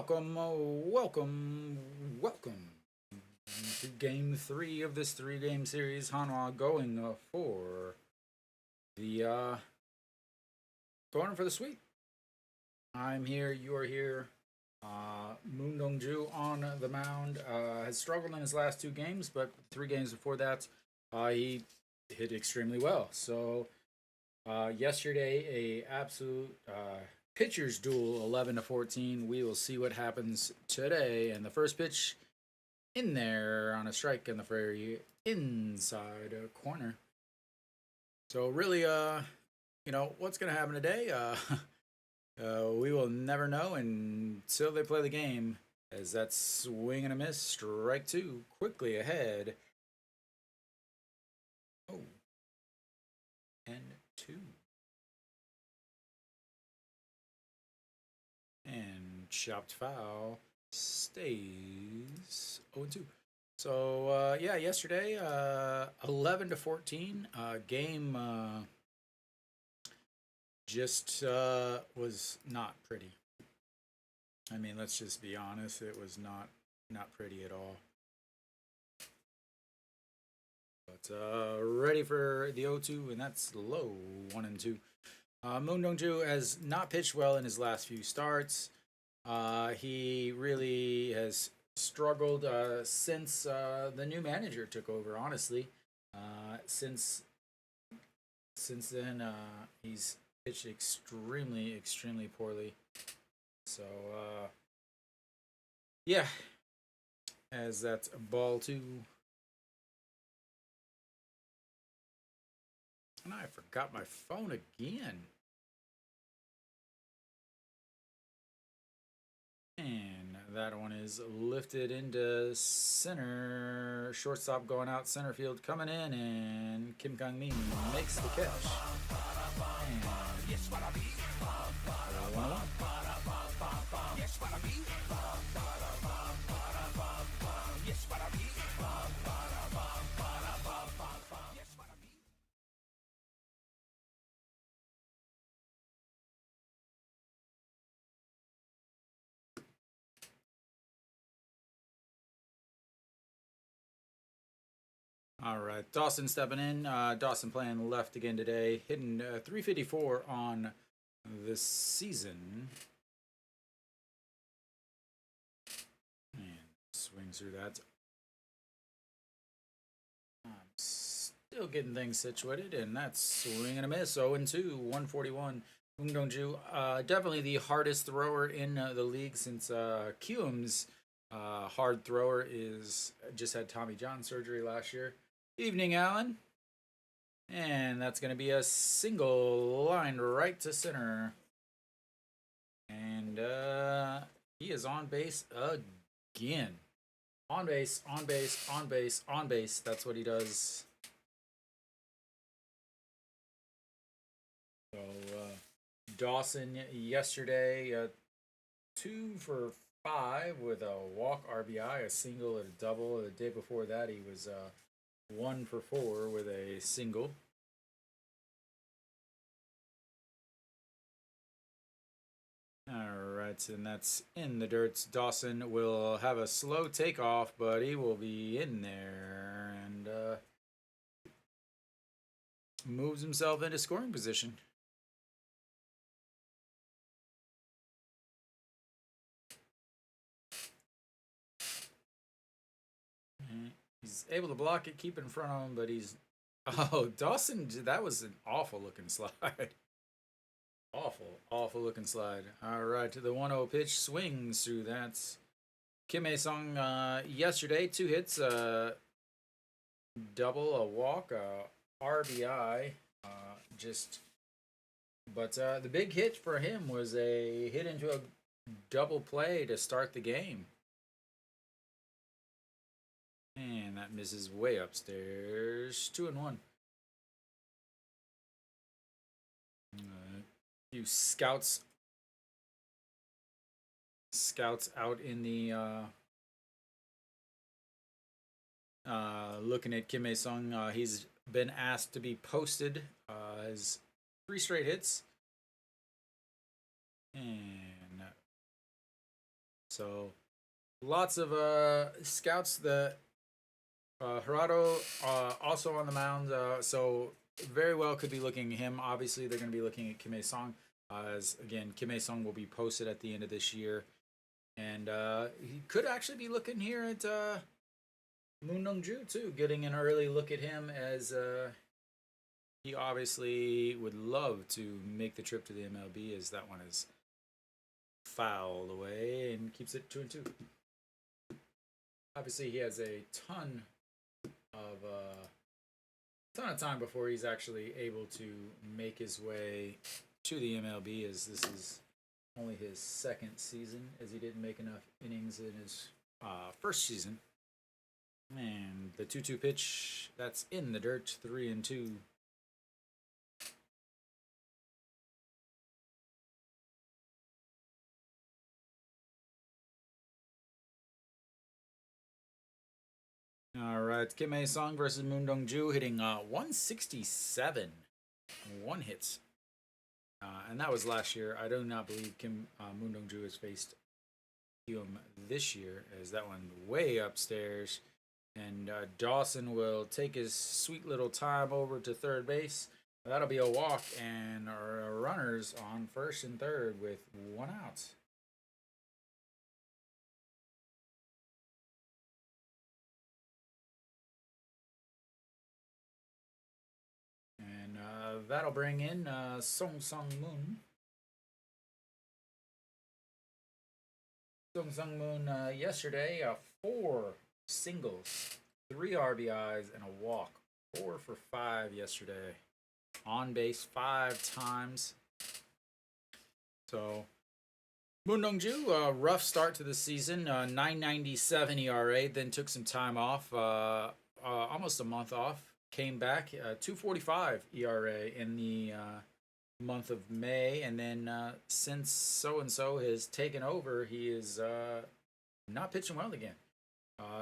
welcome to game three of this three-game series. Hanwha going for the going for the sweep. I'm here. You are here. Moon Dongju on the mound has struggled in his last two games, but 3 games before that, he hit extremely well. So yesterday, a absolute pitcher's duel, 11-14. We will see what happens today. And the first pitch in there on a strike in the very inside corner. So really, what's gonna happen today? We will never know until they play the game. As that swing and a miss, strike two, quickly ahead. Oh, 10-2. And chopped foul stays 0-2. So yesterday 11-14 game just was not pretty. I mean, let's just be honest, it was not pretty at all. But ready for the 0-2, and that's low 1-2. Moon Dongju has not pitched well in his last few starts. He really has struggled since the new manager took over. Honestly, since then, he's pitched extremely poorly. So as that's ball two. And I forgot my phone again. And that one is lifted into center. Shortstop going out, center field coming in, and Kim Kang-min makes the catch. And 1-1. All right, Dawson stepping in. Dawson playing left again today, hitting 354 on this season. And swings through that. Still getting things situated, and that's swing and a miss. 0-2, 141. Moon Dongju, definitely the hardest thrower in the league since Kiwoom's hard thrower just had Tommy John surgery last year. Evening, Allen. And that's going to be a single line right to center. And he is on base again. On base, on base, on base, on base. That's what he does. So Dawson yesterday, 2 for 5 with a walk RBI, a single, and a double. The day before that, he was 1 for 4 with a single. All right, and that's in the dirt. Dawson will have a slow takeoff, but he will be in there and moves himself into scoring position. He's able to block it, keep it in front of him, but he's... Oh, Dawson, that was an awful looking slide. Awful looking slide. All right, the 1-0 pitch swings through that. Kim A-sung yesterday, 2 hits, double, a walk, RBI, But the big hit for him was a hit into a double play to start the game. And that misses way upstairs. 2-1. Few scouts out in the looking at Kim A-sung. He's been asked to be posted. His 3 straight hits. And So lots of scouts. The Gerardo also on the mound, so very well could be looking at him. Obviously, they're going to be looking at Kim Song, as again Kim Song will be posted at the end of this year, and he could actually be looking here at Moon Dong-ju too, getting an early look at him, as he obviously would love to make the trip to the MLB, as that one is fouled away and keeps it 2-2. Obviously, he has a ton of time before he's actually able to make his way to the MLB, as this is only his second season, as he didn't make enough innings in his first season. And the 2-2 pitch, that's in the dirt, 3-2. All right, Kim Song versus Moon Dong-ju, hitting 167, one hits, and that was last year. I do not believe Moon Dong-ju has faced Kiwoom this year, as that one way upstairs, and Dawson will take his sweet little time over to third base. That'll be a walk, and our runners on first and third with one out. And that'll bring in Song Moon. Sung Moon yesterday, 4 singles, 3 RBIs, and a walk. 4 for 5 yesterday. On base 5 times. So, Moon Dong-ju, rough start to the season. 9.97 ERA, then took some time off, almost a month off. Came back, 2.45 ERA in the month of May, and then since so-and-so has taken over, he is not pitching well again.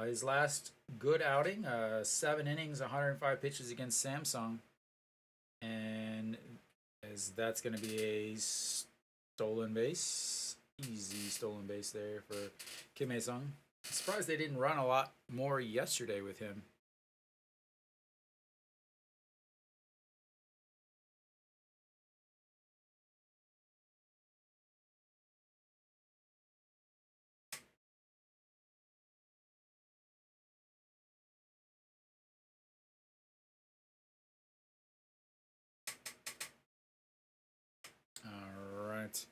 His last good outing, 7 innings, 105 pitches against Samsung, and as that's going to be a stolen base, easy stolen base there for Kim Sung. Surprised they didn't run a lot more yesterday with him. All right.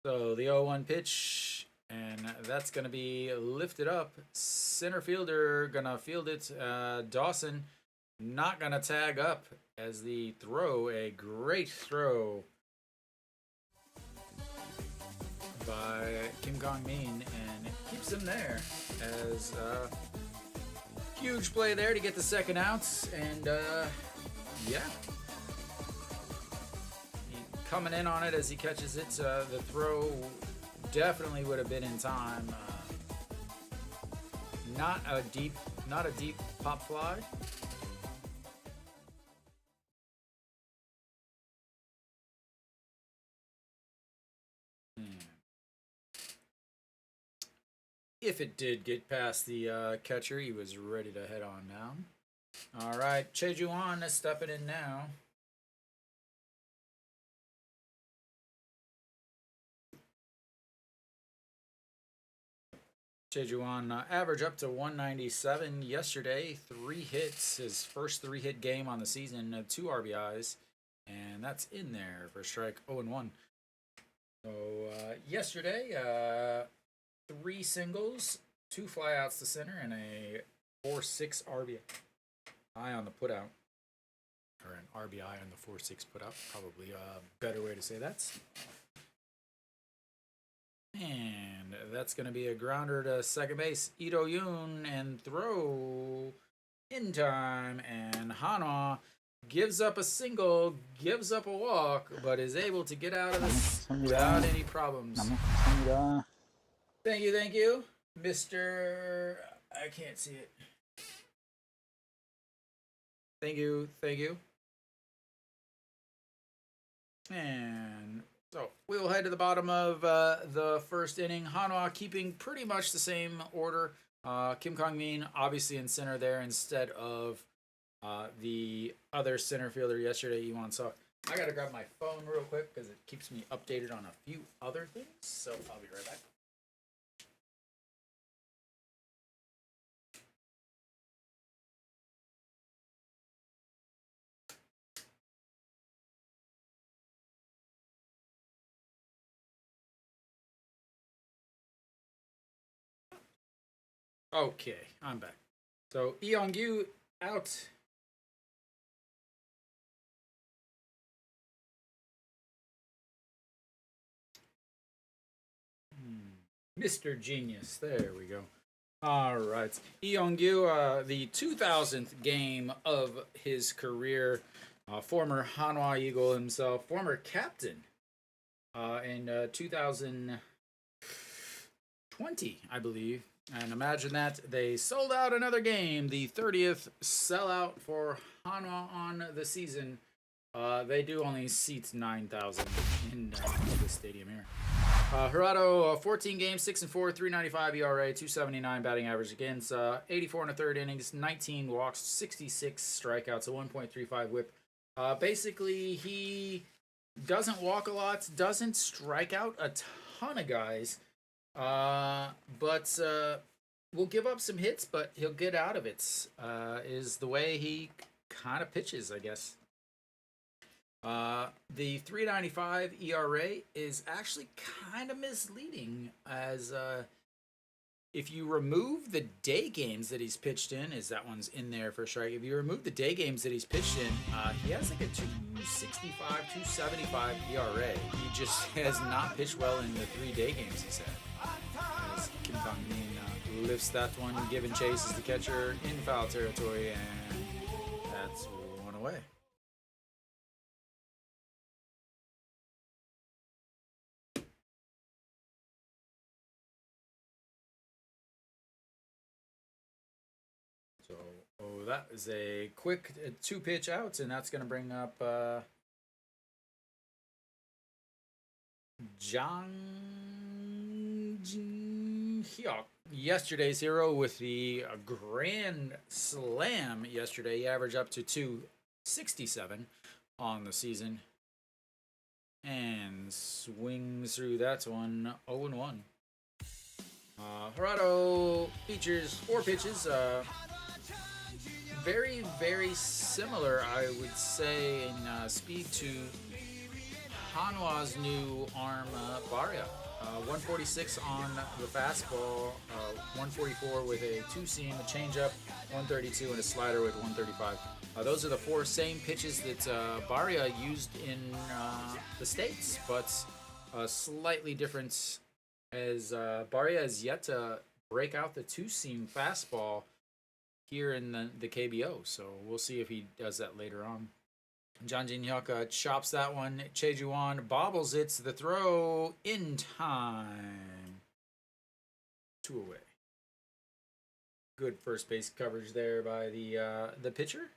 So the 0-1 pitch, and that's going to be lifted up. Center fielder going to field it. Dawson not going to tag up as the throw, a great throw by Kim Kong-min, and it keeps him there, as huge play there to get the second out, and yeah. Coming in on it as he catches it. The throw definitely would have been in time. Not a deep pop fly. If it did get past the catcher, he was ready to head on down. All right, Cheongju is stepping in now. Cheongju average up to 197 yesterday. 3 hits, his first 3-hit game on the season, 2 RBIs, and that's in there for strike 0-1. So yesterday, 3 singles, 2 flyouts to center, and a 4-6 RBI on the putout, or an RBI on the 4-6 putout. Probably a better way to say that. And that's going to be a grounder to second base. Ito Yoon, and throw in time. And Hanwha gives up a single, gives up a walk, but is able to get out of this without any problems. Thank you, Mr. I can't see it. Thank you. And So we'll head to the bottom of the first inning. Hanwha keeping pretty much the same order. Kim Kong-min obviously in center there instead of the other center fielder yesterday, Iwan Suk. I gotta grab my phone real quick because it keeps me updated on a few other things. So I'll be right back. Okay, I'm back. So Eong-gyu out. Mr. Genius. There we go. All right. Eong-gyu, the 2000th game of his career. Former Hanwha Eagle himself. Former captain in 2020, I believe. And imagine that they sold out another game. The 30th sellout for Hanwha on the season. They do only seat 9,000 in the stadium here. Hirado, 14 games, 6-4, 395 ERA, 279 batting average against, 84 and a third innings, 19 walks, 66 strikeouts, a 1.35 whip. Basically, he doesn't walk a lot, doesn't strike out a ton of guys, but will give up some hits, but he'll get out of it, is the way he kind of pitches, I guess. The 3.95 ERA is actually kind of misleading, as if you remove the day games that he's pitched in, is that one's in there for strike. If you remove the day games that he's pitched in, he has like a 265, 275 ERA. He just has not pitched well in the 3 day games he's had. As Kim Kong-min lifts that one, giving chase as the catcher in foul territory, and that's one away. So, that is a quick 2-pitch out, and that's going to bring up Jang Hyuk, yesterday's hero, with the grand slam yesterday. He averaged up to 267 on the season, and swings through that one 0-1. Hirado features 4 pitches. Very, very similar, I would say, in speed to Hanwha's new arm, Barya. 146 on the fastball, 144 with a 2-seam, a changeup, 132, and a slider with 135. Those are the 4 same pitches that Barya used in the States, but slightly different, as Barya has yet to break out the 2-seam fastball here in the KBO, so we'll see if he does that later on. Jang Hyuk chops that one. Cheongju bobbles it. The throw in time. 2 away. Good first base coverage there by the pitcher.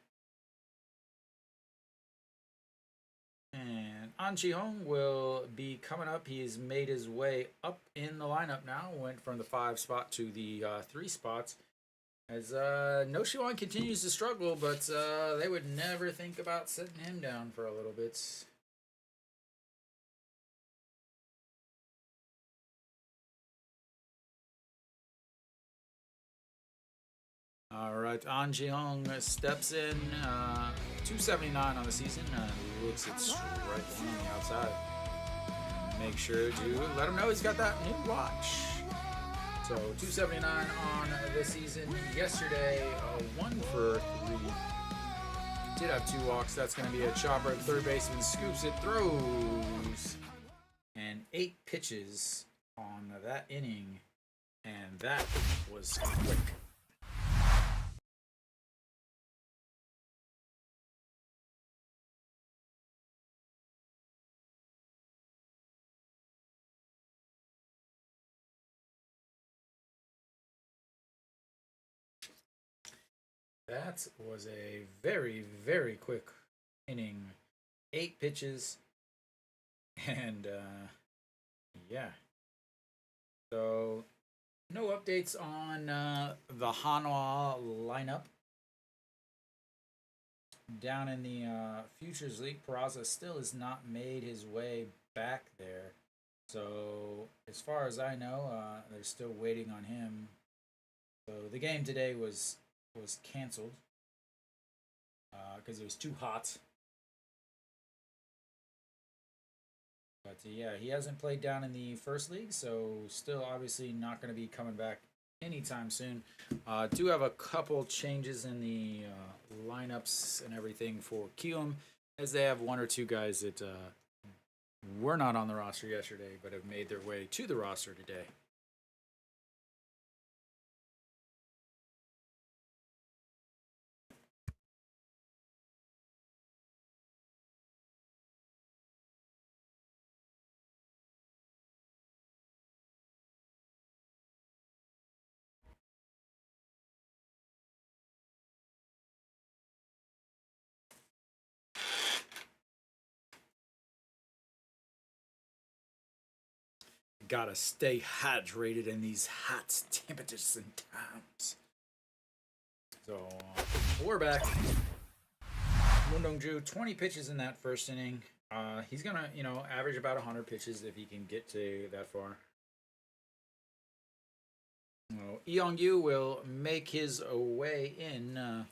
And An Chi-hong will be coming up. He's made his way up in the lineup now. Went from the 5 spot to the 3 spots. As No Shiwan continues to struggle, but they would never think about setting him down for a little bit. All right, An Ji-hong steps in, 279 on the season, looks at strike one on the outside. Make sure to let him know he's got that new watch. So 279 on the season. Yesterday, 1 for 3. Did have 2 walks. That's going to be a chopper. The third baseman scoops it, throws, and 8 pitches on that inning, and that was quick. That was a very, very quick inning. 8 pitches And yeah, so no updates on the Hanwha lineup. Down in the Futures League, Peraza still has not made his way back there. So, as far as I know, they're still waiting on him. So the game today was canceled because it was too hot. But yeah, he hasn't played down in the first league, so still obviously not going to be coming back anytime soon. Do have a couple changes in the lineups and everything for Kiwoom, as they have one or two guys that were not on the roster yesterday, but have made their way to the roster today. Gotta stay hydrated in these hot temperatures and times. So we're back. Moondongju, 20 pitches in that first inning. He's gonna, average about 100 pitches if he can get to that far. Eongyu will make his way in.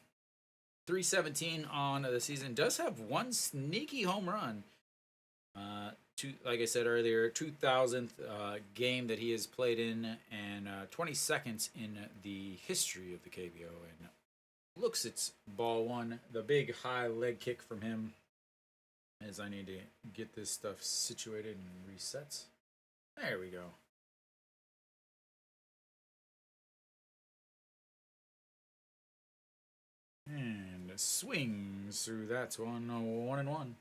317 on the season. Does have one sneaky home run. Like I said earlier, 2000th game that he has played in, and 22nd in the history of the KBO. And looks it's ball one. The big high leg kick from him, as I need to get this stuff situated and reset. There we go. And swings through that one. 1-1.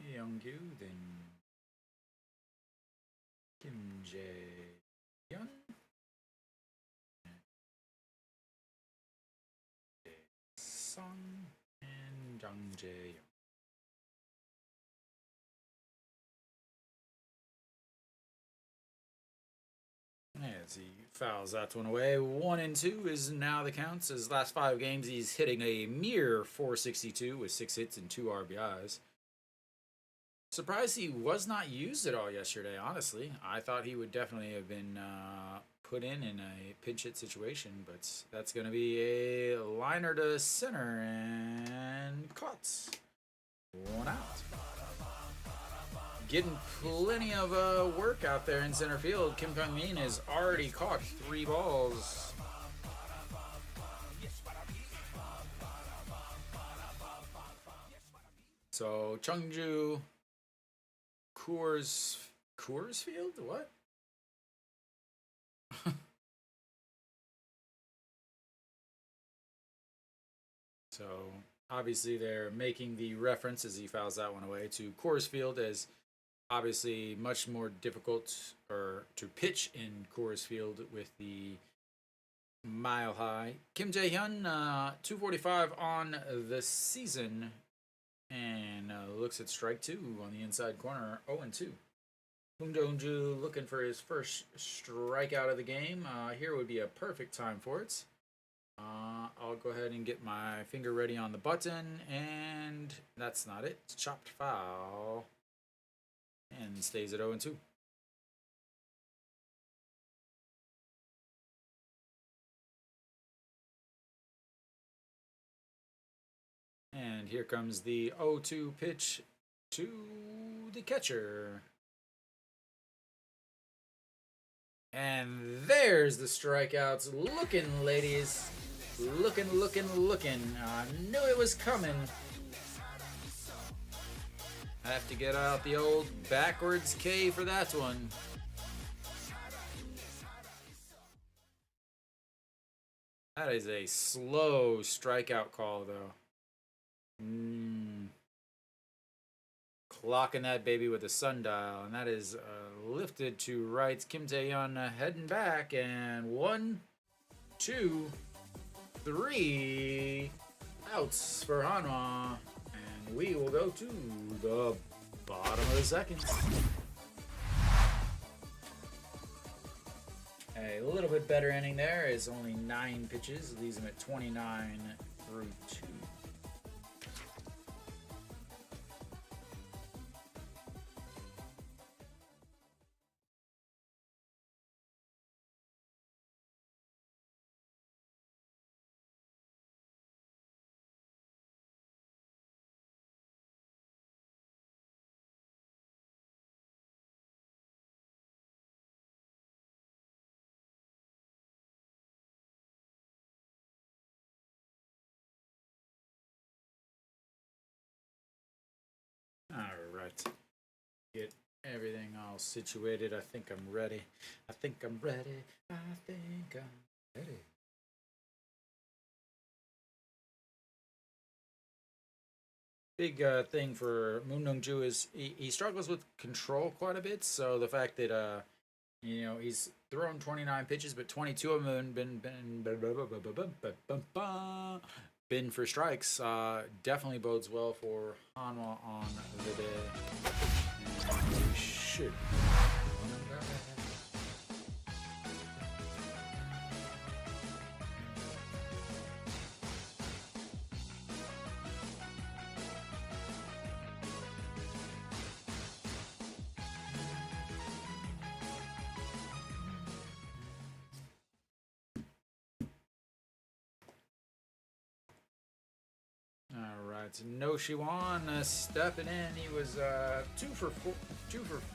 Yeongju, then Kim Jae-hyun, Sung, and Jang Jae-young. As he fouls that one away. 1-2 is now the counts. His last 5 games, he's hitting a mere .462 with 6 hits and 2 RBIs. Surprised he was not used at all yesterday, honestly. I thought he would definitely have been put in a pinch hit situation, but that's going to be a liner to center and caught. 1 out. Getting plenty of work out there in center field. Kim Kang-min has already caught 3 balls. So Cheongju, Coors Field? What? So obviously they're making the reference as he fouls that one away to Coors Field, as obviously much more difficult to pitch in Coors Field with the mile high. Kim Jae-hyun, 245 on the season, and looks at strike 2 on the inside corner. 0-2. Moondongju looking for his first strikeout of the game. Here would be a perfect time for it. I'll go ahead and get my finger ready on the button, and that's not it. It's chopped foul, and stays at 0-2. And here comes the 0-2 pitch to the catcher. And there's the strikeouts. Looking, ladies. Looking. I knew it was coming. I have to get out the old backwards K for that one. That is a slow strikeout call, though. Clocking that baby with a sundial, and that is lifted to right. Kim Tae-hyun heading back, and 1, 2, 3. outs for Hanwha. And we will go to the bottom of the second. A little bit better inning there is only 9 pitches, leaves him at 29 through 2. Alright. Get everything all situated. I think I'm ready. I think I'm ready. I think I'm ready. Big thing for Moon Dongju is he struggles with control quite a bit. So the fact that he's thrown 29 pitches, but 22 of them have been for strikes. Definitely bodes well for Hanwha on the day. And we should. Alright, No Shiwan stepping in. He was 2 for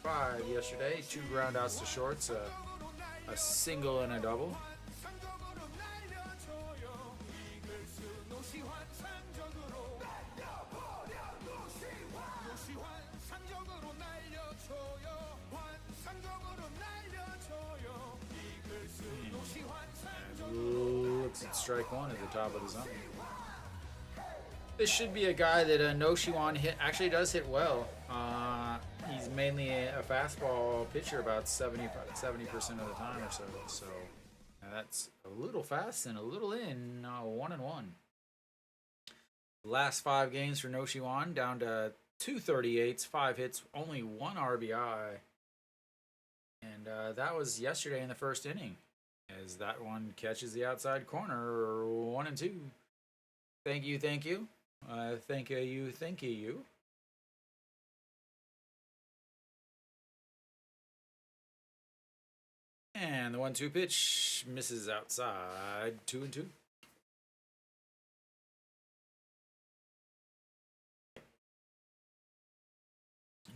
5 yesterday. 2 groundouts to shorts, a single and a double. Looks at strike one at the top of the zone. This should be a guy that No Shiwan actually does hit well. He's mainly a fastball pitcher about 70% of the time or so. So that's a little fast and a little in. 1-1. Last 5 games for No Shiwan down to 238s, 5 hits, only 1 RBI. And that was yesterday in the first inning, as that one catches the outside corner. 1-2. Thank you. Thank you. And the 1-2 pitch misses outside. 2-2.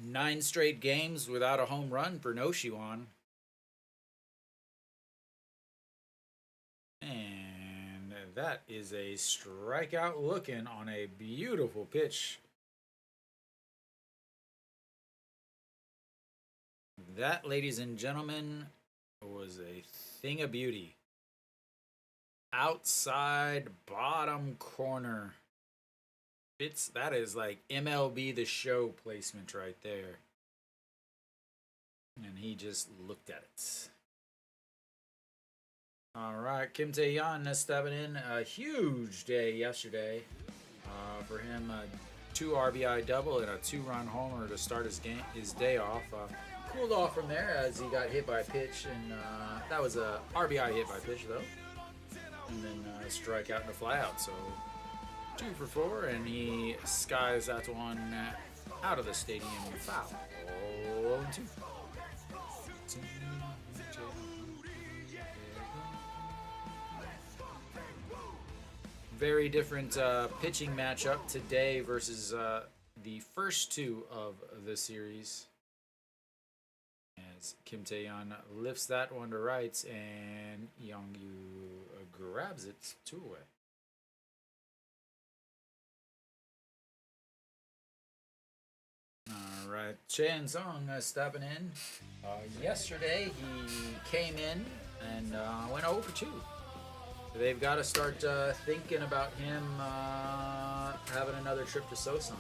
Nine straight games without a home run for No Shiwan. And that is a strikeout looking on a beautiful pitch. That, ladies and gentlemen, was a thing of beauty. Outside bottom corner. That is like MLB The Show placement right there. And he just looked at it. All right, Kim Tae-yeon stepping in. A huge day yesterday for him. A 2 RBI double and a 2-run homer to start his day off. Cooled off from there as he got hit by a pitch, and that was a RBI hit by pitch though. And then a strikeout and a flyout. So 2 for 4, and he skies that one out of the stadium foul. 0-2. Very different pitching matchup today versus the first 2 of the series. As Kim Tae-yeon lifts that one to rights, and Youngyu grabs it 2 away. All right, Chan Sung stepping in. Yesterday he came in and went 0 for 2. They've got to start thinking about him having another trip to Sosan.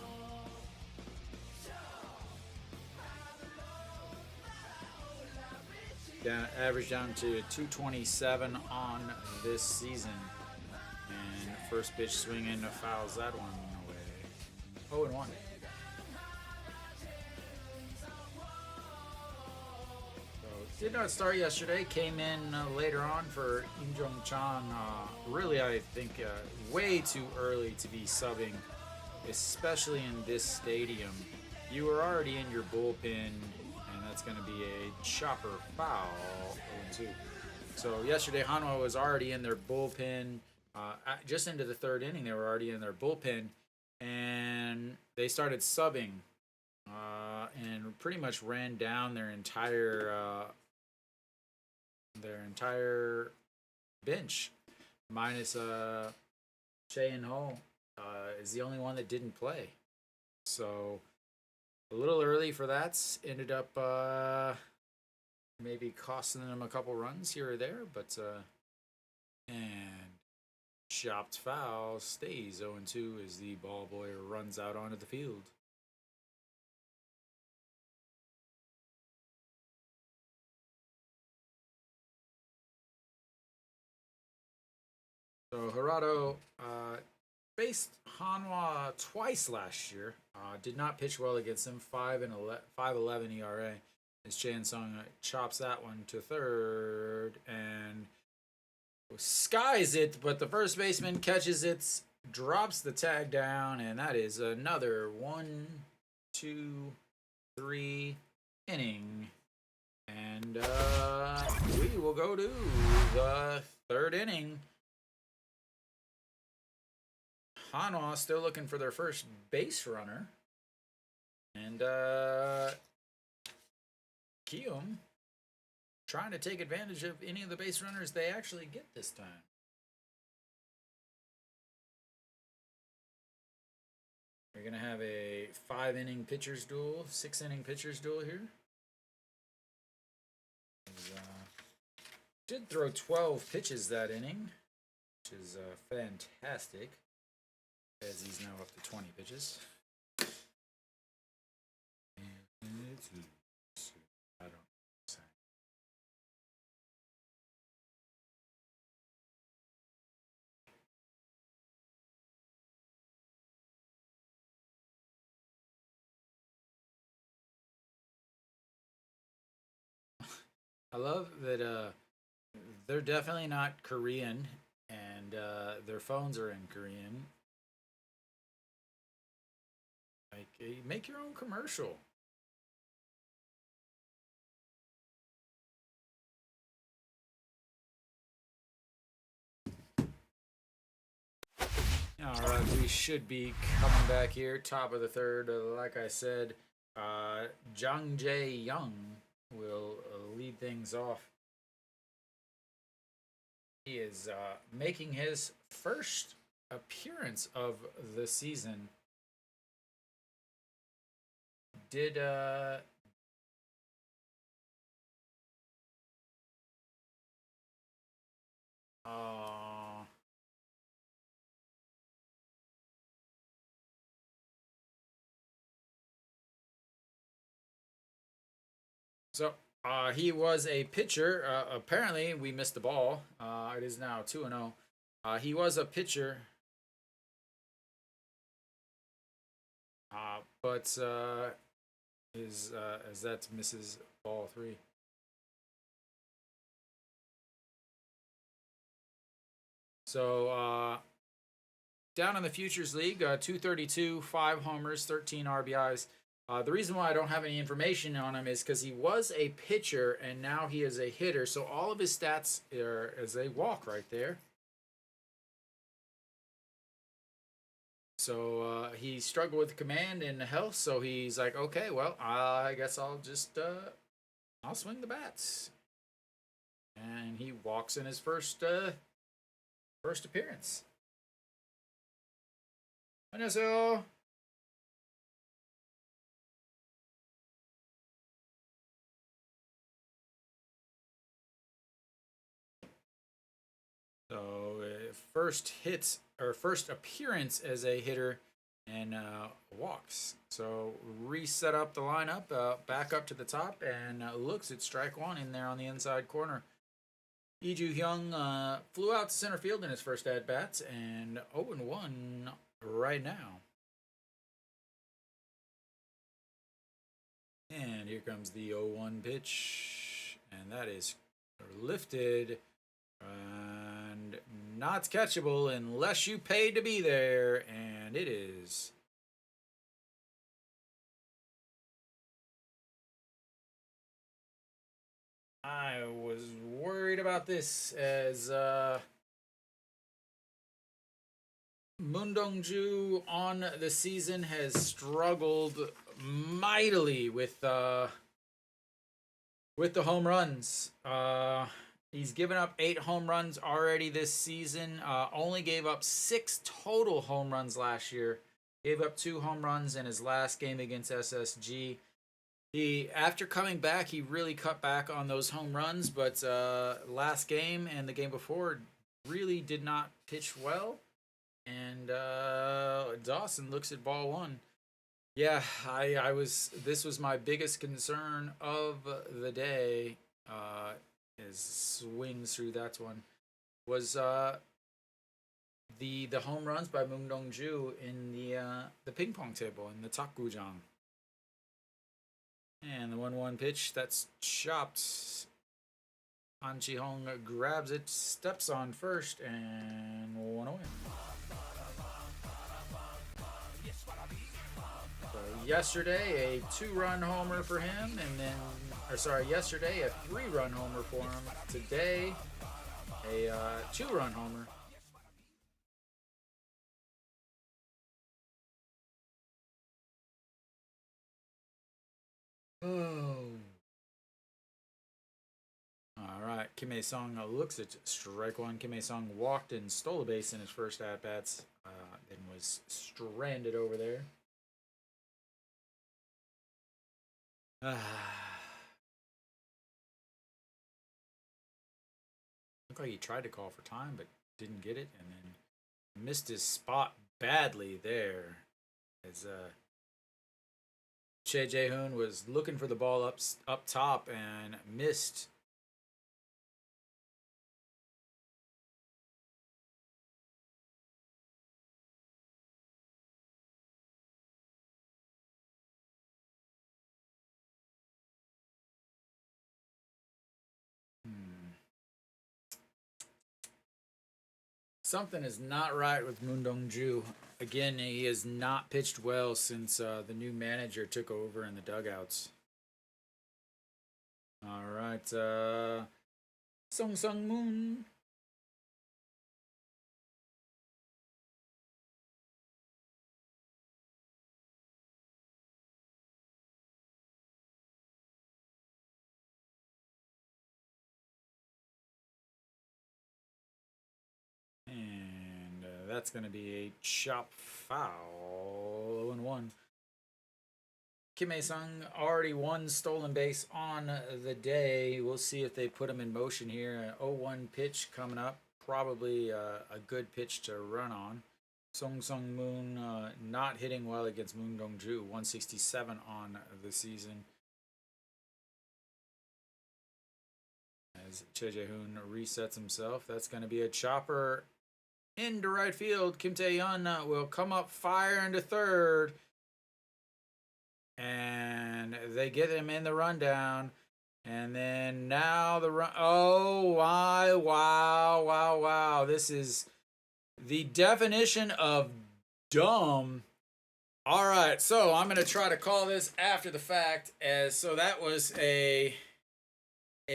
Average down to 227 on this season. And first pitch swinging fouls that one away. 0-1. So did not start yesterday. Came in later on for Im Jong Chan. Really, I think way too early to be subbing, especially in this stadium. You were already in your bullpen, and that's going to be a chopper foul. 0-2. So yesterday, Hanwha was already in their bullpen. Just into the third inning, they were already in their bullpen, and they started subbing, and pretty much ran down their entire bench, minus Che and Ho is the only one that didn't play. So a little early for that. Ended up maybe costing them a couple runs here or there, but and chopped foul stays 0-2 as the ball boy runs out onto the field. So Hirado faced Hanwha twice last year. Did not pitch well against him. 5.11 ERA. As Chan Sung chops that one to third and skies it, but the first baseman catches it, drops the tag down, and that is another 1, 2, 3 inning. And we will go to the third inning. Hanwha still looking for their first base runner. And Kiwoom trying to take advantage of any of the base runners they actually get this time. We're going to have a 5-inning pitcher's duel, 6-inning pitcher's duel here. Did throw 12 pitches that inning, which is fantastic, as he's now up to 20 pitches. I don't know. I love that they're definitely not Korean, and their phones are in Korean. Like, make your own commercial. All right, we should be coming back here, top of the third. Like I said, Jang Jae-young will lead things off. He is making his first appearance of the season. Did so he was a pitcher. Apparently, we missed the ball. It is now 2-0. He was a pitcher, but as that misses ball 3. So down in the Futures League, 232, 5 homers, 13 RBIs. The reason why I don't have any information on him is because he was a pitcher and now he is a hitter. So all of his stats are as a walk right there. So he struggled with command and health. So he's like, okay, well, I guess I'll just I'll swing the bats. And he walks in his first appearance. 안녕하세요. So first appearance as a hitter and walks. So reset up the lineup, back up to the top, and looks at strike 1 in there on the inside corner. Lee Ju-hyung flew out to center field in his first at-bats, and 0-1 right now. And here comes the 0-1 pitch, and that is lifted and not catchable unless you paid to be there, and it is. I was worried about this as Moon Dong-ju on the season has struggled mightily with the home runs. He's given up 8 home runs already this season. Only gave up 6 total home runs last year. Gave up 2 home runs in his last game against SSG. After coming back, he really cut back on those home runs, but last game and the game before really did not pitch well. And Dawson looks at ball 1. Yeah, this was my biggest concern of the day. His swings through that one was the home runs by Moon Dong-ju in the ping pong table in the Takgujang. And the 1-1 pitch that's chopped. Han Chi-hong grabs it, steps on first, and 1 away. So yesterday, a 2-run homer for him, and then, yesterday a 3-run homer for him. Today, a 2-run homer. Oh. All right, Kim Hae-sung looks at strike 1. Kim Hae-sung walked and stole a base in his first at-bats, then was stranded over there. Looked like he tried to call for time, but didn't get it, and then missed his spot badly there. As Che Jae-hoon was looking for the ball up top and missed. Something is not right with Moon Dong-ju. Again, he has not pitched well since the new manager took over in the dugouts. All right, Sung Sung Moon. And that's going to be a chop foul. 0-1. Kim Hae-sung already one stolen base on the day. We'll see if they put him in motion here. 0-1 pitch coming up. Probably a good pitch to run on. Sung Sung Moon not hitting well against Moon Dong-ju. 167 on the season. As Che Jae-hoon resets himself. That's going to be a chopper into right field. Kim Tae-yeon will come up, fire into third. And they get him in the rundown. And then now the run. Oh, wow. This is the definition of dumb. All right, so I'm going to try to call this after the fact. So that was a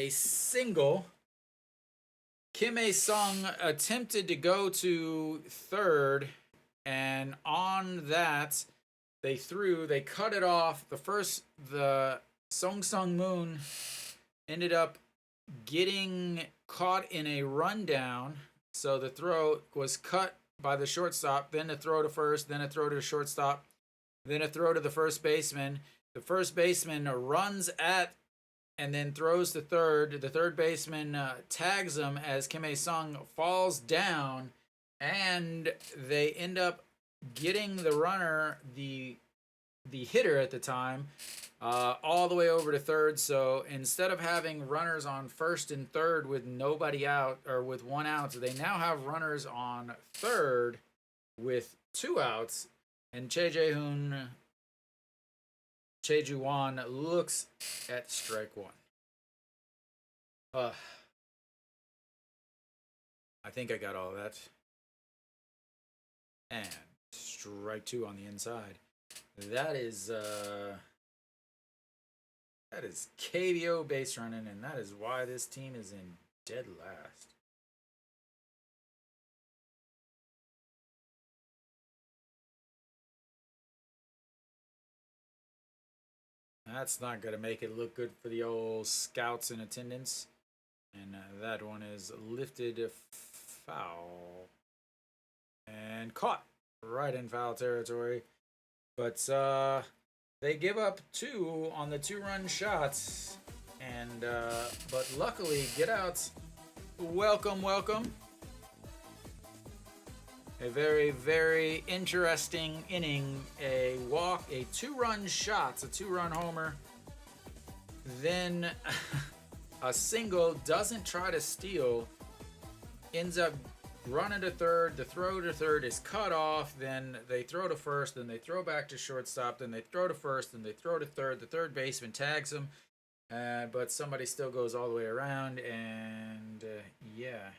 single. Kim Hae-sung attempted to go to third. And on that, they cut it off. The Sung Sung Moon ended up getting caught in a rundown. So the throw was cut by the shortstop, then a throw to first, then a throw to the shortstop, then a throw to the first baseman. The first baseman runs at and then throws to third. The third baseman tags him as Kim Hae-sung falls down, and they end up getting the runner the the hitter at the time all the way over to third. So instead of having runners on first and third with nobody out or with 1 out, they now have runners on third with 2 outs. And Cheju Wan looks at strike 1. I think I got all of that. And strike 2 on the inside. That is KBO base running, and that is why this team is in dead last. That's not going to make it look good for the old scouts in attendance. And that one is lifted foul. And caught right in foul territory. But they give up 2 on the 2-run shots. And but luckily, get outs. Welcome. A very, very interesting inning. A walk, a 2-run shot, a 2-run homer. Then a single, doesn't try to steal, ends up running to third. The throw to third is cut off. Then they throw to first. Then they throw back to shortstop. Then they throw to first. Then they throw to third. The third baseman tags him. But somebody still goes all the way around. And yeah.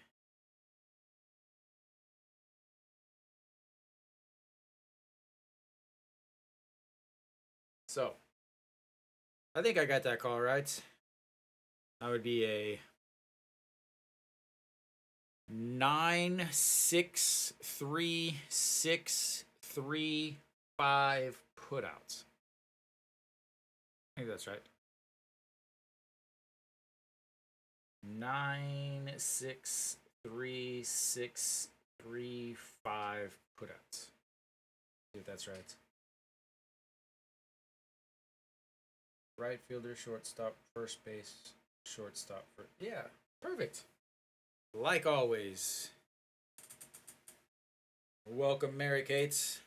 So, I think I got that call right. That would be a 9-6-3-6-3-5 putouts. I think that's right. 9-6-3-6-3-5 putouts. See if that's right. Right fielder, shortstop, first base, shortstop. Yeah, perfect. Like always. Welcome, Mary Kate.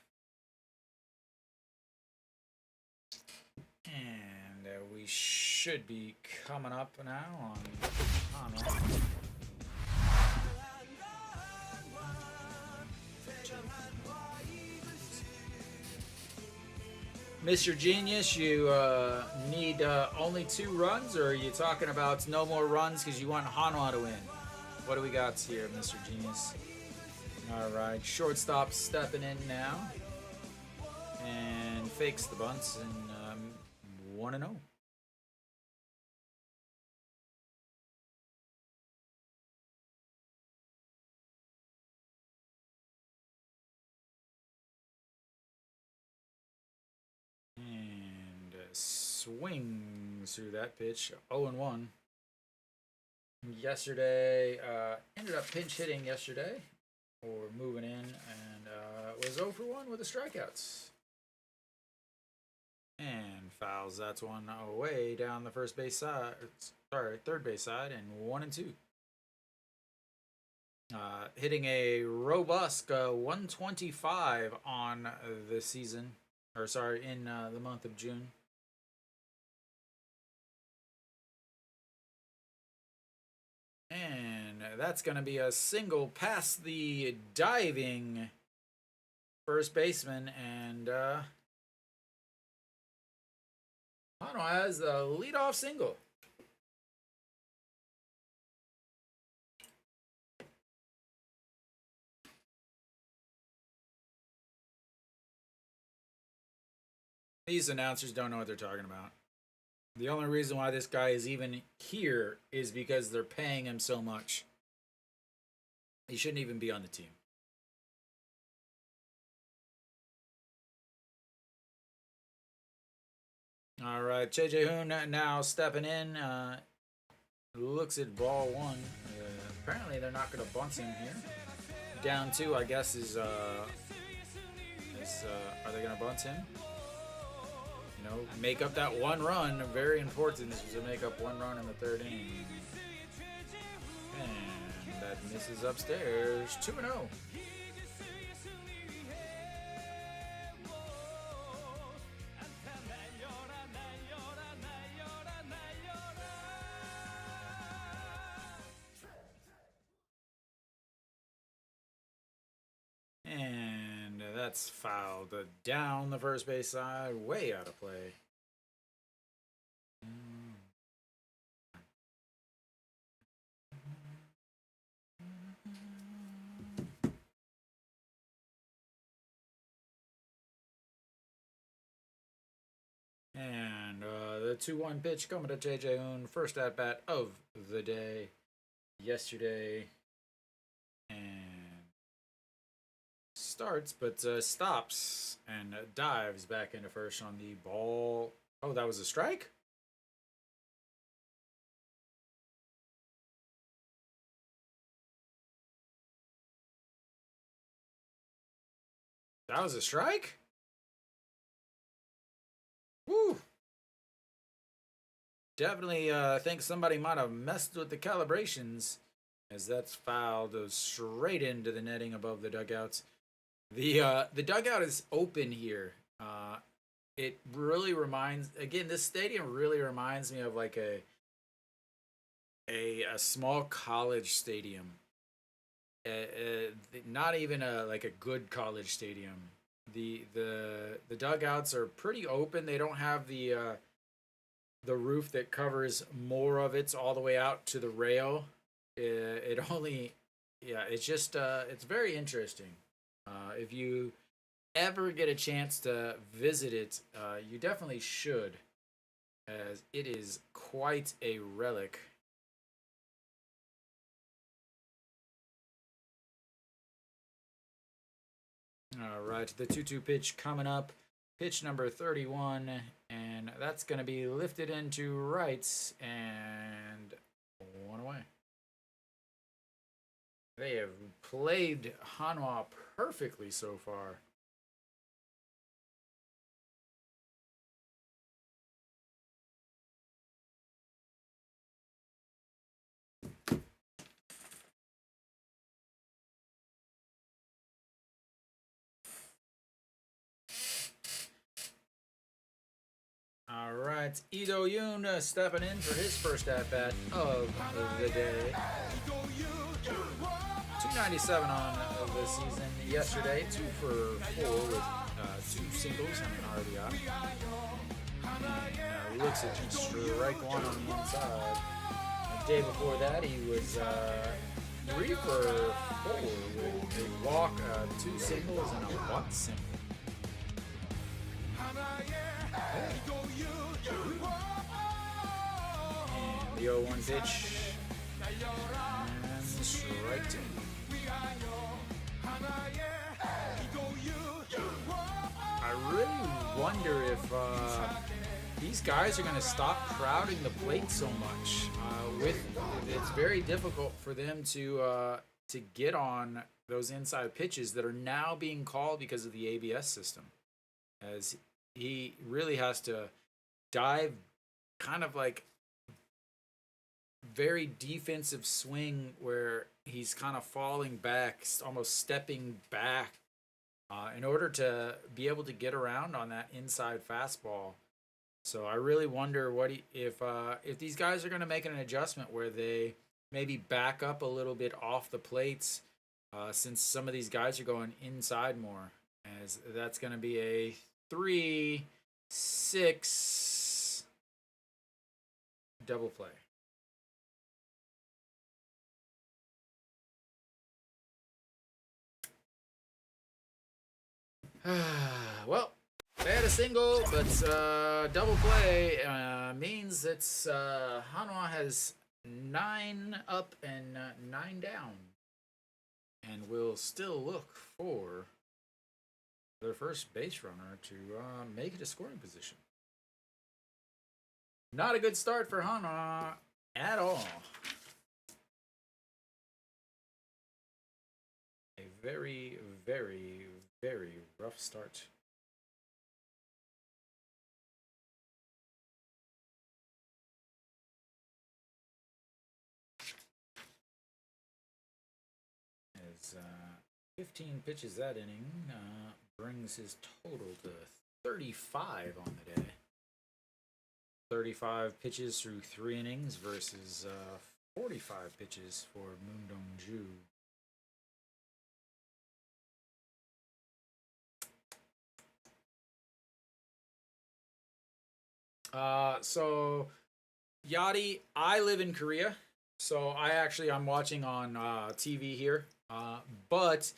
And we should be coming up now on Hanwha. Mr. Genius, you need only 2 runs, or are you talking about no more runs because you want Hanwha to win? What do we got here, Mr. Genius? All right, shortstop stepping in now and fakes the bunts and 1-0. Swings through that pitch. 0-1. Yesterday, ended up pinch hitting yesterday, or moving in, and was 0-for-1 with the strikeouts. And fouls that one away down the first base side. Sorry, third base side, and 1-2. Hitting a robust 125 on the season, or sorry, in the month of June. And that's going to be a single past the diving first baseman. And Hanwha has the leadoff single. These announcers don't know what they're talking about. The only reason why this guy is even here is because they're paying him so much. He shouldn't even be on the team. All right, JJ now stepping in. Looks at ball 1. Apparently they're not going to bunt him here. Down 2, I guess, are they going to bunt him? You know, make up that 1 run. Very important to make up 1 run in the 3rd inning. And that misses upstairs. 2-0. that's fouled down the first base side, way out of play. And the 2-1 pitch coming to JJ Hoon. First at bat of the day yesterday. And starts, but stops and dives back into first on the ball. Oh, that was a strike? That was a strike? Woo! Definitely think somebody might have messed with the calibrations, as that's fouled straight into the netting above the dugouts. The dugout is open here. It really reminds, again, this stadium really reminds me of like a small college stadium. Not even like a good college stadium. The dugouts are pretty open. They don't have the roof that covers more of it's all the way out to the rail. It only, yeah, it's just it's very interesting. If you ever get a chance to visit it, you definitely should, as it is quite a relic. All right, the 2-2 pitch coming up. Pitch number 31, and that's going to be lifted into rights and one away. They have played Hanwha perfectly so far. All right, Ido Yoon stepping in for his first at bat of the day. 297 on the season yesterday, 2 for 4 with 2 singles and an RBI. And, looks at you strike one on the inside. The day before that, he was 3 for 4 with a walk, 2 singles, and a bunt single. And the 0-1 pitch. And strike 2. I really wonder if these guys are going to stop crowding the plate so much. It's very difficult for them to get on those inside pitches that are now being called because of the ABS system, as he really has to dive kind of like very defensive swing where he's kind of falling back, almost stepping back in order to be able to get around on that inside fastball. So I really wonder if these guys are going to make an adjustment where they maybe back up a little bit off the plates, since some of these guys are going inside more, as that's going to be a 3-6 double play. Well, they had a single, but double play means it's Hanwha has 9 up and 9 down, and will still look for their first base runner to make it a scoring position. Not a good start for Hanwha at all. A very, very, very rough start. As 15 pitches that inning brings his total to 35 on the day. 35 pitches through 3 innings versus 45 pitches for Moon Dong-ju. So Yachty, I live in Korea, so I'm watching on TV here. But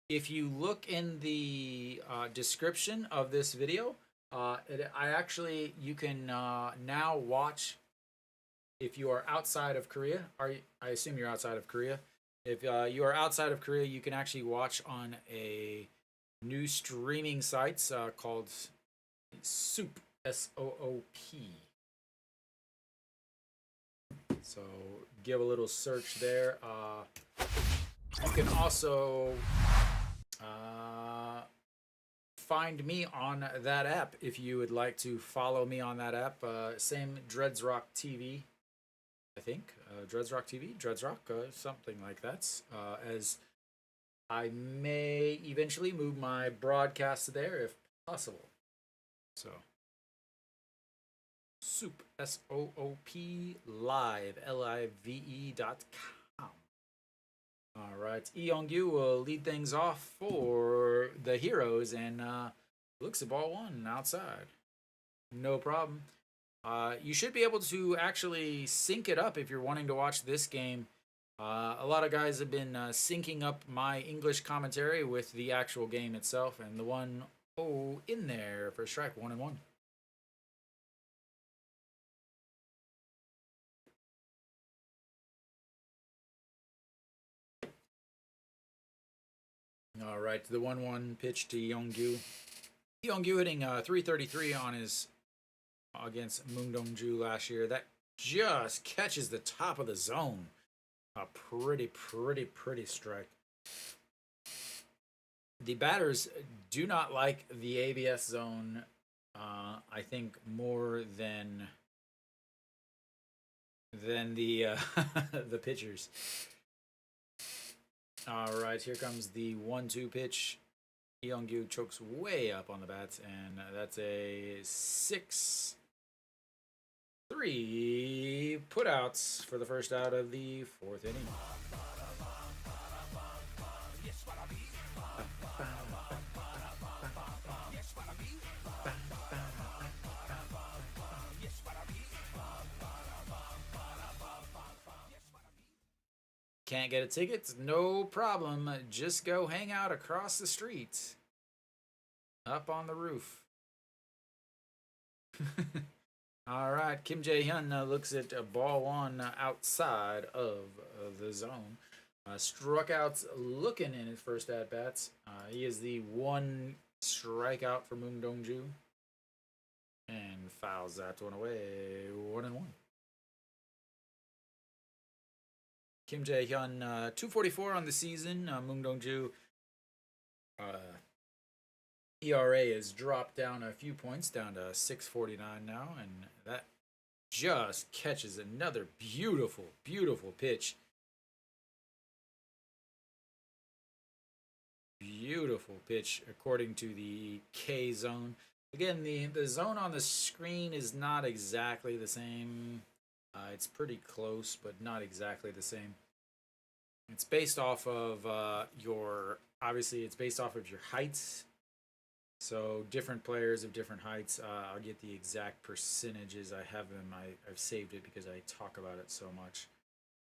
if you look in the description of this video, you can now watch if you are outside of Korea. I assume you're outside of Korea. If you are outside of Korea, you can actually watch on a new streaming sites called SOOP, SOOP. So give a little search there. You can also find me on that app if you would like to follow me on that app. Same Dreads Rock TV, I think. Dreads Rock TV, Dreads Rock, something like that. As I may eventually move my broadcast there if possible. So, SOOP, SOOP live, LIVE.com. All right, Cheongju will lead things off for the heroes and looks at ball one outside. No problem. You should be able to actually sync it up if you're wanting to watch this game. A lot of guys have been syncing up my English commentary with the actual game itself, and the one in there for strike 1-1. All right, the 1-1 pitch to Yeongju. Yeongju hitting 333 on his against Mungdongju last year. That just catches the top of the zone. A pretty strike. The batters do not like the ABS zone, I think, more than the the pitchers. All right, here comes the 1-2 pitch. Yeongju chokes way up on the bats, and that's a 6-3 putouts for the first out of the fourth inning. Can't get a ticket? No problem. Just go hang out across the street. Up on the roof. All right, Kim Jae-hyun looks at ball one outside of the zone. Struck out looking in his first at-bats. He is the one strikeout for Moon Dongju. And fouls that one away. 1-1. Kim Jae-hyun, 244 on the season. Moon Dongju ERA has dropped down a few points, down to 6.49 now, and that just catches another beautiful pitch. Beautiful pitch according to the K zone. Again, the zone on the screen is not exactly the same. It's pretty close, but not exactly the same. It's based off of it's based off of your heights. So different players of different heights. I'll get the exact percentages. I have them. I've saved it because I talk about it so much.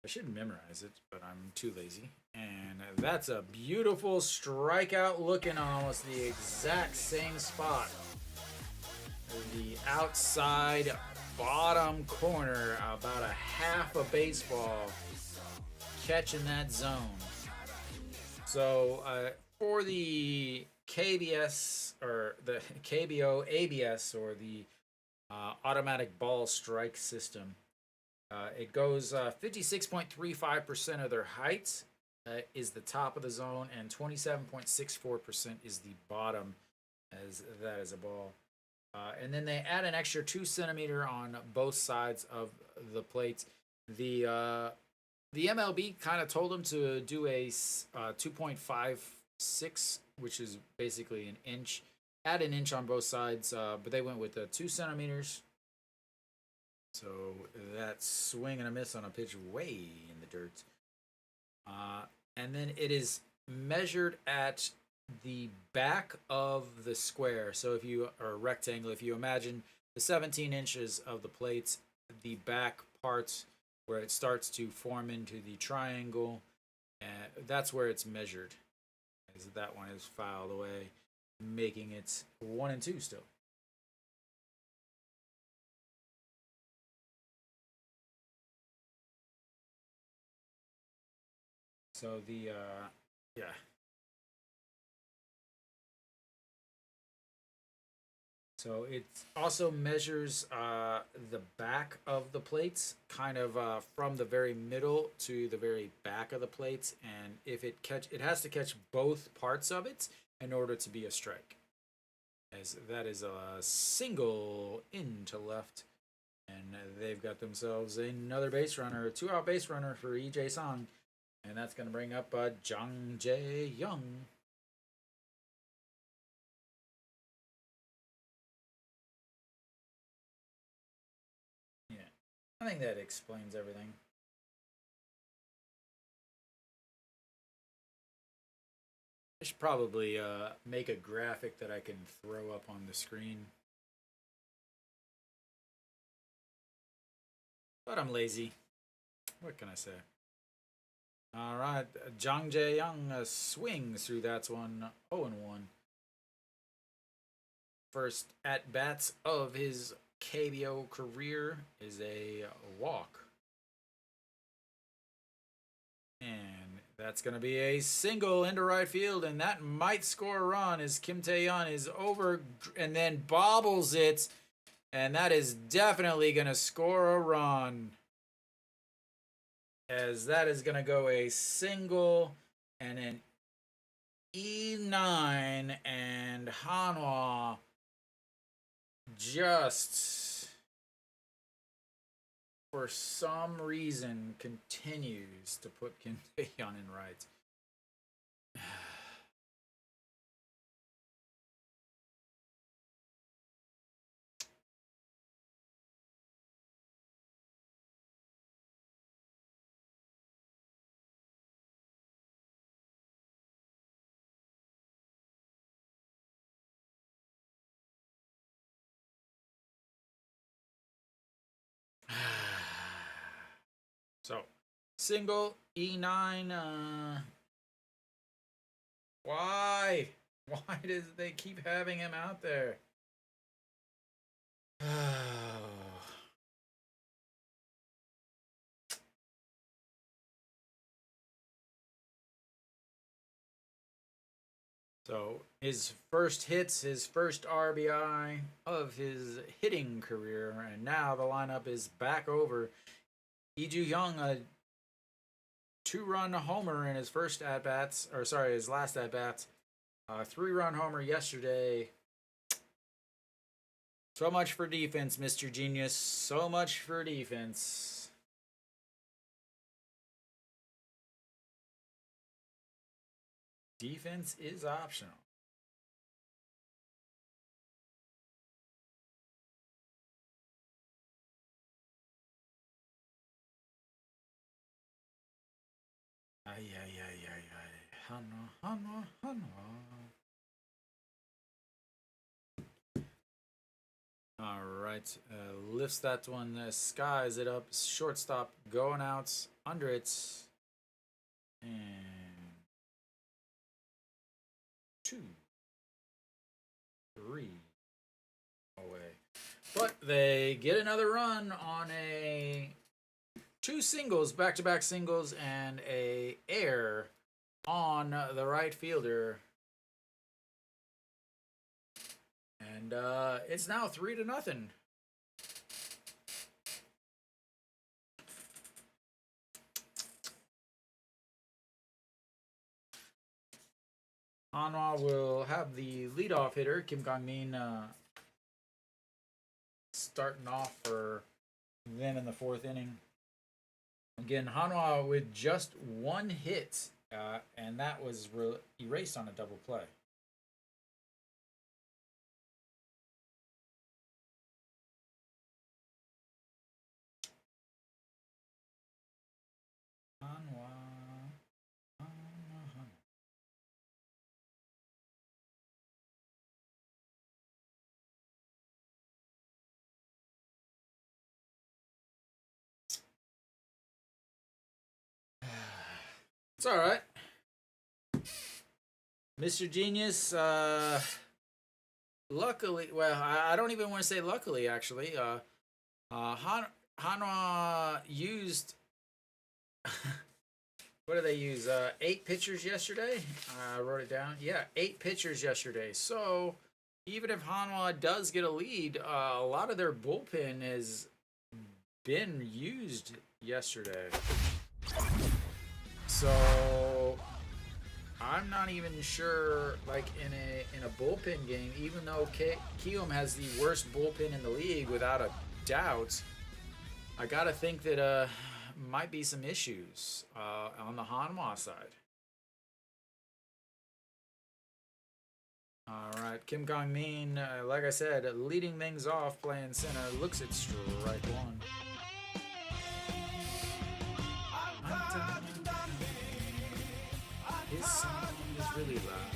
I should memorize it, but I'm too lazy. And that's a beautiful strikeout looking on almost the exact same spot. The outside bottom corner, about a half a baseball, catching that zone. So for the KBS or the KBO ABS or the automatic ball strike system, it goes 56.35% of their height is the top of the zone, and 27.64% is the bottom, as that is a ball. And then they add an extra 2 centimeter on both sides of the plate. The MLB kind of told them to do a 2.56, which is basically an inch. Add an inch on both sides, but they went with 2 centimeters. So that's swing and a miss on a pitch way in the dirt. And then it is measured at the back of the square. So if you, or rectangle, if you imagine the 17 inches of the plates, the back parts where it starts to form into the triangle, and that's where it's measured. As that one is filed away, making it 1 and 2 still. So the yeah. So it also measures the back of the plates, kind of from the very middle to the very back of the plates, and if it has to catch both parts of it in order to be a strike. As that is a single into left, and they've got themselves another base runner, a 2-out base runner for EJ Song, and that's going to bring up Jang Jae Young. Yeah, I think that explains everything. I should probably make a graphic that I can throw up on the screen. But I'm lazy. What can I say? All right, Jang Jae Young swings through that one, 0 and 1. First at bats of his KBO career is a walk. And that's going to be a single into right field, and that might score a run as Kim Tae-yeon is over and then bobbles it, and that is definitely going to score a run. As that is going to go a single and an E9, and Hanwha just for some reason continues to put Kim Tae-yeon in right. So, single E9. Why? Why does they keep having him out there? So his first hits, his first RBI of his hitting career, and now the lineup is back over. Lee Ju-hyung, a 2-run homer in his first at bats, or sorry, his last at bats. 3-run homer yesterday. So much for defense, Mr. Genius. So much for defense. Defense is optional. Ay, ay, ay, ay, ay. Hanwha, Hanwha, Hanwha. All right. Lifts that one, skies it up. Shortstop going out under it. And 2, 3 away. But they get another run on a 2 singles, back-to-back singles, and a air on the right fielder. And it's now 3-0. Hanwha will have the leadoff hitter, Kim Kang-min, starting off for them in the 4th inning. Again, Hanwha with just 1 hit, and that was erased on a double play. Hanwha. It's all right. Mr. Genius, luckily, well, I don't even want to say luckily, actually. Hanwha used, what did they use? 8 pitchers yesterday? I wrote it down. Yeah, 8 pitchers yesterday. So, even if Hanwha does get a lead, a lot of their bullpen has been used yesterday. So I'm not even sure, like in a bullpen game, even though Kiwoom has the worst bullpen in the league without a doubt, I gotta think that might be some issues on the Hanwha side. All right, Kim Kong Min, like I said, leading things off, playing center, looks at strike one. His sound is really loud,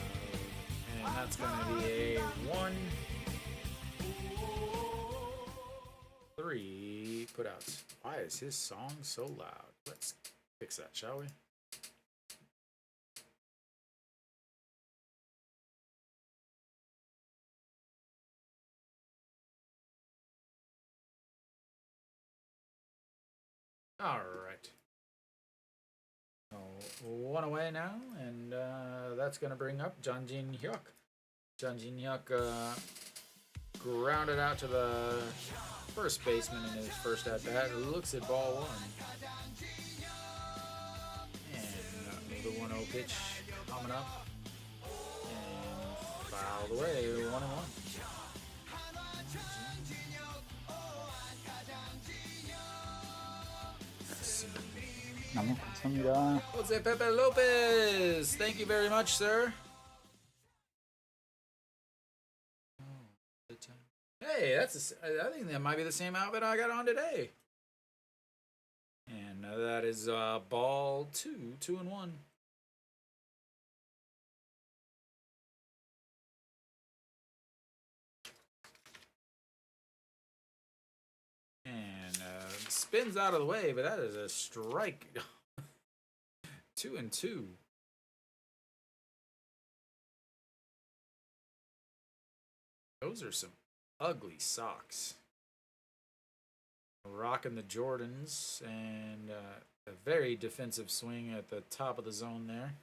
and that's going to be a 1-3 put out. Why is his song so loud? Let's fix that, shall we? All right. Oh, 1 away now, and that's going to bring up Janjin Hyuk. Janjin Hyuk grounded out to the first baseman in his first at bat. Looks at ball 1. And the 1-0 pitch coming up. And fouled away, 1-1. 감사합니다. Jose Pepe Lopez, thank you very much, sir. Hey, I think that might be the same outfit I got on today. And that is ball 2, 2-1. And spins out of the way, but that is a strike. 2-2. Those are some ugly socks. Rocking the Jordans, and a very defensive swing at the top of the zone there.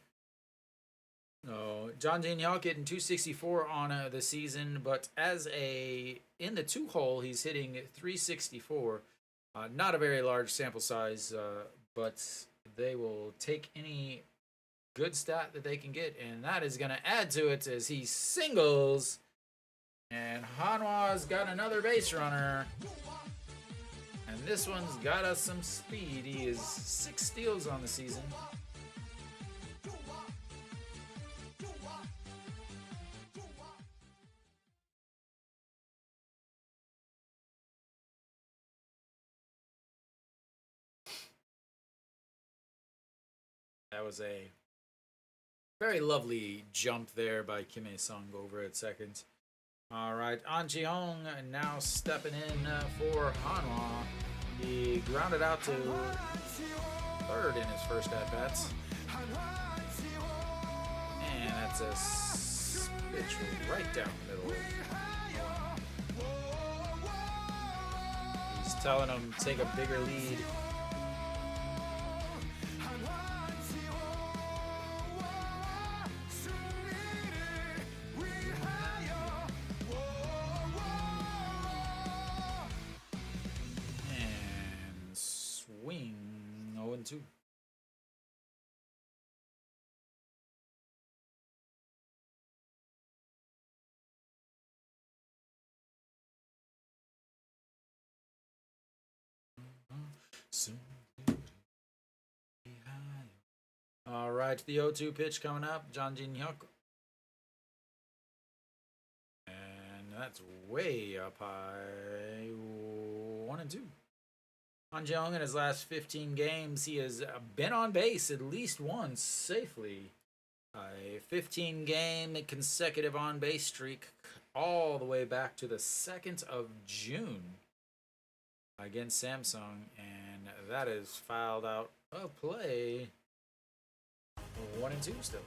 Oh, Janjin Hyuk getting 264 on the season, but in the 2-hole, he's hitting 364. Not a very large sample size, but they will take any good stat that they can get, and that is going to add to it as he singles. And Hanwha's got another base runner. And this one's got us some speed. He is 6 steals on the season. That was a very lovely jump there by Kim A-sung over at second. All right, An Ji-hong now stepping in for Hanwha. He grounded out to third in his first at-bats. And that's a pitch right down the middle. He's telling him to take a bigger lead. Swing 0-2. All right, the 0-2 pitch coming up. Janjin Hyuk. And that's way up high. 1-2. Han Jeong in his last 15 games, he has been on base at least once safely. A 15-game consecutive on-base streak all the way back to the 2nd of June against Samsung, and that is fouled out of play. 1-2 still.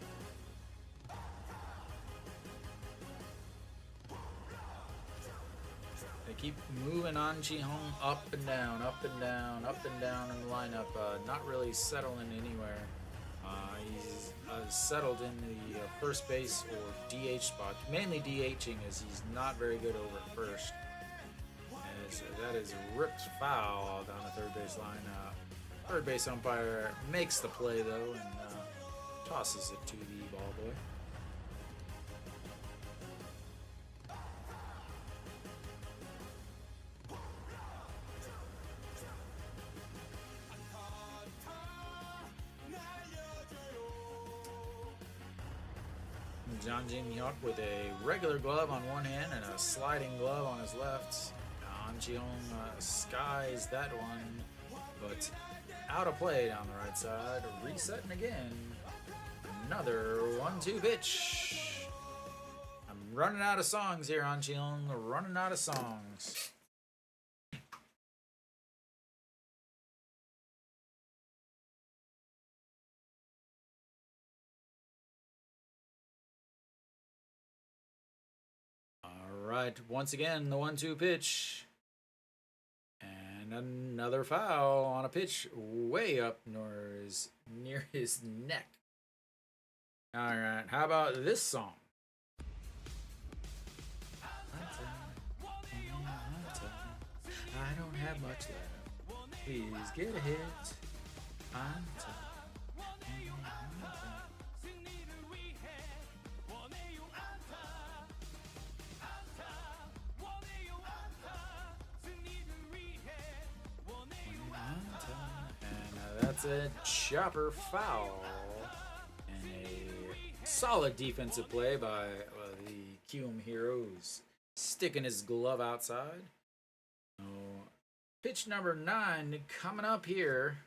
They keep moving on Ji-hong up and down, up and down, up and down in the lineup. Not really settling anywhere. He's settled in the first base or DH spot. Mainly DHing as he's not very good over at first. As that is a ripped foul down the third base line. Third base umpire makes the play though and tosses it to the ball boy. Jang Jin-hyuk with a regular glove on one hand and a sliding glove on his left. An Ji-hong skies that one, but out of play down the right side. Resetting again. Another 1-2 pitch. I'm running out of songs here, An Ji-hong. Running out of songs. Right, once again, the 1-2 pitch. And another foul on a pitch way up near his neck. Alright, how about this song? I don't have much left. Please get a hit. That's a chopper foul. And a solid defensive play by the Kiwoom heroes, sticking his glove outside. So, pitch number 9 coming up here.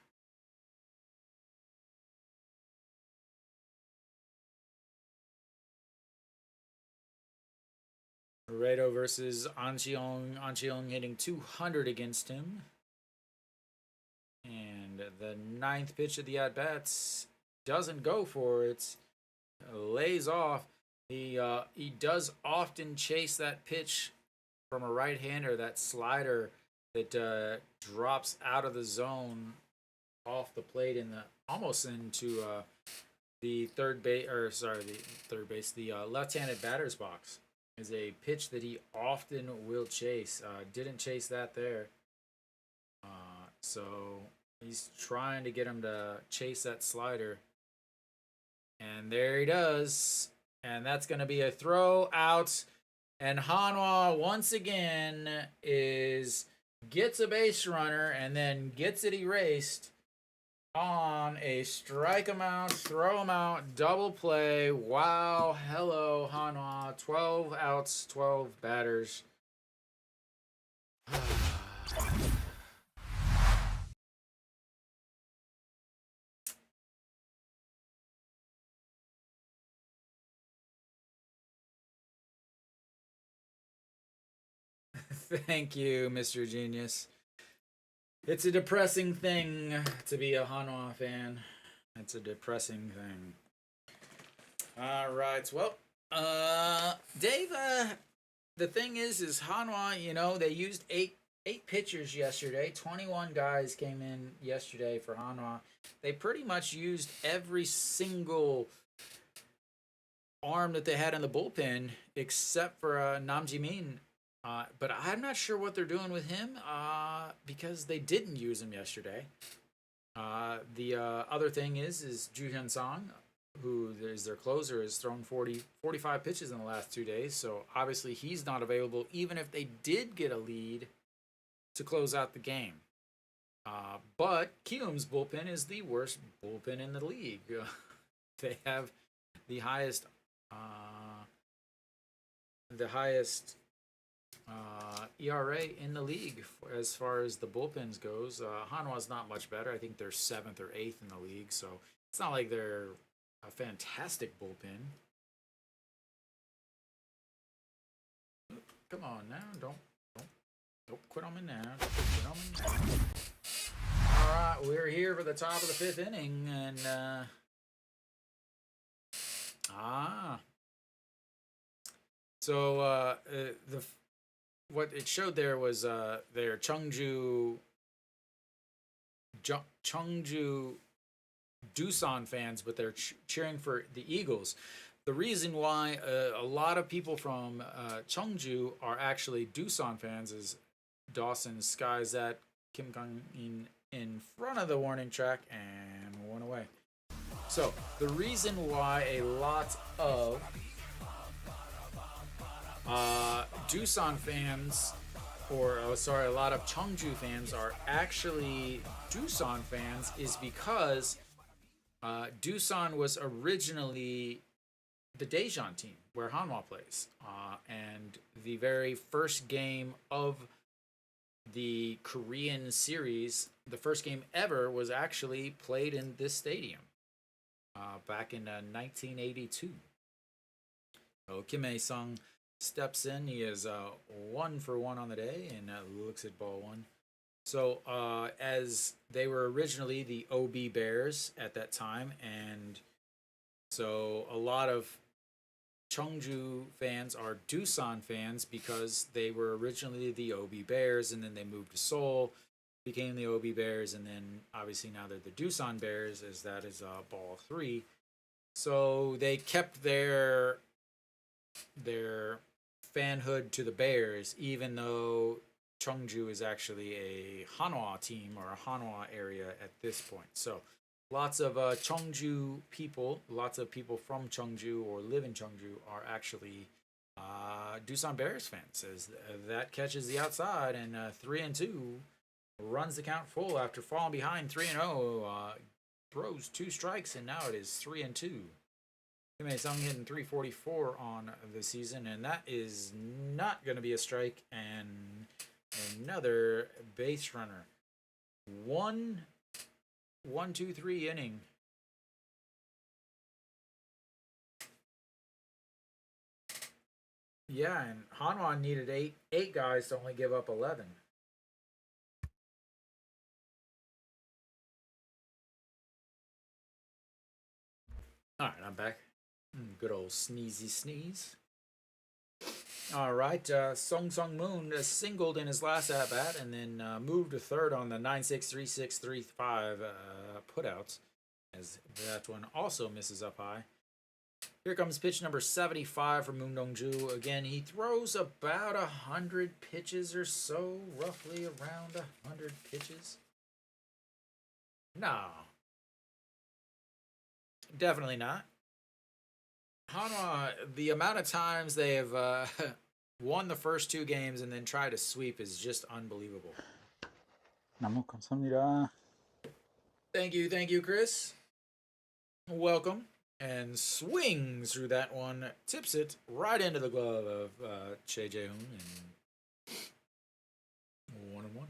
Redo versus An Ji-hong. An Ji-hong hitting 200 against him. And the 9th pitch of the at-bats doesn't go for it. Lays off. He does often chase that pitch from a right-hander, that slider that drops out of the zone off the plate in the almost into the left-handed batter's box. Is a pitch that he often will chase. Didn't chase that there. So he's trying to get him to chase that slider. And there he does. And that's going to be a throw out. And Hanwha once again gets a base runner and then gets it erased on a strike him out, throw him out, double play. Wow. Hello, Hanwha. 12 outs, 12 batters. Thank you, Mr. Genius. It's a depressing thing to be a Hanwha fan. It's a depressing thing. All right. Well, Dave, the thing is Hanwha, they used eight pitchers yesterday. 21 guys came in yesterday for Hanwha. They pretty much used every single arm that they had in the bullpen except for Nam Ji-min. But I'm not sure what they're doing with him because they didn't use him yesterday. The other thing is Ju Hyun-song, who is their closer, has thrown 45 pitches in the last 2 days. So obviously he's not available even if they did get a lead to close out the game. But Kiwoom's bullpen is the worst bullpen in the league. They have the highest ERA in the league as far as the bullpens goes. Hanwha's not much better. I think they're 7th or 8th in the league, so it's not like they're a fantastic bullpen. Come on now, don't quit on me now. All right, we're here for the top of the 5th inning, and So the what it showed there was their Cheongju Doosan fans, but they're cheering for the Eagles. The reason why a lot of people from Cheongju are actually Doosan fans is Dawson skies at Kim in front of the warning track and one away. So the reason why a lot of Doosan fans, or a lot of Cheongju fans are actually Doosan fans is because Doosan was originally the Daejeon team where Hanwha plays. And the very first game of the Korean series, the first game ever, was actually played in this stadium back in 1982. So Kim Hae-sung steps in. He is 1 for 1 on the day and looks at ball 1. So as they were originally the OB Bears at that time, and so a lot of Cheongju fans are Doosan fans because they were originally the OB Bears, and then they moved to Seoul, became the OB Bears, and then obviously now they're the Doosan Bears, as that is ball 3. So they kept their fanhood to the Bears, even though Cheongju is actually a Hanwha team or a Hanwha area at this point. So lots of Cheongju people, lots of people from Cheongju or live in Cheongju are actually Doosan Bears fans. As that catches the outside, and 3-2 runs the count full after falling behind 3-0. Throws 2 strikes, and now it is 3-2. Kim Hae-sung hitting 344 on the season, and that is not going to be a strike. And another base runner. 1-2-3 inning. Yeah, and Hanwha needed eight guys to only give up 11. All right, I'm back. Good old sneezy sneeze. All right, Sung Sung Moon singled in his last at bat and then moved to third on the 9-6, 3-6, 3-5 putouts, as that one also misses up high. Here comes pitch number 75 from Moon Dong-ju. Again, he throws about 100 pitches or so, roughly around 100 pitches. No, definitely not. Hanwha, the amount of times they have won the first 2 games and then tried to sweep is just unbelievable. 너무 감사합니다. Thank you, Chris. Welcome. And swings through that one, tips it right into the glove of Che Jae-hoon, and 1-1.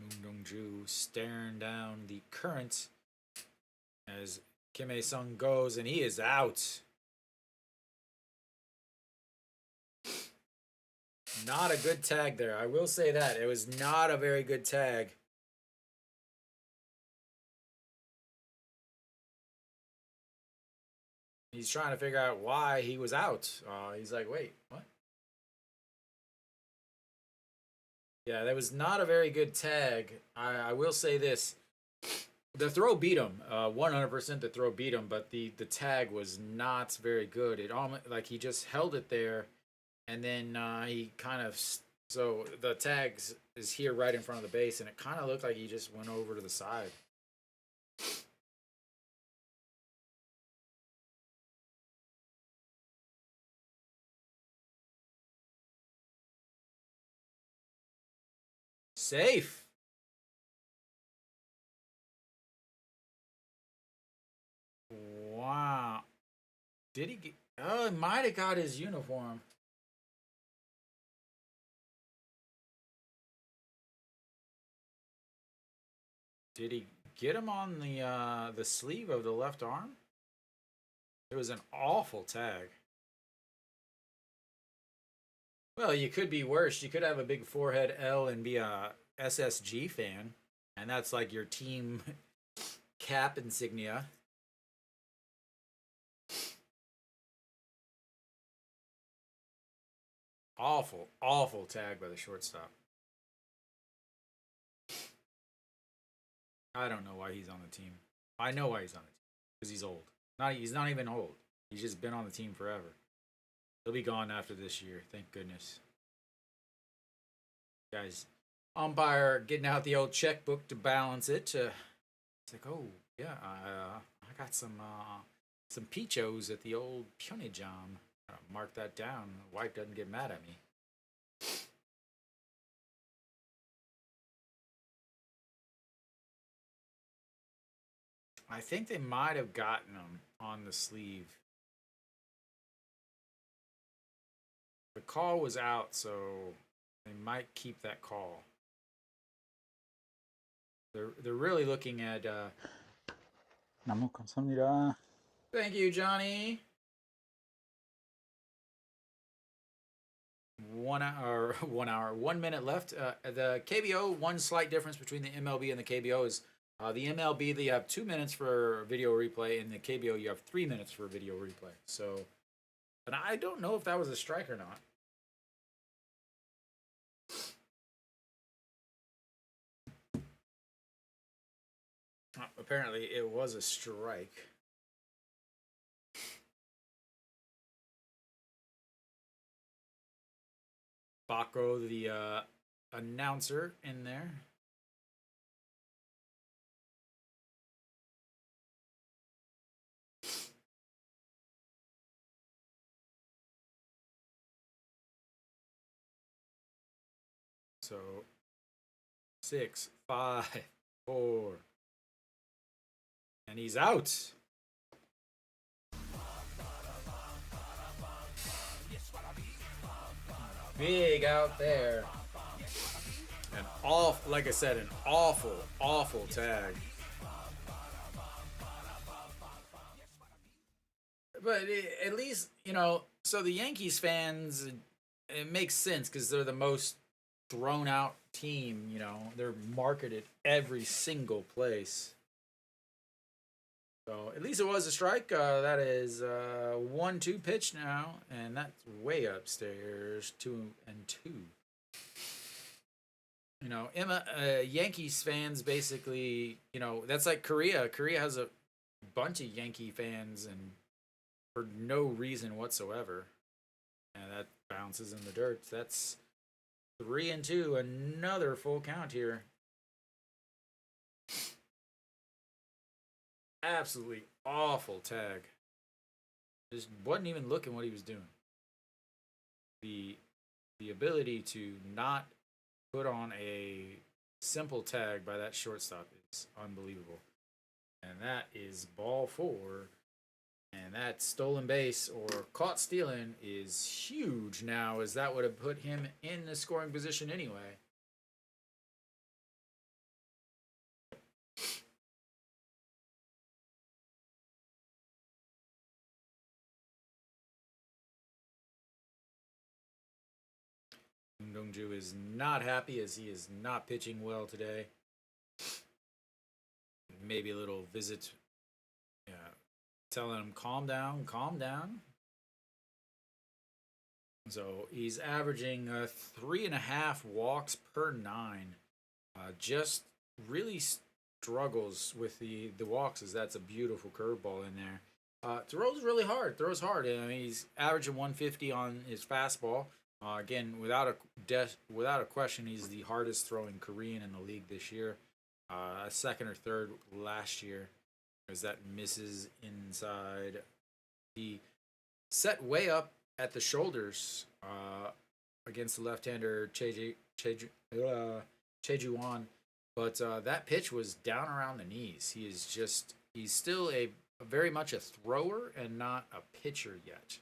Moon Dong-ju staring down the current as Kim Hae-sung goes, and he is out. Not a good tag there. I will say that. It was not a very good tag. He's trying to figure out why he was out. He's like, wait, what? Yeah, that was not a very good tag. I will say this. The throw beat him. 100% the throw beat him, but the tag was not very good. It almost, like, he just held it there, and then he kind of, so the tag is here right in front of the base, and it kind of looked like he just went over to the side. Safe. Wow. Did he get, oh, he might have got his uniform. Did he get him on the sleeve of the left arm? It was an awful tag. Well, you could be worse. You could have a big forehead L and be a SSG fan, and that's like your team cap insignia. Awful, awful tag by the shortstop. I don't know why he's on the team. I know why he's on the team because he's old. He's not even old. He's just been on the team forever. He'll be gone after this year. Thank goodness. Guys, umpire getting out the old checkbook to balance it. It's like, oh yeah, I got some peachos at the old Pyeongjam. Mark that down. The wife doesn't get mad at me. I think they might have gotten him on the sleeve. The call was out, so they might keep that call. They're really looking at. 너무 감사합니다. Thank you, Johnny. 1 hour, 1 hour, 1 minute left. The KBO, one slight difference between the MLB and the KBO is the MLB, you have 2 minutes for video replay, and the KBO, you have 3 minutes for video replay. So, and I don't know if that was a strike or not. Apparently, it was a strike. Baco, the announcer, in there. So, 6, 5, 4, and he's out. Big out there. And like I said, an awful, awful tag. But at least, so the Yankees fans, it makes sense because they're the most thrown out team, they're marketed every single place. So at least it was a strike. That is 1-2 pitch now, and that's way upstairs. 2-2. Yankees fans basically, that's like Korea. Korea has a bunch of Yankee fans, and for no reason whatsoever. And that bounces in the dirt. That's 3-2. Another full count here. Absolutely awful tag. Just wasn't even looking what he was doing. The ability to not put on a simple tag by that shortstop is unbelievable. And that is ball 4. And that stolen base or caught stealing is huge now, as that would have put him in the scoring position anyway. Cheongju is not happy as he is not pitching well today. Maybe a little visit, telling him calm down, calm down. So he's averaging 3.5 walks per 9. Just really struggles with the walks, as that's a beautiful curveball in there. Throws really hard. Throws hard. I mean, he's averaging 150 on his fastball. Again, without a question, he's the hardest throwing Korean in the league this year. Second or third last year, as that misses inside. He set way up at the shoulders against the left-hander Chejuan, but that pitch was down around the knees. He's still very much a thrower and not a pitcher yet.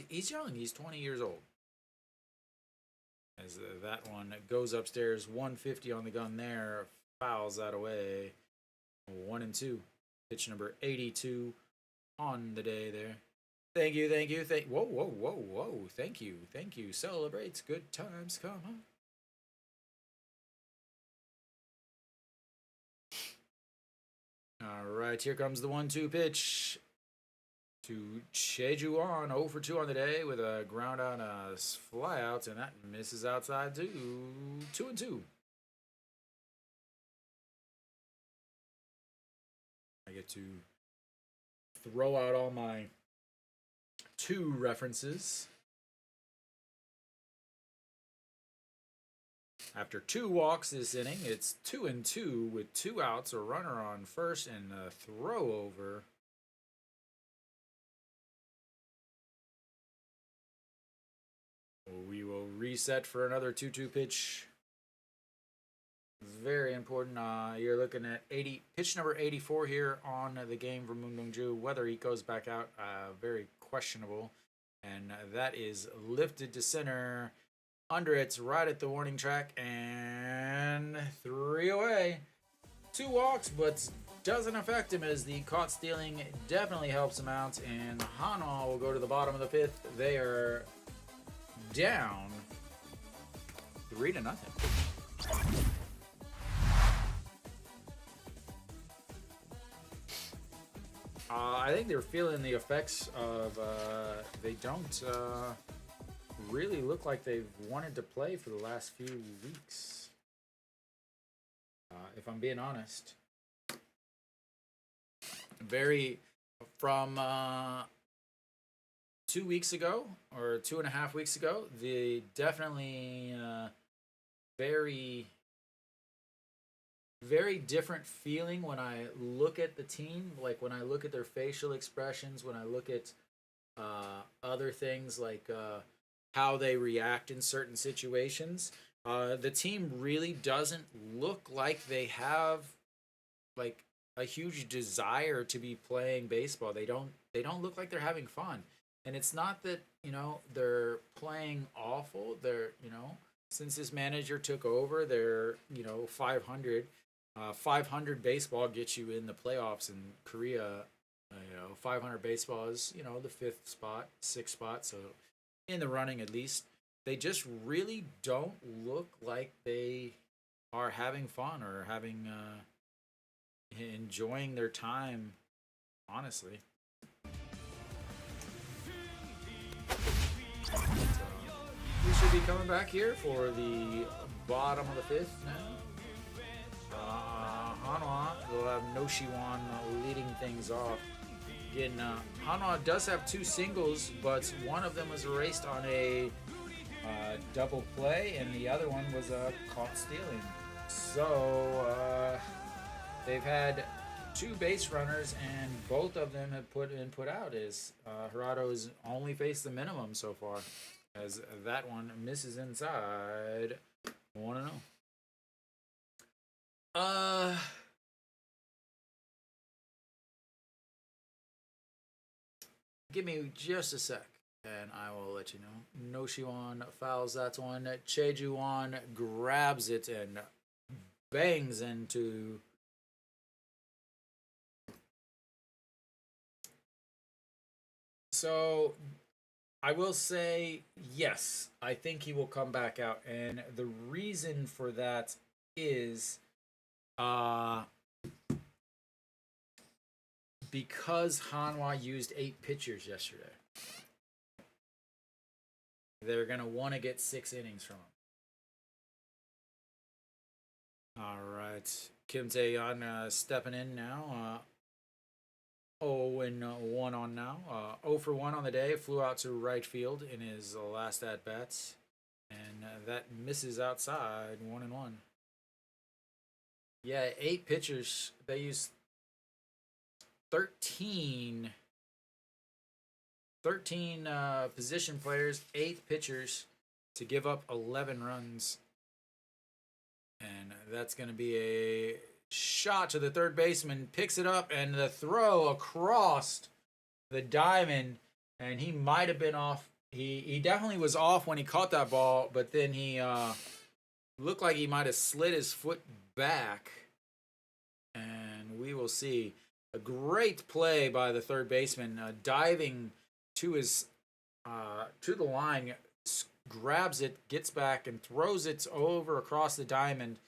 He's young. He's 20 years old. As that one goes upstairs, 150 on the gun there, fouls that away. 1-2. Pitch number 82 on the day there. Thank you, thank you, whoa, whoa, whoa, whoa. Thank you, thank you. Celebrates good times, come on. All right, here comes the 1-2 pitch to Cheongju on 0 for 2 on the day with a ground out, a fly out, and that misses outside too. 2-2. I get to throw out all my 2 references. After 2 walks this inning, it's 2-2 with 2 outs, a runner on first, and a throw over. We will reset for another 2-2 pitch. Very important. You're looking at pitch number 84 here on the game for Moondongju. Whether he goes back out, very questionable. And that is lifted to center. Under it's right at the warning track, and 3 away. 2 walks, but doesn't affect him as the caught stealing definitely helps him out. And Hanwha will go to the bottom of the 5th. They are down 3-0. I think they're feeling the effects of they don't really look like they've wanted to play for the last few weeks. If I'm being honest, from 2 weeks ago or 2.5 weeks ago, they definitely very different feeling when I look at the team. Like when I look at their facial expressions, when I look at other things like how they react in certain situations. The team really doesn't look like they have like a huge desire to be playing baseball. They don't look like they're having fun. And it's not that, they're playing awful. They're, since this manager took over, they're, 500. 500 baseball gets you in the playoffs in Korea. 500 baseball is, the 5th spot, 6th spot. So in the running at least. They just really don't look like they are having fun or having enjoying their time, honestly. So, we should be coming back here for the bottom of the 5th now. Hanwha will have Noshiwan leading things off. Again, Hanwha does have 2 singles, but one of them was erased on a double play, and the other one was caught stealing. So they've had 2 base runners, and both of them have put out. As Hirado has only faced the minimum so far, as that one misses inside. 1-0. Give me just a sec, and I will let you know. Noshiwan fouls that one. Cheongju grabs it and bangs into. So, I will say, yes, I think he will come back out. And the reason for that is because Hanwha used 8 pitchers yesterday. They're going to want to get 6 innings from him. All right. Kim Tae-yeon stepping in now. 0-1 on now. 0 for 1 on the day. Flew out to right field in his last at-bats. And that misses outside. 1-1. Yeah, 8 pitchers. They used 13 position players, 8 pitchers to give up 11 runs. And that's going to be a shot to the third baseman. Picks it up, and the throw across the diamond. And he might have been off. He definitely was off when he caught that ball, but then he looked like he might have slid his foot back. And we will see. A great play by the third baseman, diving to his to the line, grabs it, gets back, and throws it over across the diamond.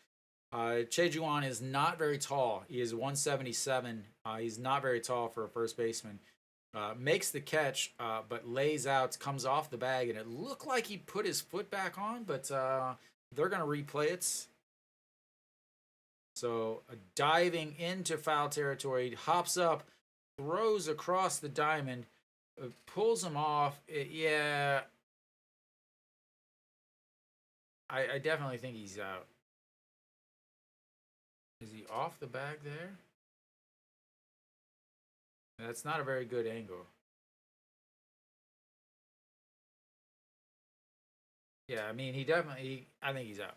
Cheongju is not very tall. He is 177. He's not very tall for a first baseman. Makes the catch, but lays out, comes off the bag, and it looked like he put his foot back on, but they're going to replay it. So diving into foul territory, hops up, throws across the diamond, pulls him off. Yeah, I definitely think he's out. Is he off the bag there? That's not a very good angle. Yeah, I mean, I think he's out.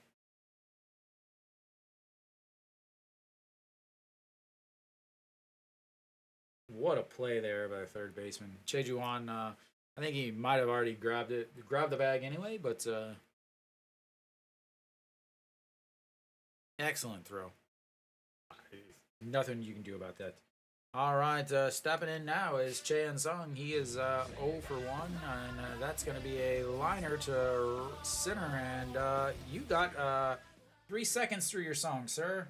What a play there by the third baseman. Cheongju, I think he might have already grabbed the bag anyway, but excellent throw. Nothing you can do about that. All right, stepping in now is Chan Sung. He is 0 for 1, and that's going to be a liner to center. And you got 3 seconds through your song, sir.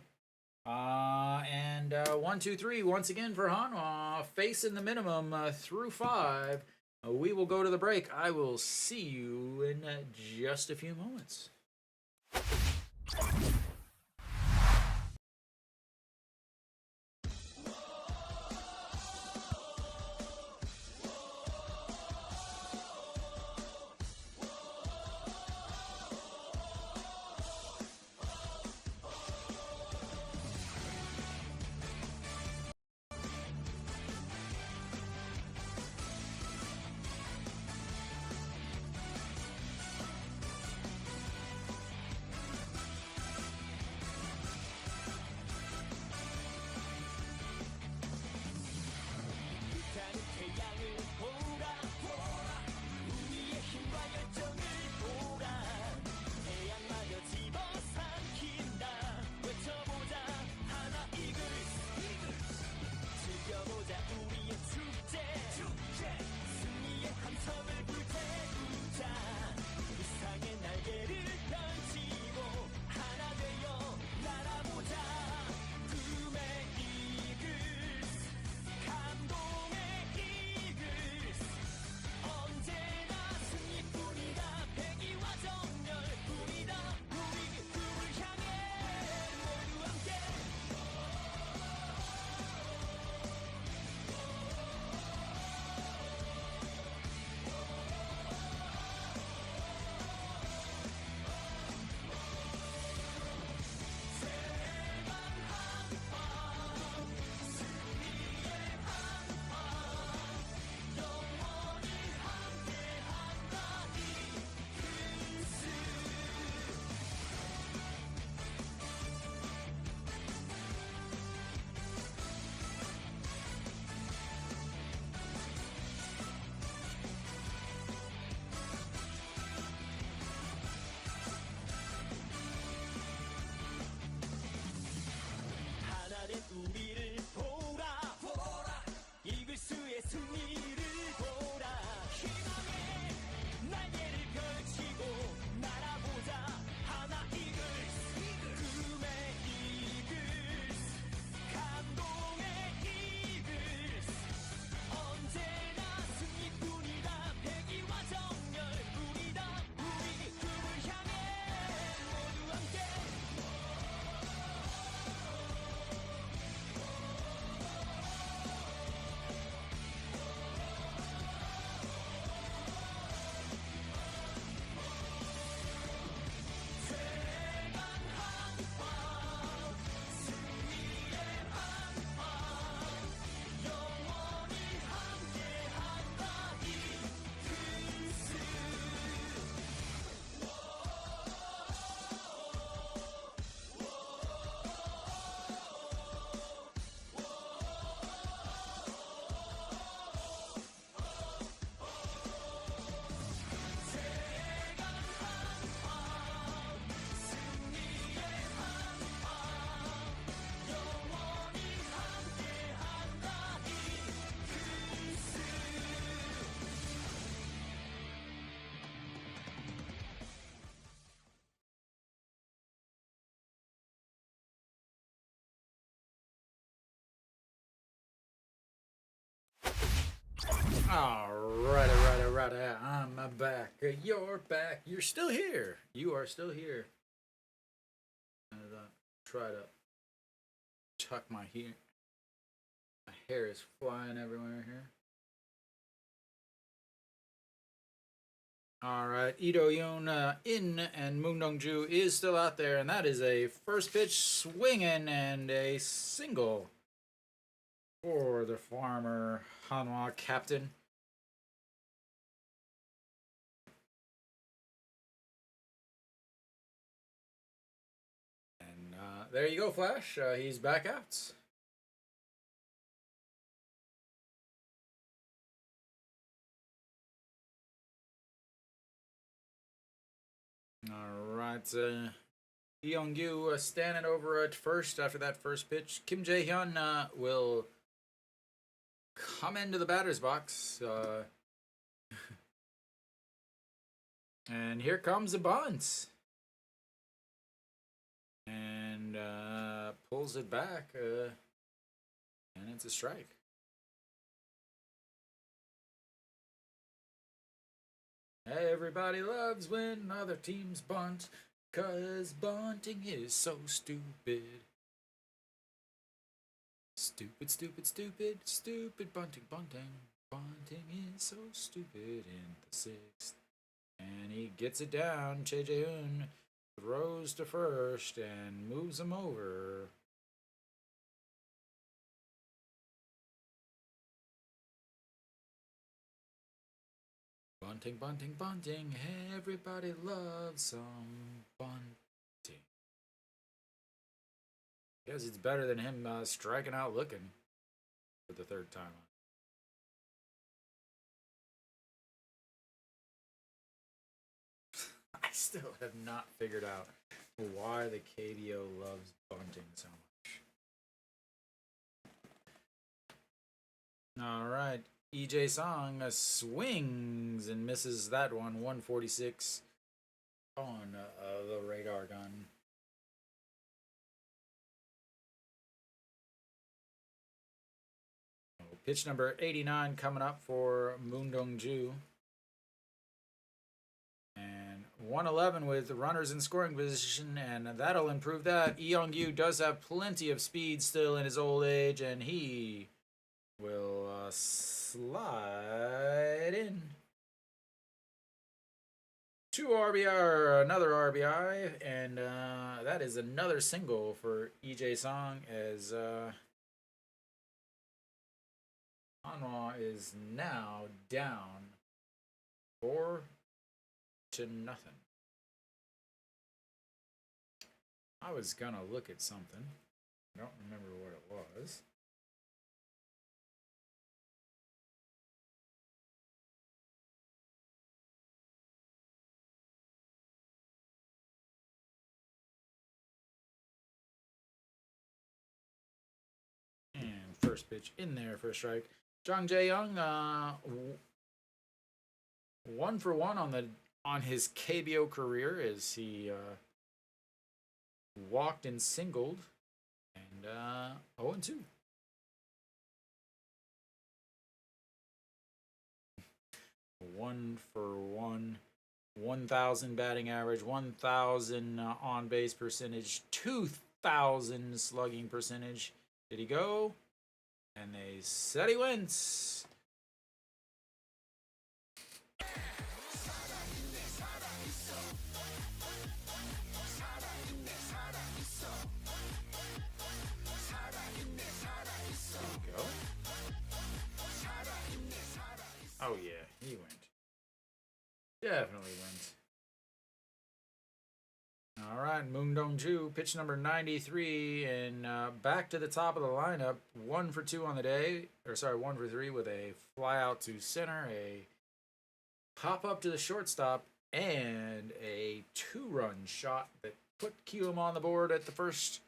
And 1, 2, 3 once again for Hanwha, facing the minimum through 5. We will go to the break. I will see you in just a few moments. Alright. I'm back. You're back. You're still here. You are still here. And try to tuck my hair. My hair is flying everywhere here. Alright, Ito Yoon in, and Moon Dongju is still out there, and that is a first pitch swinging and a single for the farmer Hanwha captain. And there you go, Flash. He's back out. All right, Young-gyu standing over at first after that first pitch. Kim Jae-hyun will come into the batter's box. And here comes a bunt. And pulls it back. And it's a strike. Everybody loves when other teams bunt, 'cause bunting is so stupid. Stupid bunting. Bunting is so stupid in the sixth. And he gets it down. Choi Jae-hoon throws to first and moves him over. Bunting. Everybody loves some bunting. Guess it's better than him striking out looking for the third time. I still have not figured out why the KBO loves bunting so much. Alright. EJ Song swings and misses that one. 146 on the radar gun. Pitch number 89 coming up for Moon Dongju. And 111 with runners in scoring position, and that'll improve that. Lee Young-gyu does have plenty of speed still in his old age, and he will slide in. 2 RBI, or another RBI, and that is another single for EJ Song, as Hanwha is now down 4-0. I was gonna look at something. I don't remember what it was. And first pitch in there for a strike. Jang Jae-young, 1 for 1 on his KBO career, as he walked and singled, and 0-2. One for 1, 1,000 batting average, 1,000 on base percentage, 2,000 slugging percentage. Did he go? And they said he went. Oh yeah, he went. Definitely went. All right, Moon Dongju, pitch number 93, and back to the top of the lineup. 1 for 2 on the day, or sorry, 1 for 3 with a fly out to center, a pop up to the shortstop, and a 2-run shot that put Kiwoom on the board at the first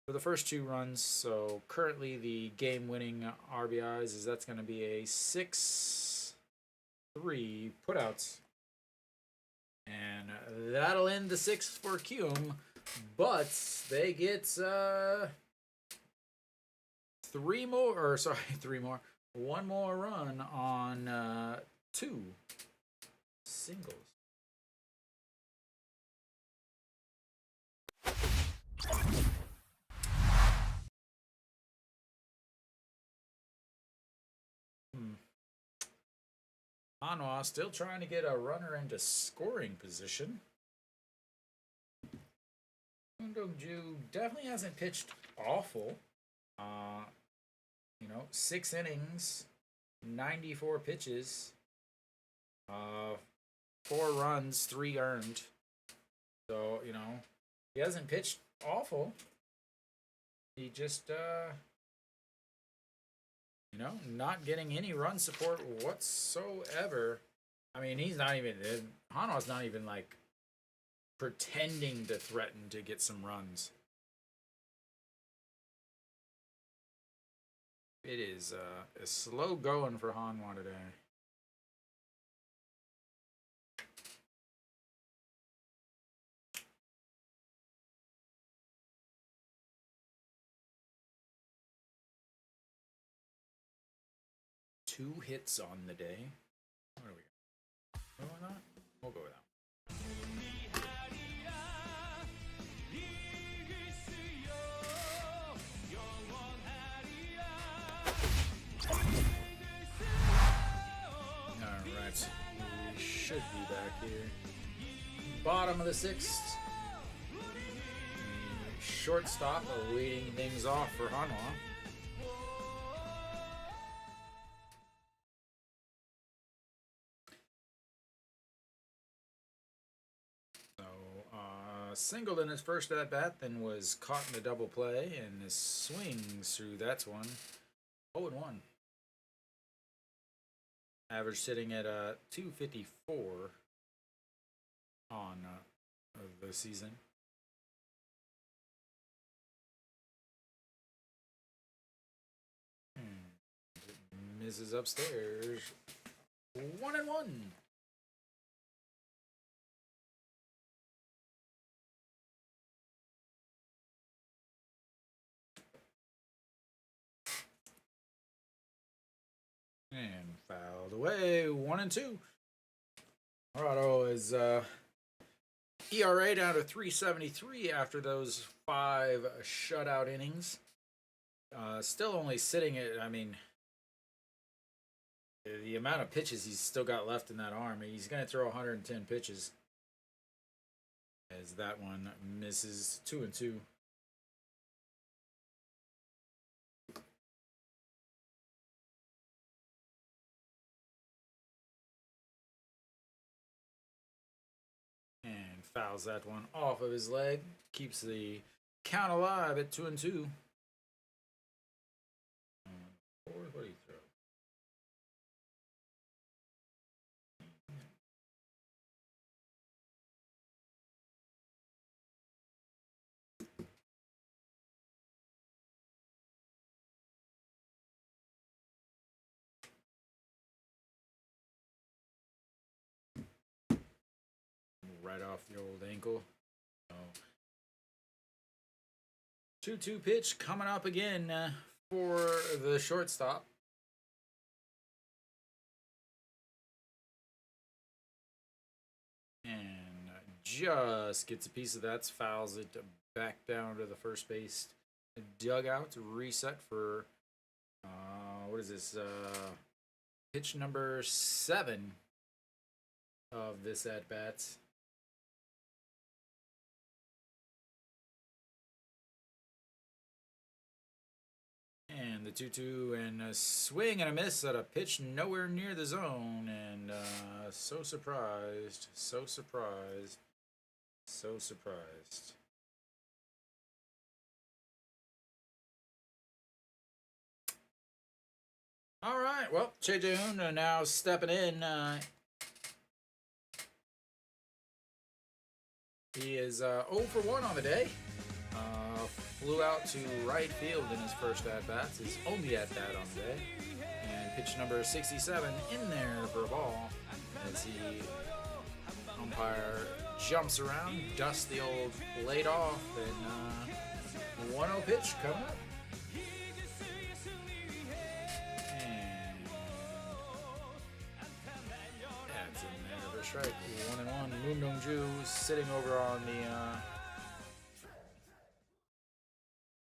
for the first 2 runs. So currently the game-winning RBIs is that's going to be a 6-3 putouts. And that'll end the 6th for Kiwoom, but they get 3 more. one more run on 2 singles. Hanwha still trying to get a runner into scoring position. Cheongju definitely hasn't pitched awful. 6 innings, 94 pitches, 4 runs, 3 earned. So, he hasn't pitched awful. He just, not getting any run support whatsoever. I mean, Hanwha's not even like pretending to threaten to get some runs. It is slow going for Hanwha today. Two hits on the day. What do we got? Go on that? We'll go with that. Alright, we should be back here. Bottom of the 6th. Shortstop leading things off for Hanwha. Singled in his first at bat, then was caught in a double play, and his swings through that's one. 0-1. Average sitting at 254 on the season. Misses upstairs. 1-1. And fouled away. 1-2. Colorado is ERA down to 3.73 after those 5 shutout innings. Still only sitting at, the amount of pitches he's still got left in that arm. He's going to throw 110 pitches. As that one misses. 2-2. Fouls that one off of his leg. Keeps the count alive at 2-2. What do you throw? Right off the old ankle. 2-2 pitch coming up again for the shortstop. And just gets a piece of that, fouls it back down to the first base dugout to reset for, what is this, pitch number 7 of this at-bat. And the 2-2 and a swing and a miss at a pitch nowhere near the zone. And so surprised. All right, well, Cheongju now stepping in. He is 0 for 1 on the day. Flew out to right field in his first at-bat, his only at-bat on the day. And pitch number 67 in there for a ball as he umpire jumps around, dusts the old plate off, and 1-0 pitch coming up. And strike. 1-1. Moon Dongju sitting over on the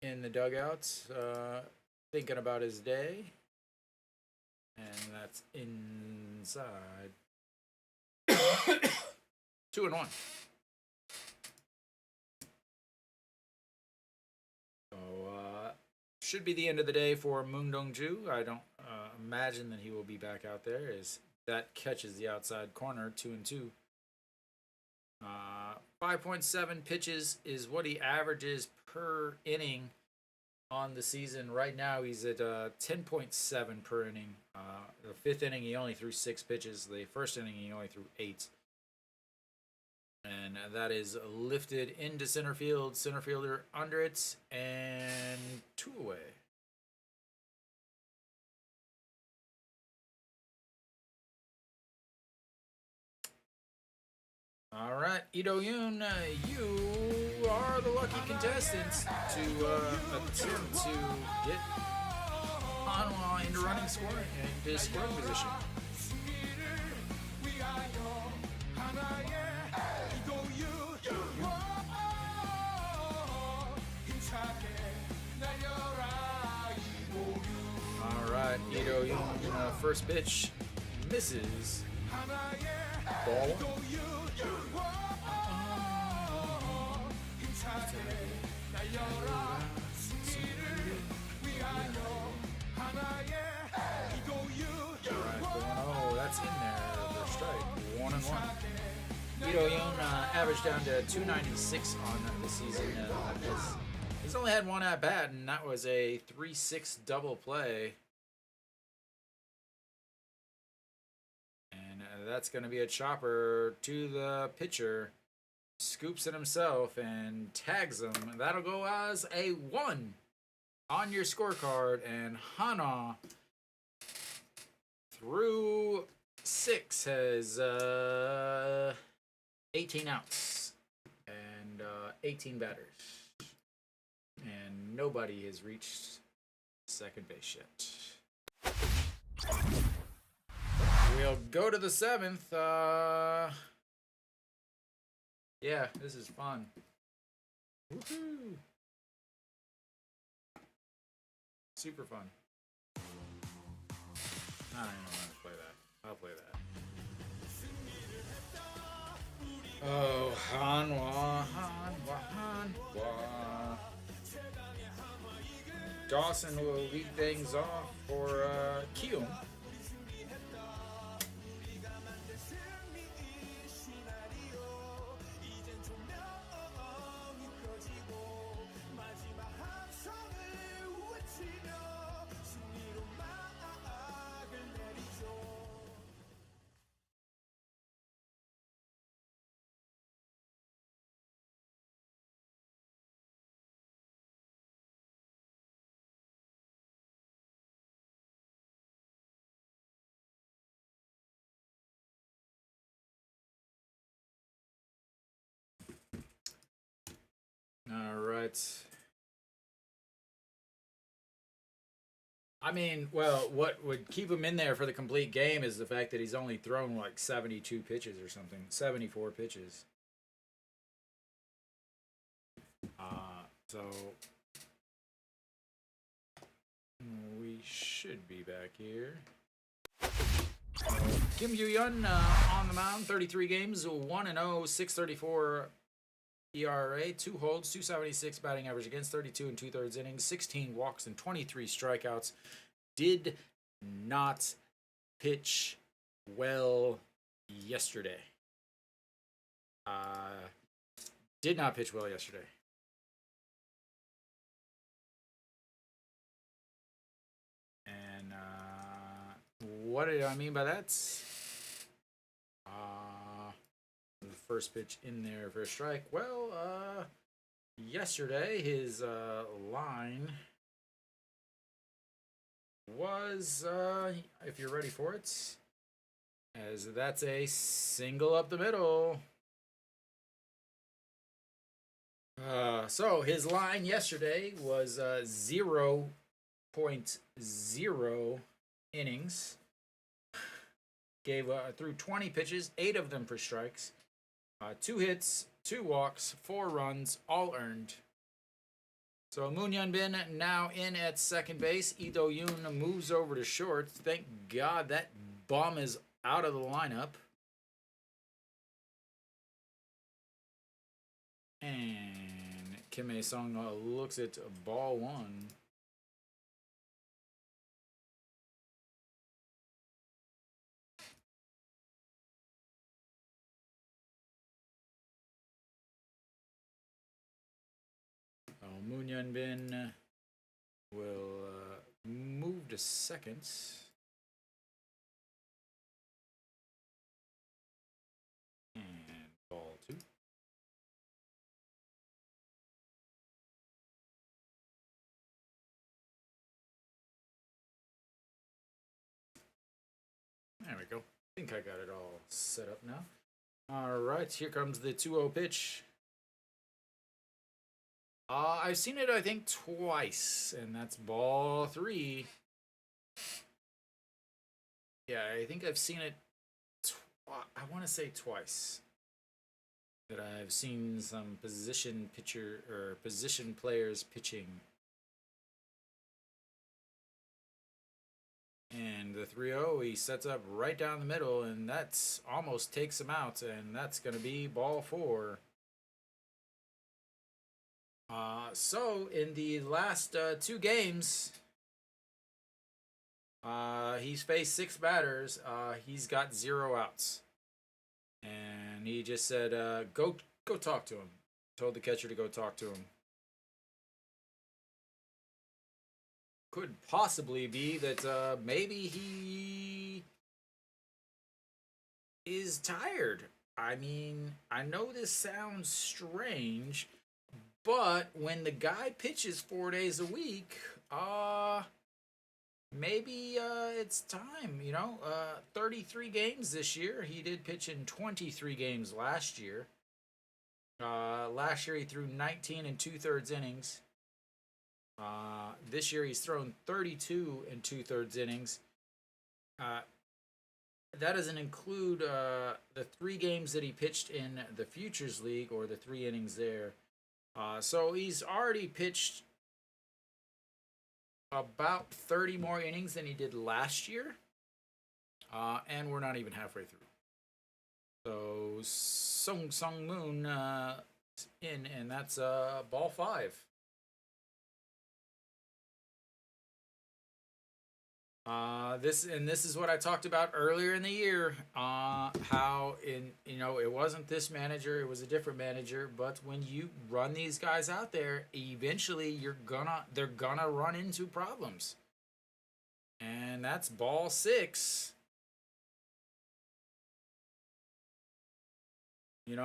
in the dugout, thinking about his day, and that's inside. 2-1. So should be the end of the day for Moon Dongju. I don't imagine that he will be back out there, as that catches the outside corner. 2-2. 5.7 pitches is what he averages per inning on the season. Right now, he's at 10.7 per inning. The fifth inning, he only threw 6 pitches. The first inning, he only threw 8. And that is lifted into center field. Center fielder under it, and 2 away. All right, Ito Yoon, you are the lucky contestant to attempt to get Hanwha into running scoring and into scoring position. All right, Ito Yoon, first pitch misses. Ball. Oh, that's in there for strike. 1-1. Ito Yoon averaged down to 296 on the season. He's only had one at bat, and that was a 3-6 double play. And that's going to be a chopper to the pitcher. Scoops it himself and tags him. That'll go as a 1 on your scorecard. And Hanwha, through 6, has 18 outs and 18 batters. And nobody has reached second base yet. We'll go to the 7th. Yeah, this is fun. Woohoo! Super fun. I don't know how to play that. I'll play that. Oh, Hanwha. Dawson will lead things off for Kiwoom. All right. I mean, well, what would keep him in there for the complete game is the fact that he's only thrown like 72 pitches or something, 74 pitches. So we should be back here. Kim Yoo-yeon on the mound, 33 games, 1-0, 634 ERA, 2 holds, 276 batting average against, 32 and 2/3 innings, 16 walks and 23 strikeouts. Did not pitch well yesterday. Did not pitch well yesterday. And what did I mean by that? The first pitch in there for a strike. Well, yesterday his line was, if you're ready for it, as that's a single up the middle. So his line yesterday was 0.0 innings. threw 20 pitches, 8 of them for strikes, 2 hits, 2 walks, 4 runs, all earned. So Moon Hyun-bin now in at second base. Lee Do-yoon moves over to short. Thank God that bum is out of the lineup. And Kim Ae-sung looks at ball 1. Moon Hyun-bin will move to second. And ball 2. There we go. I think I got it all set up now. All right, here comes the 2-0 pitch. I've seen it, I think, twice, and that's ball 3. Yeah, I think I've seen it. I want to say twice. That I've seen some position players pitching. And the 3-0, he sets up right down the middle, and that's almost takes him out, and that's going to be ball 4. So in the last 2 games, he's faced 6 batters. He's got 0 outs, and he just said, "Go talk to him." Told the catcher to go talk to him. Could possibly be that maybe he is tired. I mean, I know this sounds strange, but when the guy pitches 4 days a week, maybe it's time, 33 games this year. He did pitch in 23 games last year. Last year he threw 19 and 2/3 innings. This year he's thrown 32 and 2/3 innings. That doesn't include the 3 games that he pitched in the Futures League, or the 3 innings there. So he's already pitched about 30 more innings than he did last year. And we're not even halfway through. So Sung Sung Moon in, and that's ball 5. This is what I talked about earlier in the year. How it wasn't this manager, it was a different manager. But when you run these guys out there, eventually they're gonna run into problems. And that's ball 6. You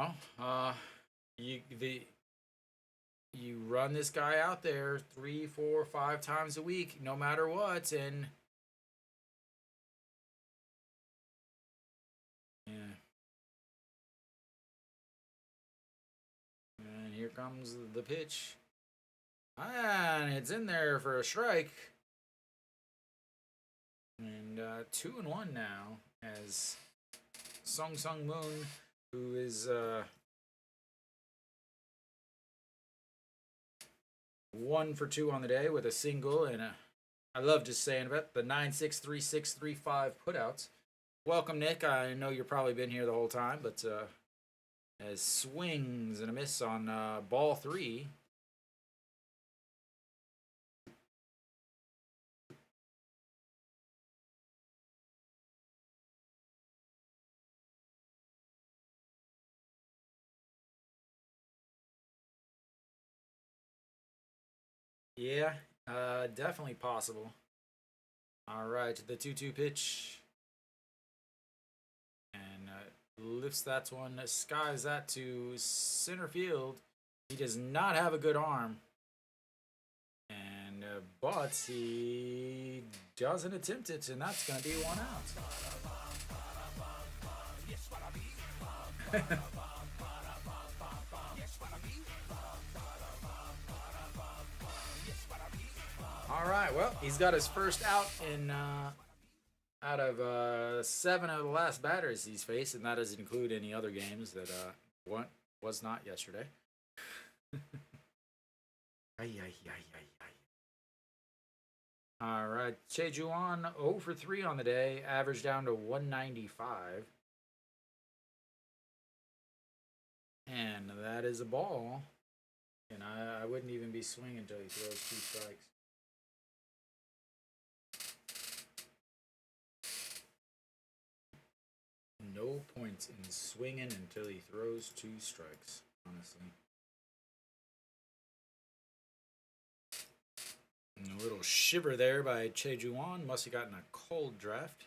run this guy out there 3, 4, 5 times a week, no matter what, and and here comes the pitch, and it's in there for a strike. And 2-1 now, as Sung Sung Moon, who is 1 for 2 on the day with a single and I love just saying about the 9-6, 3-6, 3-5 putouts. Welcome, Nick. I know you've probably been here the whole time, but as swings and a miss on ball 3. Yeah, definitely possible. All right, the 2-2 pitch. And lifts that one, skies that to center field. He does not have a good arm. And, but he doesn't attempt it, and that's going to be 1 out. All right, well, he's got his first out in out of 7 of the last batters he's faced, and that doesn't include any other games that was not yesterday. All right, Cheongju 0 for 3 on the day, average down to 195. And that is a ball. And I wouldn't even be swinging until he throws 2 strikes. No points in swinging until he throws 2 strikes, honestly. And a little shiver there by Cheongju. Must have gotten a cold draft.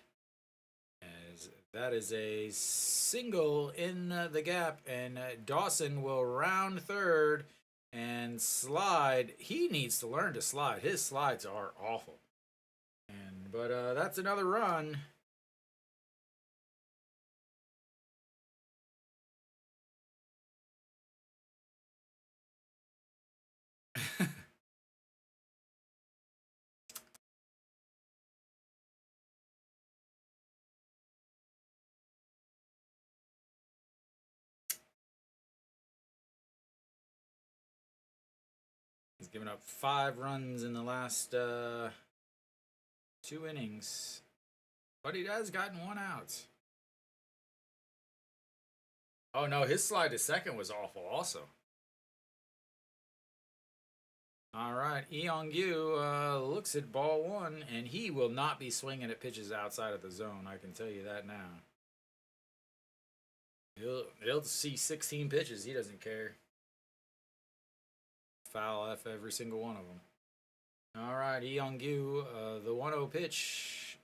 As that is a single in the gap, and Dawson will round third and slide. He needs to learn to slide. His slides are awful. But that's another run. He's given up 5 runs in the last 2 innings. But he has gotten 1 out. Oh no, his slide to second was awful also. All right, Eong-yu looks at ball 1, and he will not be swinging at pitches outside of the zone. I can tell you that now. He'll see 16 pitches. He doesn't care. Foul F every single one of them. All right, Eong-yu, the 1-0 pitch.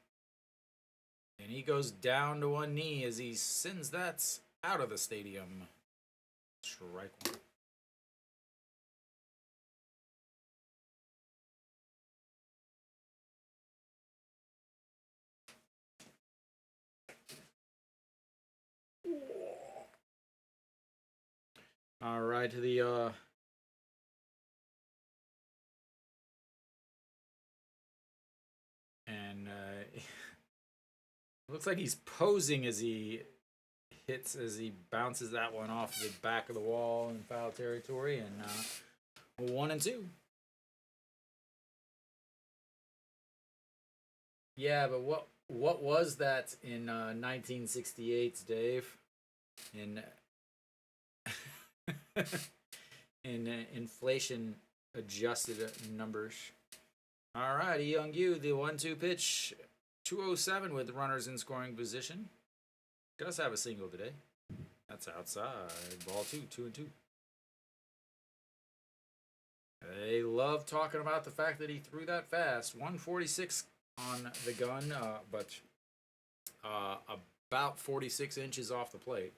And he goes down to one knee as he sends that out of the stadium. Strike 1. All right, to the and looks like he's posing as he bounces that one off the back of the wall in foul territory, and 1-2. Yeah, but what was that in 1968, Dave? In in inflation adjusted numbers. All right, Eong-yu, the 1-2 pitch, 207 with runners in scoring position. Does have a single today. That's outside. Ball 2, 2-2. They love talking about the fact that he threw that fast. 146 on the gun, but about 46 inches off the plate.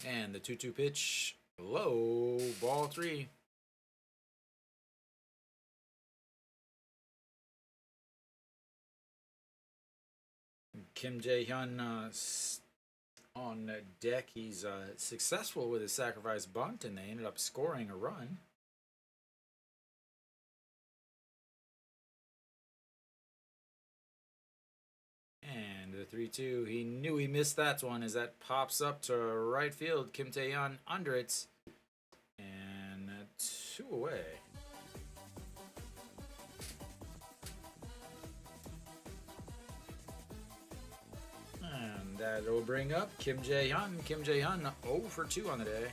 And the 2-2 pitch, low, ball 3. Kim Jae-hyun on deck. He's successful with his sacrifice bunt, and they ended up scoring a run. And the 3-2, he knew he missed that one as that pops up to right field. Kim Tae-yeon under it. And 2 away. And that'll bring up Kim Jae-hyun. Kim Jae-hyun 0 for 2 on the day.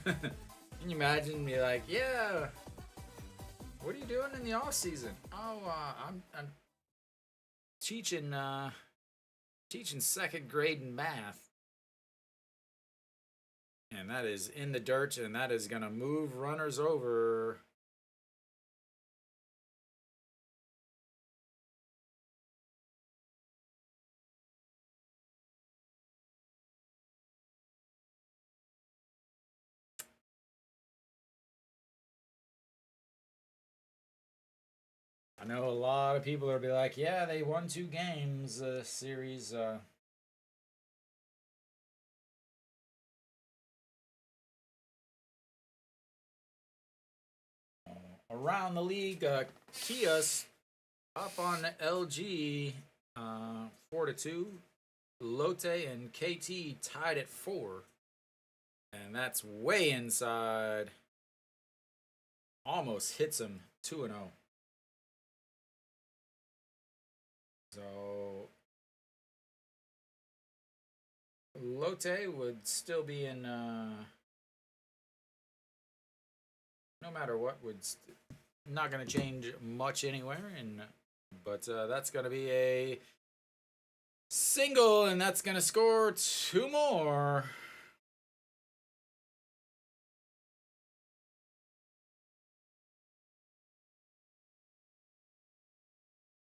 Can you imagine me like, yeah, what are you doing in the off season? Oh, I'm teaching 2nd grade in math, and that is in the dirt, and that is gonna move runners over. I know a lot of people will be like, yeah, they won 2 games series. Around the league, Kia's up on LG 4-2. Lotte and KT tied at 4. And that's way inside. Almost hits him 2-0. So Lotte would still be in, no matter what, not going to change much anywhere. But that's going to be a single, and that's going to score 2 more.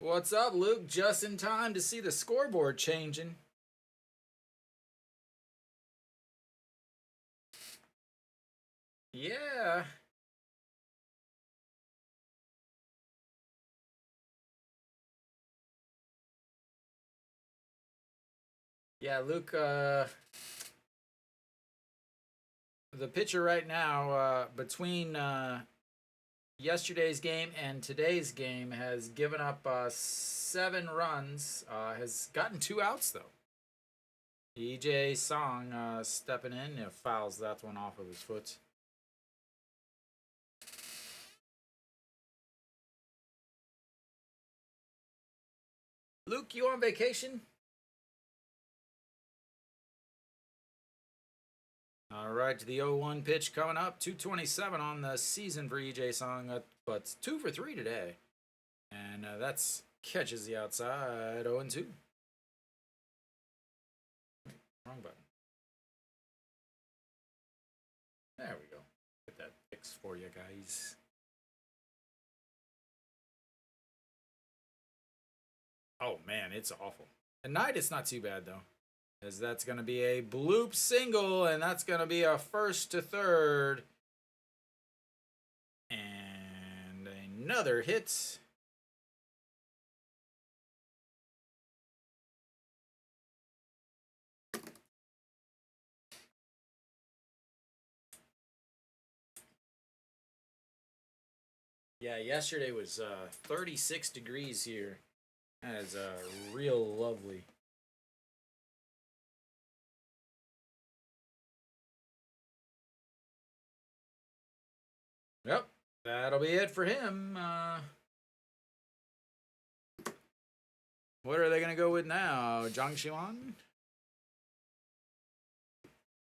What's up, Luke? Just in time to see the scoreboard changing. Yeah. Yeah, Luke, the pitcher right now, between yesterday's game and today's game, has given up 7 runs, has gotten 2 outs, though. EJ Song stepping in, fouls that one off of his foot. Luke, you on vacation? All right, the 0-1 pitch coming up. 227 on the season for EJ Song, but 2 for 3 today. And that's catches the outside. 0-2. Wrong button. There we go. Get that fixed for you guys. Oh man, it's awful. At night, it's not too bad though, as that's going to be a bloop single, and that's going to be a first to third, and another hit. Yeah, yesterday was 36 degrees here. That is real lovely. Yep, that'll be it for him. What are they going to go with now? Zhang Xiwan?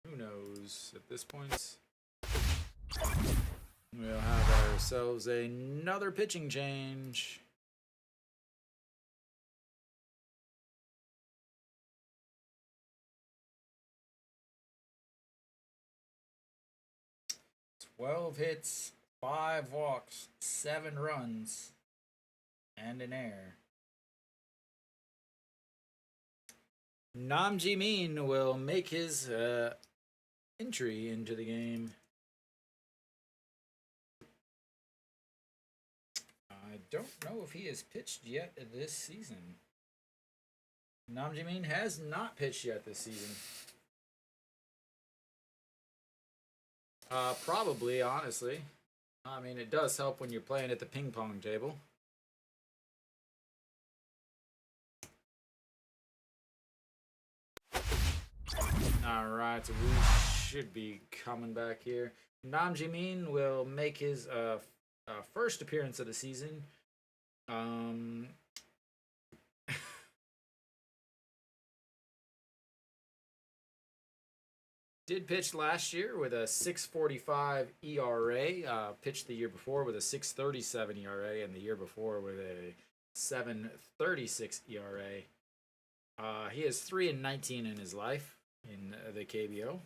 Who knows at this point? We'll have ourselves another pitching change. "12 hits, 5 walks, 7 runs, and an error." Nam Ji Min will make his entry into the game. I don't know if he has pitched yet this season. Nam Ji Min has not pitched yet this season. Probably, honestly. I mean, it does help when you're playing at the ping pong table. Alright, so we should be coming back here. Nam Ji Min will make his first appearance of the season. Did pitch last year with a 6.45 ERA. Pitched the year before with a 6.37 ERA, and the year before with a 7.36 ERA. He has 3-19 in his life in the KBO.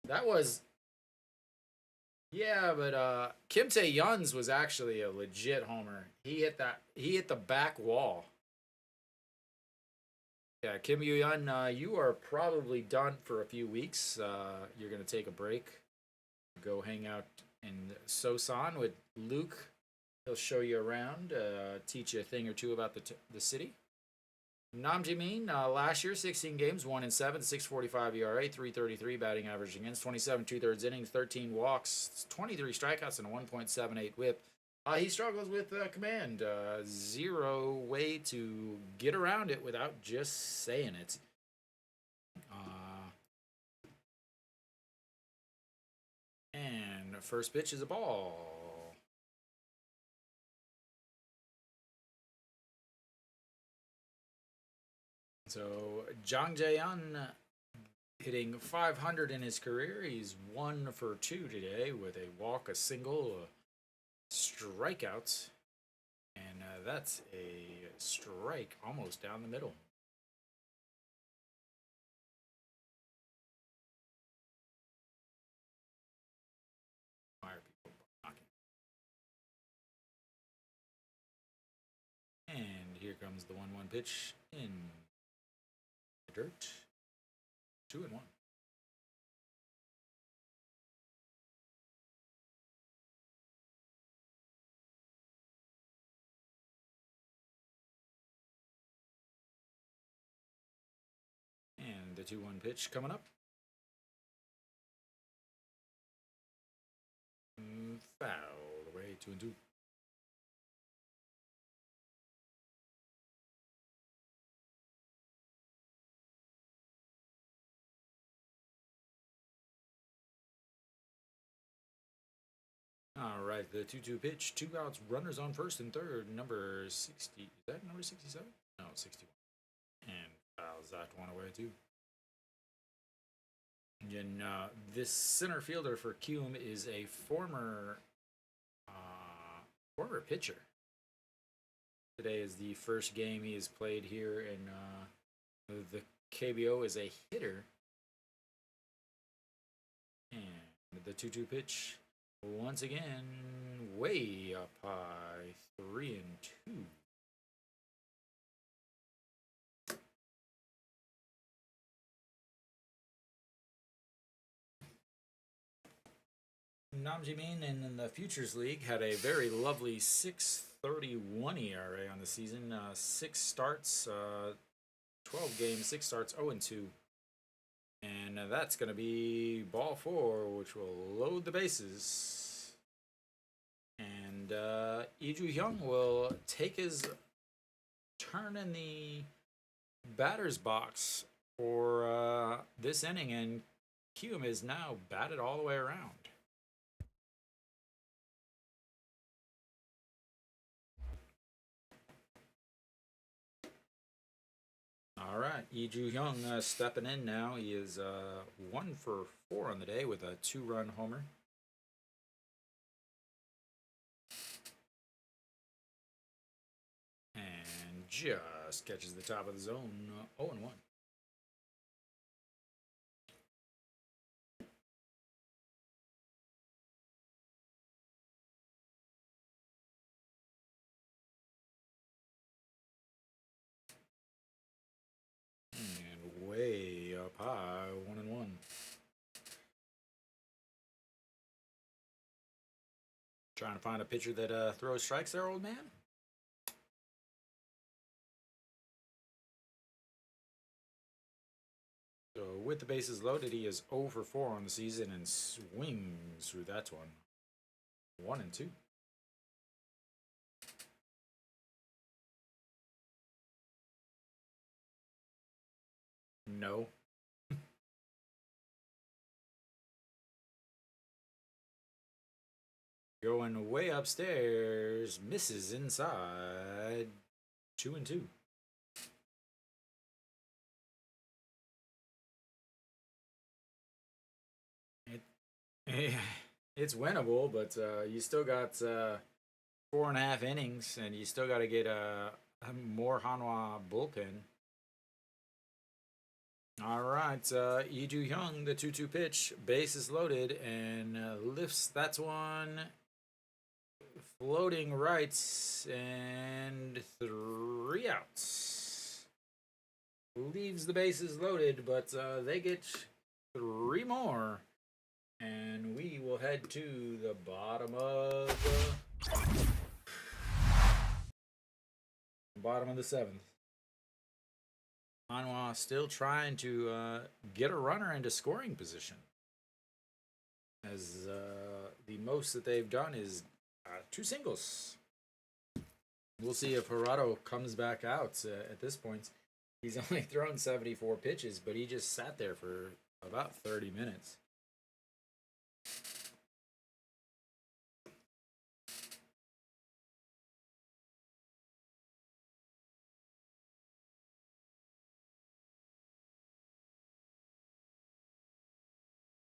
That was, yeah, but Kim Tae-yun's was actually a legit homer. He hit the back wall. Yeah, Kim Yoo-yun, you are probably done for a few weeks. You're going to take a break. Go hang out in Sosan with Luke. He'll show you around, teach you a thing or two about the city. Nam Jimin, last year, 16 games, 1-7, 6.45 ERA, 3.33 batting average against, 27 2/3 innings, 13 walks, 23 strikeouts, and a 1.78 whip. He struggles with command. Zero way to get around it without just saying it. And first pitch is a ball. So Jang Jae-yeon hitting 500 in his career. He's 1 for 2 today with a walk, a single, a strikeout. And that's a strike almost down the middle. And here comes the 1-1 pitch in the dirt. 2-1. And the 2-1 pitch coming up. Foul away, 2-2. All right, the 2-2 pitch. 2 outs, runners on first and third. Number 60. Is that number 67? No, 61. And fouls that one away, too. And this center fielder for Kiwoom is a former pitcher. Today is the first game he has played here, and the KBO is a hitter. And the 2-2 pitch, once again, way up high, 3-2. Nam Jimin in the Futures League had a very lovely 6.31 ERA on the season. 6 starts, 12 games, 6 starts, 0-2. And that's going to be ball 4, which will load the bases. And Lee Ju-hyung will take his turn in the batter's box for this inning, and Kiwoom is now batted all the way around. All right, Lee Ju-hyung stepping in now. He is 1 for 4 on the day with a 2-run homer. And just catches the top of the zone, 0-1. And way up high, 1-1. Trying to find a pitcher that throws strikes there, old man? So with the bases loaded, he is 0 for 4 on the season and swings through that one. 1-2. No. Going way upstairs, misses inside. 2-2. It's winnable, but you still got 4.5 innings, and you still got to get a more Hanwha bullpen. All right, Lee Ju-hyung, the 2-2 pitch, base is loaded, and lifts that one, floating right, and 3 outs. Leaves the bases loaded, but they get 3 more. And we will head to the bottom of the 7th. Hanwha still trying to get a runner into scoring position. As the most that they've done is 2 singles. We'll see if Hirado comes back out at this point. He's only thrown 74 pitches, but he just sat there for about 30 minutes.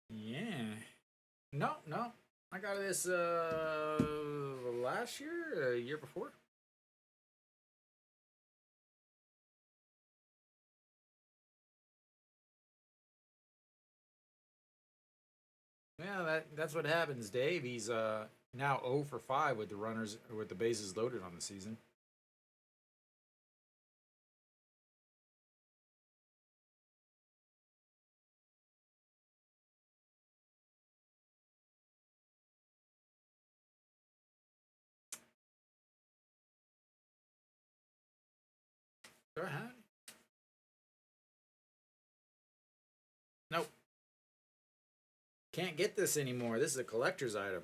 Yeah. No. I got this last year, year before. Yeah, that's what happens, Dave. He's now 0 for 5 with the runners with the bases loaded on the season. Go ahead. Nope. Can't get this anymore. This is a collector's item.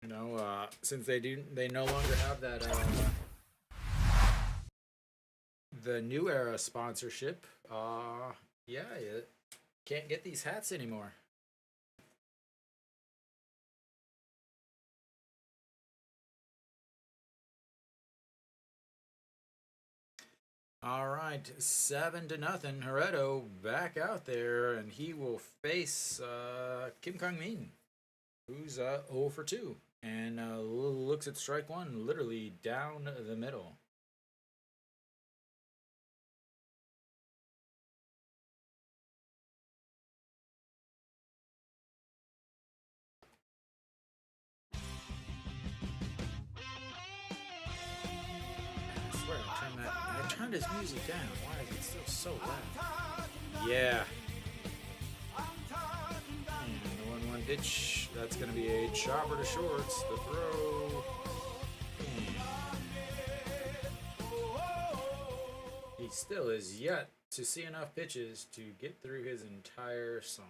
You know, since they no longer have that the New Era sponsorship. Yeah, you can't get these hats anymore. All right, 7-0. Hirado back out there, and he will face Kim Kang-min, who's 0 for 2, and looks at strike one, literally down the middle. I turned his music down. Why is it still so loud? Yeah. And the 1-1 pitch. That's going to be a chopper to shorts. The throw. He still is yet to see enough pitches to get through his entire song.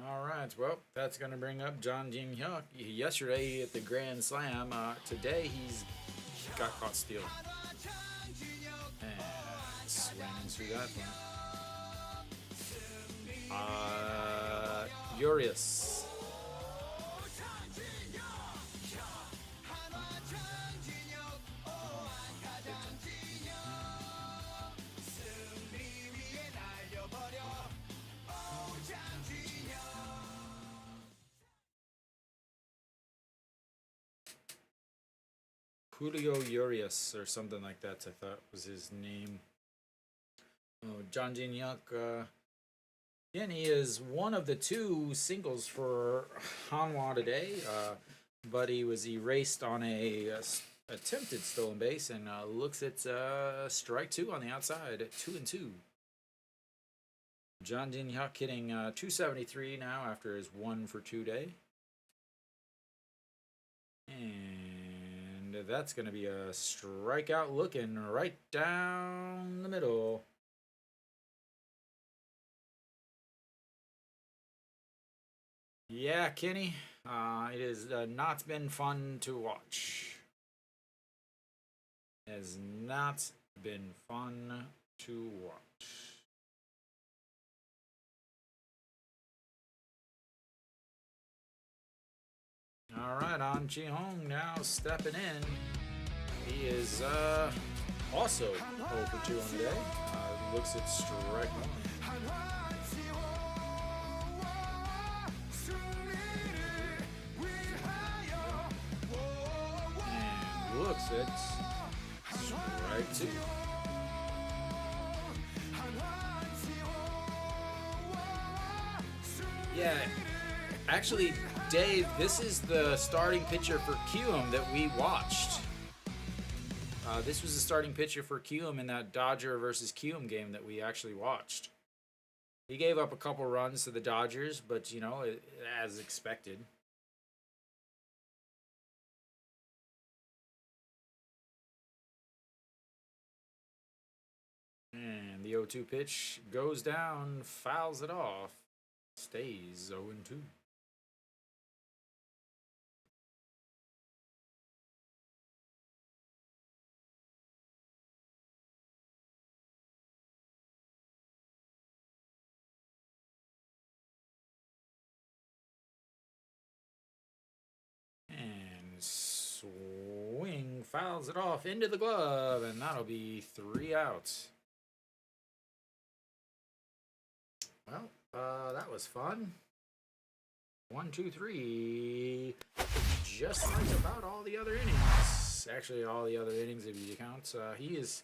All right, well, that's going to bring up John Jin-hyuk. Yesterday he hit the Grand Slam. Today he's got caught stealing. And swinging through that one. Urias. Julio Urias or something like that, I thought was his name. Oh, John Jin-hyuk. Again, he is one of the 2 singles for Hanwha today, but he was erased on a attempted stolen base and looks at strike 2 on the outside at 2-2. John Jin-hyuk hitting 273 now after his 1 for 2 day. And that's going to be a strikeout looking right down the middle. Yeah, Kenny, it has not been fun to watch. It has not been fun to watch. All right, On Ji-hong now stepping in. He is also 0 for 2 on the day. Looks at strike 1. And looks at strike 2. Yeah, actually, Dave, this is the starting pitcher for Kiwoom that we watched This was the starting pitcher for Kiwoom in that Dodger versus Kiwoom game that we actually watched. He gave up a couple runs to the Dodgers, but you know, as expected. And the 0-2 pitch goes down, fouls it off, stays 0-2. And swing, fouls it off into the glove, and that'll be 3 outs. Well, that was fun. 1, 2, 3. Just like about all the other innings. Actually, all the other innings if you count. He is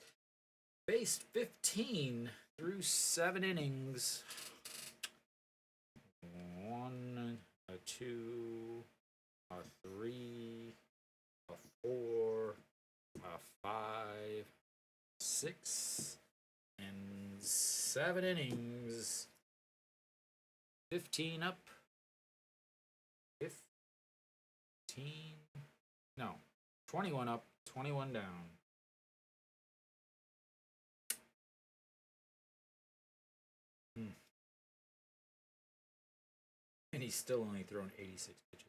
faced 15 through 7 innings. 1, 2, 3, 4, 5, 6, and 7 innings. 15 up. 15. No. 21 up, 21 down. And he's still only thrown 86 pitches.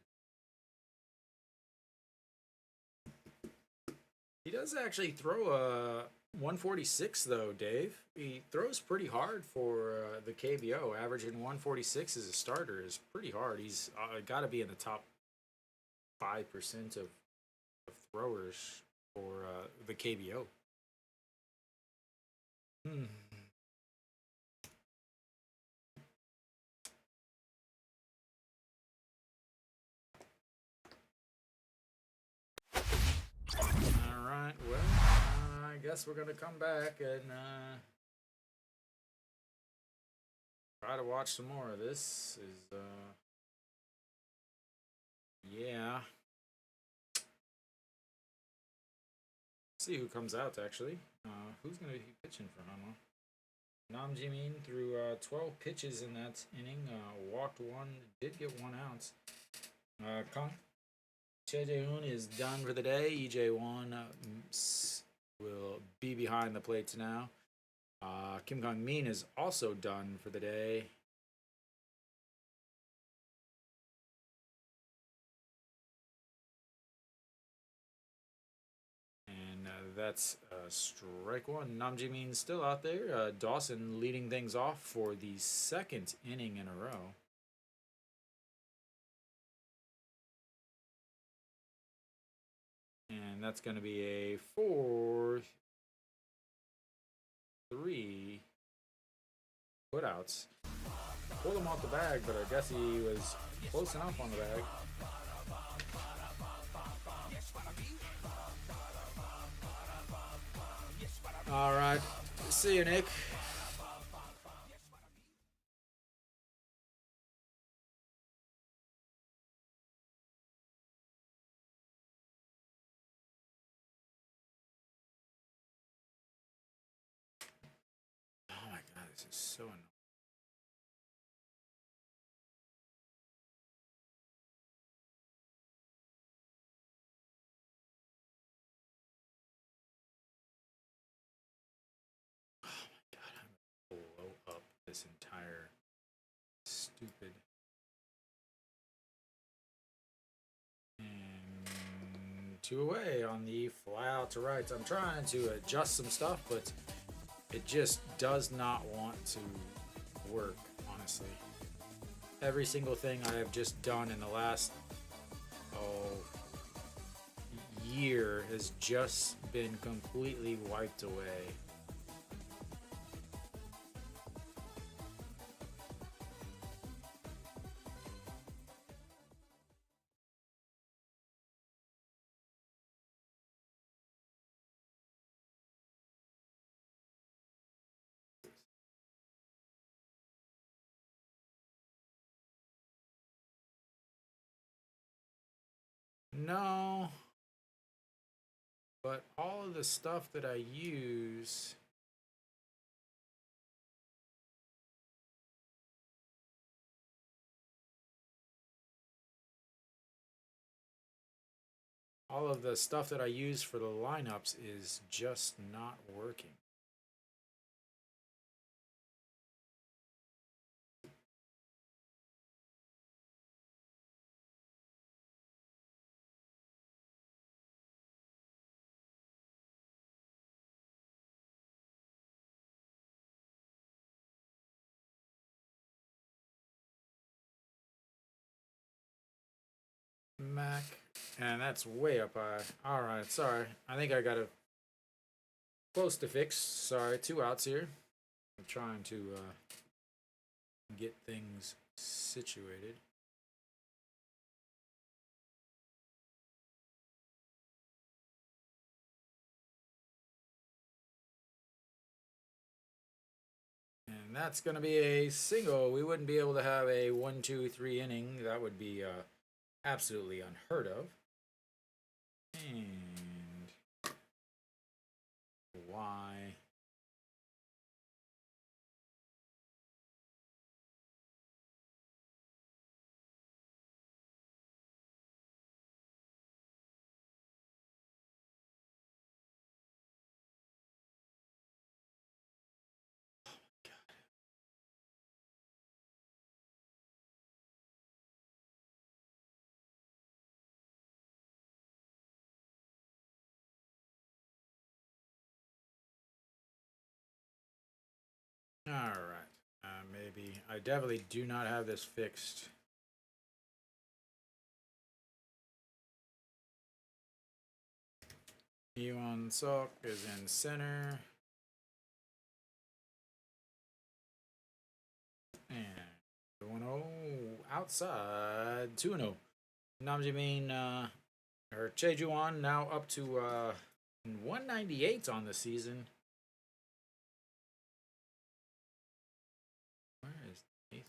He does actually throw a 146 though, Dave. He throws pretty hard for the KBO. Averaging 146 as a starter is pretty hard. He's got to be in the top 5% of throwers for the KBO. Alright, well, I guess we're going to come back and try to watch some more of this. Yeah. See who comes out, actually. Who's going to be pitching for Hanwha? Nam Jimin threw 12 pitches in that inning, walked 1, did get 1 out. Kong Cheongju is done for the day. EJ1 will be behind the plates now. Kim Kong Min is also done for the day. And that's strike 1. Nam Jimin still out there. Dawson leading things off for the 2nd inning in a row. And that's going to be a 4-3 putouts. Pulled him off the bag, but I guess he was close enough on the bag. All right. See you, Nick. Oh my god, this is so annoying. Oh my god, I'm gonna blow up this entire stupid. And 2 away on the fly out to right. I'm trying to adjust some stuff, but it just does not want to work, honestly. Every single thing I have just done in the last year has just been completely wiped away. No. but all of the stuff that I use for the lineups is just not working. Mac, and that's way up high. Alright, sorry. I think I got a close to fix. Sorry, 2 outs here. I'm trying to get things situated. And that's going to be a single. We wouldn't be able to have a 1, 2, 3 inning. That would be absolutely unheard of. And why? Alright. Maybe. I definitely do not have this fixed. Yuan Sok is in center. And 1-0 outside. 2-0. Namjamin or Chejuan now up to 198 on the season. Where is the 8th?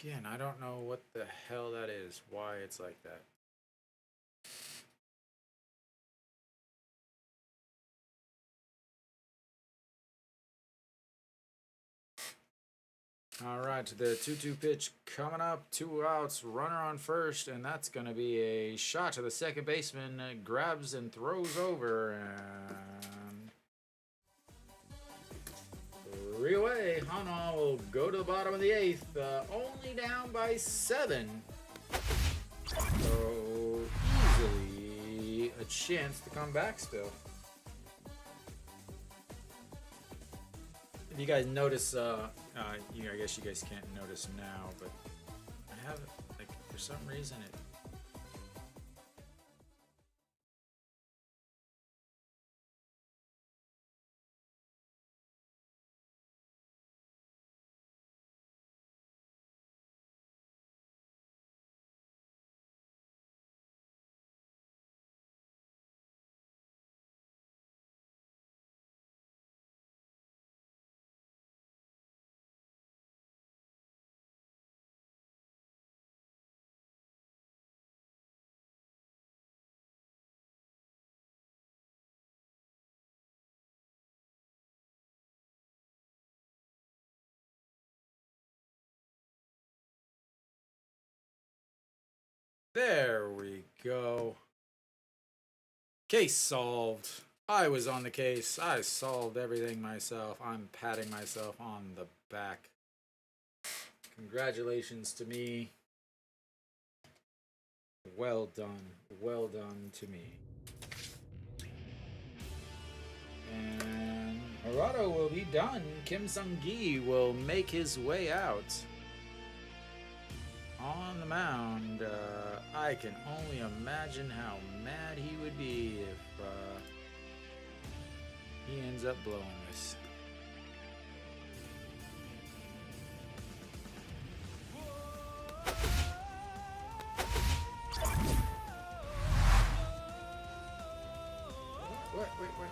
Again, I don't know what the hell that is, why it's like that. All right, the 2-2 pitch coming up, 2 outs, runner on first, and that's going to be a shot to the second baseman. Grabs and throws over, and 3 away. Hanwha will go to the bottom of the 8th, only down by 7. So easily a chance to come back still. If you guys notice, I guess you guys can't notice now, but I have, like, for some reason it. There we go. Case solved. I was on the case. I solved everything myself. I'm patting myself on the back. Congratulations to me. Well done. Well done to me. And Colorado will be done. Kim Sung-gi will make his way out on the mound. I can only imagine how mad he would be if he ends up blowing this. Wait,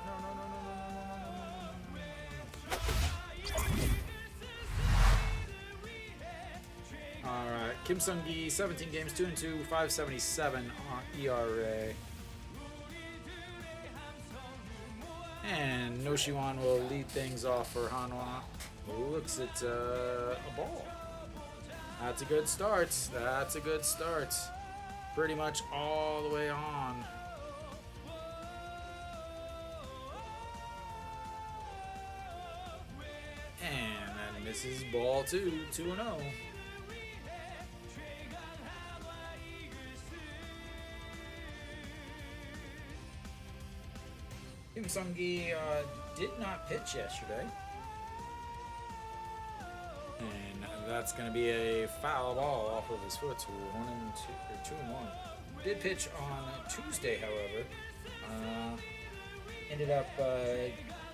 no. Alright, Kim Sung-gi, 17 games, 2-2, 5.77 on ERA. And No Shiwan will lead things off for Hanwha. Looks at a ball. That's a good start. That's a good start. Pretty much all the way on. And that misses ball 2, 2-0. Kim Sung-gi did not pitch yesterday. And that's going to be a foul ball off of his foot to 2-1. Did pitch on Tuesday, however. Ended up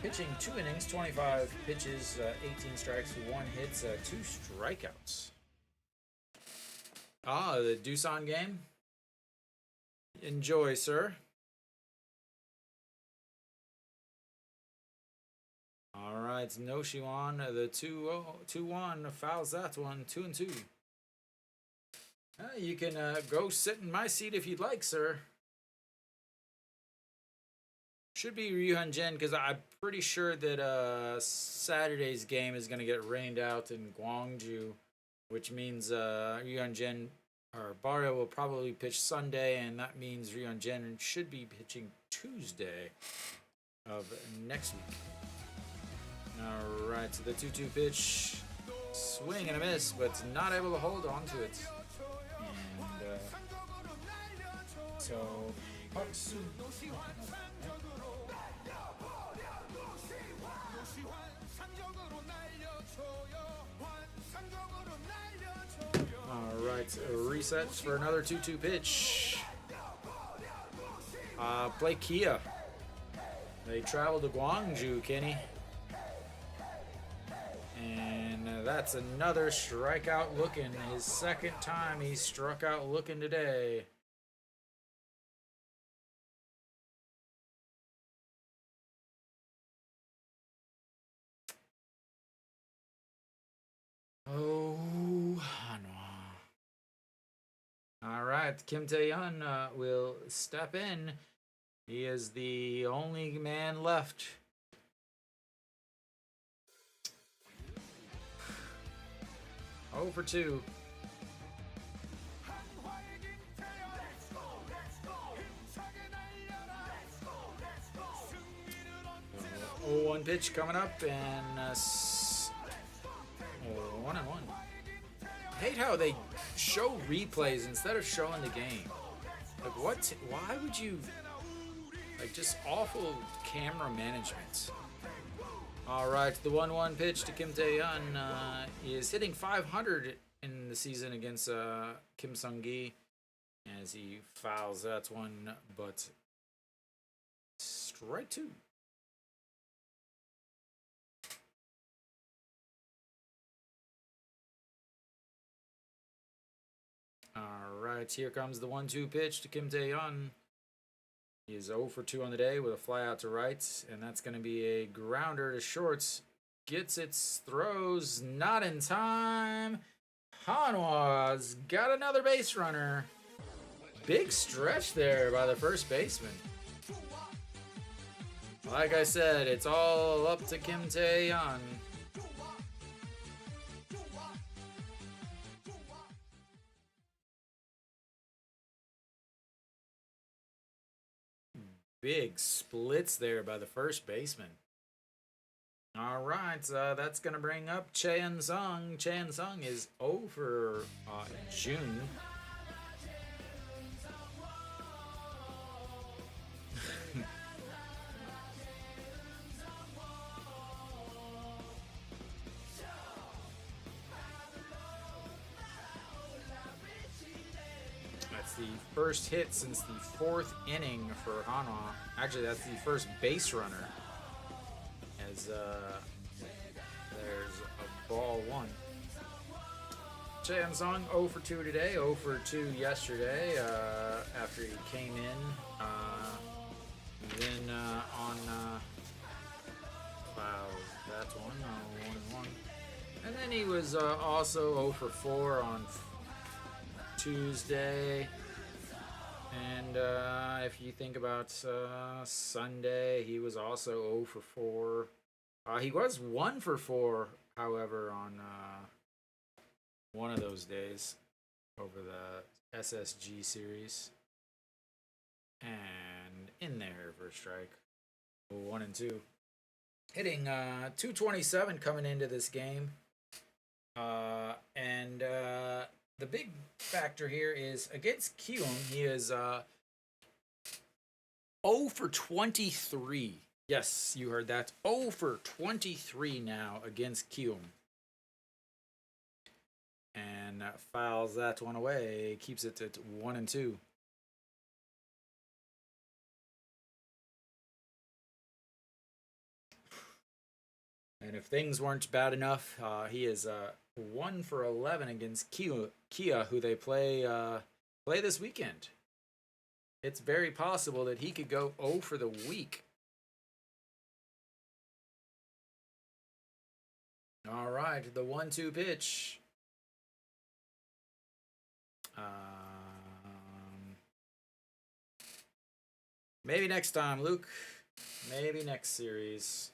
pitching 2 innings, 25 pitches, 18 strikes, 1 hit, 2 strikeouts. The Doosan game. Enjoy, sir. All right, No Shiwan, the 2-1 fouls that one, 2-2. You can go sit in my seat if you'd like, sir. Should be Ryuhan Jin, because I'm pretty sure that Saturday's game is going to get rained out in Gwangju, which means Ryuhan Jin or Barrio will probably pitch Sunday, and that means Ryuhan Jin should be pitching Tuesday of next week. All right, so the 2-2 pitch, swing and a miss, but not able to hold on to it. And so Parksu. All right, resets for another 2-2 pitch. Play Kia. They travel to Gwangju, Kenny. And that's another strikeout looking. His second time he struck out looking today. Oh, Hanwha. All right, Kim Tae-yeon will step in. He is the only man left. Oh for 2. Oh, 1 pitch coming up, and 1-1. I hate how they show replays instead of showing the game. Like, what? Why would you? Like, just awful camera management. All right, the 1-1 pitch to Kim Tae-yeon is hitting 500 in the season against Kim Sung-gi as he fouls that one, but strike 2. All right, here comes the 1-2 pitch to Kim Tae-yeon. He is 0 for 2 on the day with a fly out to right, and that's going to be a grounder to shorts. Gets its throws, not in time. Hanwha's got another base runner. Big stretch there by the first baseman. Like I said, it's all up to Kim Tae-yeon. Big splits there by the first baseman. All right, that's going to bring up Cheon Sung. Cheon Sung is over June. the first hit since the 4th inning for Hanwha. Actually, that's the first base runner. As there's a ball 1. Cheongju 0 for 2 today, 0 for 2 yesterday after he came in. Then wow, that's 1, 1 1. And then he was also 0 for 4 on Tuesday. And if you think about Sunday, he was also 0 for 4. He was 1 for 4, however, on one of those days over the SSG series. And in there for a strike. 1 and 2. Hitting 227 coming into this game. And the big factor here is against Kiwoom, he is 0 for 23. Yes, you heard that. 0 for 23 now against Kiwoom. And fouls that one away. Keeps it at 1 and 2. And if things weren't bad enough, he is 1 for 11 against Kia, who they play this weekend. It's very possible that he could go 0 for the week. All right, the 1-2 pitch. Maybe next time, Luke. Maybe next series.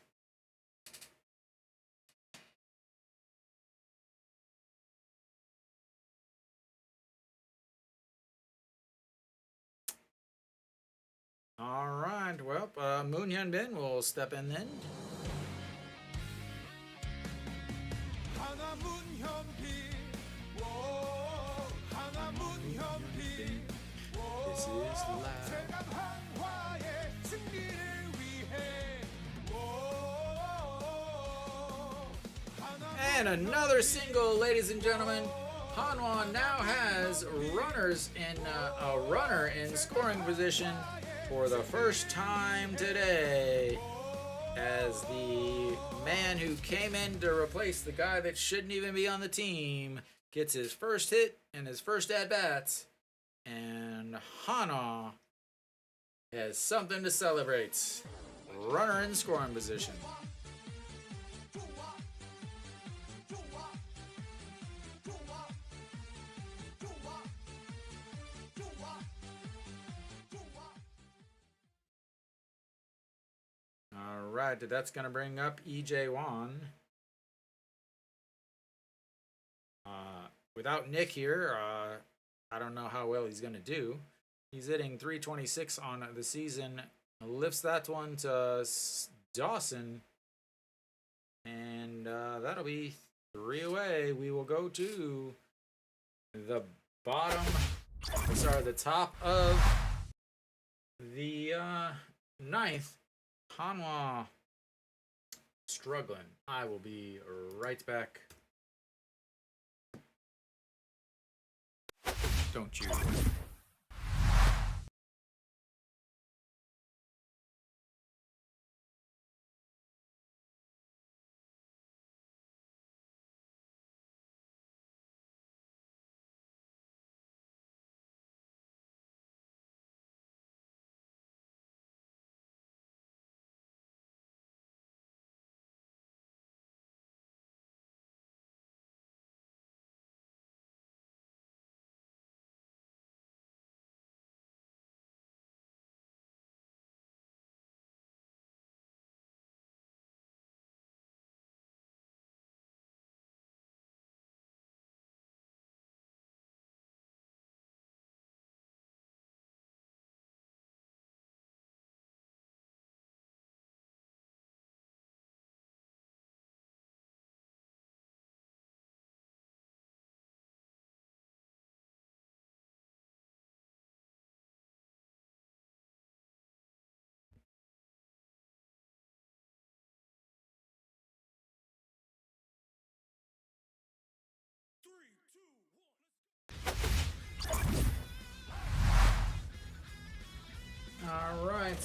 All right, well, Moon Hyun Bin will step in then. This is live. And another single, ladies and gentlemen. Hanwha now has runners in a runner in scoring position for the first time today, as the man who came in to replace the guy that shouldn't even be on the team gets his first hit and his first at-bats, and Hanwha has something to celebrate. Runner in scoring position. Alright, that's going to bring up EJ Wan. Without Nick here, I don't know how well he's going to do. He's hitting 326 on the season. Lifts that one to Dawson. And that'll be 3 away. We will go to the the top of the 9th. Hanwha struggling. I will be right back. Don't you? right.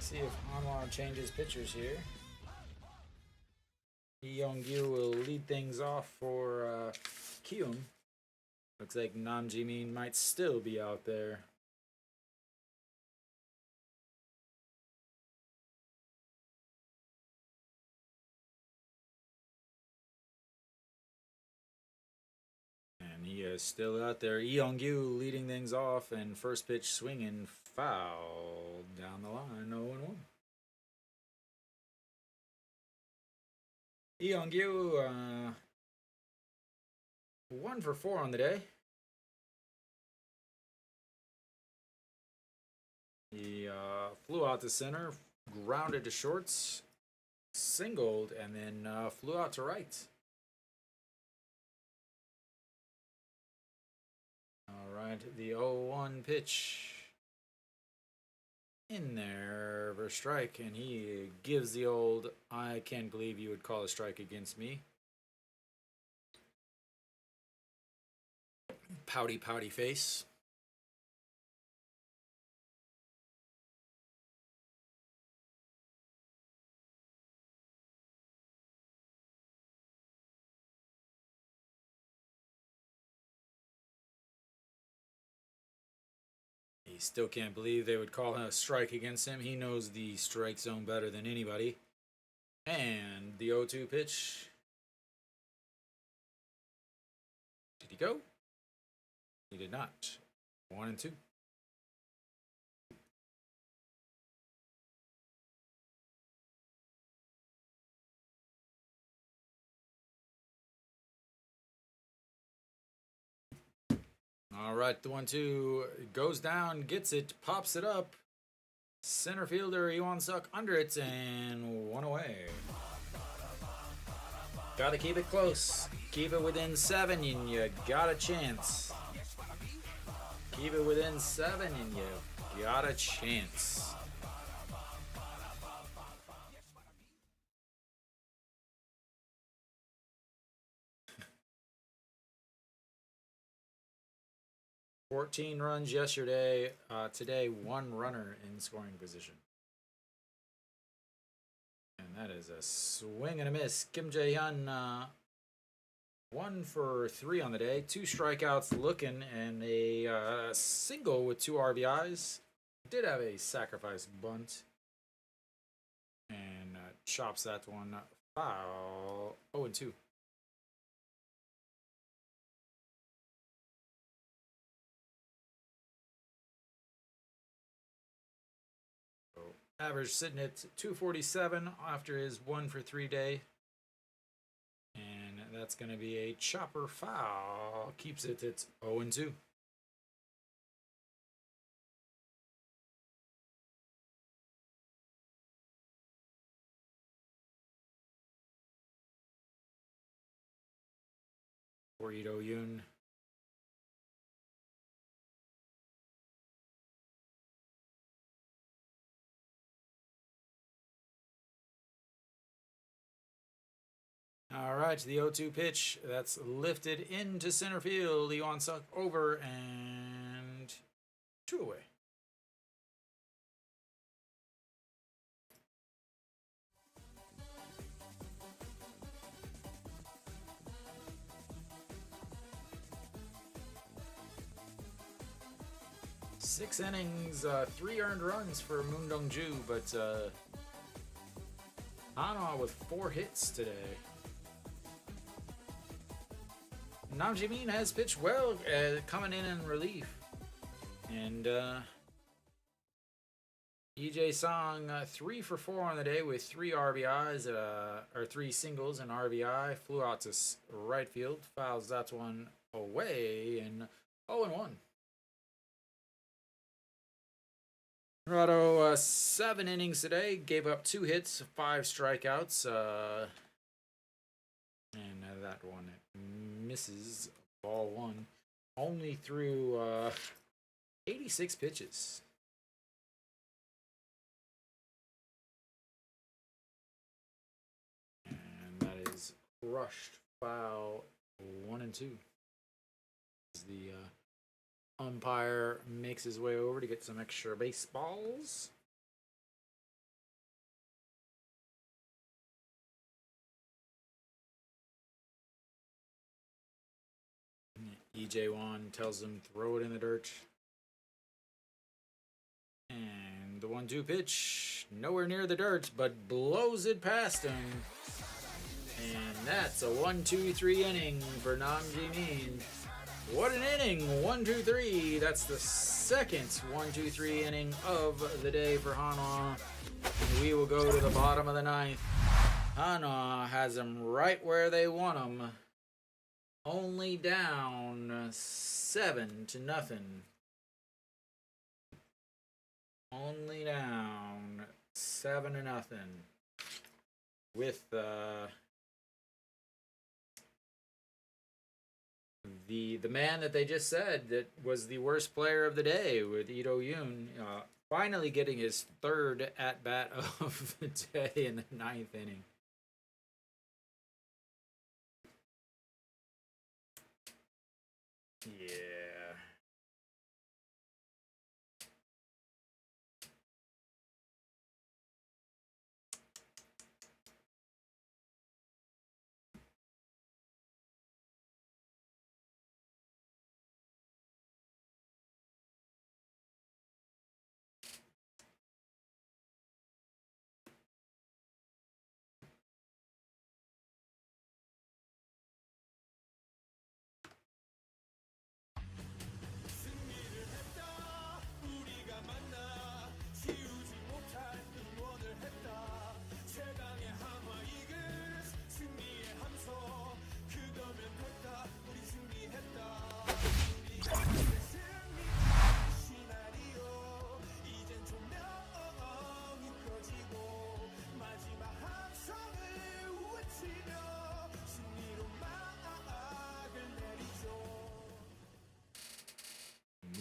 See if Hanwha changes pitchers here. Cheongju will lead things off for Kiwoom. Looks like Namjimin might still be out there. And he is still out there. Yeongyu leading things off, and first pitch swinging foul down the line, 0-1. Yeongyu, 1 for 4 on the day. He flew out to center, grounded to shorts, singled, and then flew out to right. All right, the 0-1 pitch in there for a strike, and he gives the old, I can't believe you would call a strike against me. Pouty face. He still can't believe they would call a strike against him. He knows the strike zone better than anybody. And the 0-2 pitch. Did he go? He did not. 1-2. All right, the 1-2 goes down, gets it, pops it up. Center fielder Iwan-suk under it, and 1 away. Gotta keep it close. Keep it within 7, and you got a chance. Keep it within 7, and you got a chance. $14 runs yesterday. Today, 1 runner in scoring position. And that is a swing and a miss. Kim Jae-hyun, 1 for 3 on the day. 2 strikeouts looking, and a single with 2 RBIs. Did have a sacrifice bunt. And chops that one foul. 0-2. Average sitting at 247 after his 1 for 3 day. And that's going to be a chopper foul. Keeps it at 0-2. For Ito Yoon. All right, the 0-2 pitch. That's lifted into center field. Iwan-suk over and 2 away. Six innings, 3 earned runs for Moon Dong-ju, but Hanwha with 4 hits today. Nam Jae-min has pitched well, coming in relief. And EJ Song, 3 for 4 on the day with 3 RBIs, or 3 singles and RBI. Flew out to right field, fouls that one away, and 0-1. Colorado, 7 innings today, gave up 2 hits, 5 strikeouts, and that one misses. Ball 1. Only threw 86 pitches. And that is crushed. Foul 1-2. Is the umpire makes his way over to get some extra baseballs. EJ1 tells him throw it in the dirt. And the 1-2 pitch, nowhere near the dirt, but blows it past him. And that's a 1-2-3 inning for Nam Ji-min. What an inning! 1-2-3. That's the second 1-2-3 inning of the day for Hanwha. And we will go to the bottom of the ninth. Hanwha has them right where they want them. Only down 7-0. Only down 7-0. With the man that they just said that was the worst player of the day, with Ito Yoon, finally getting his third at bat of the day in the ninth inning. Yeah.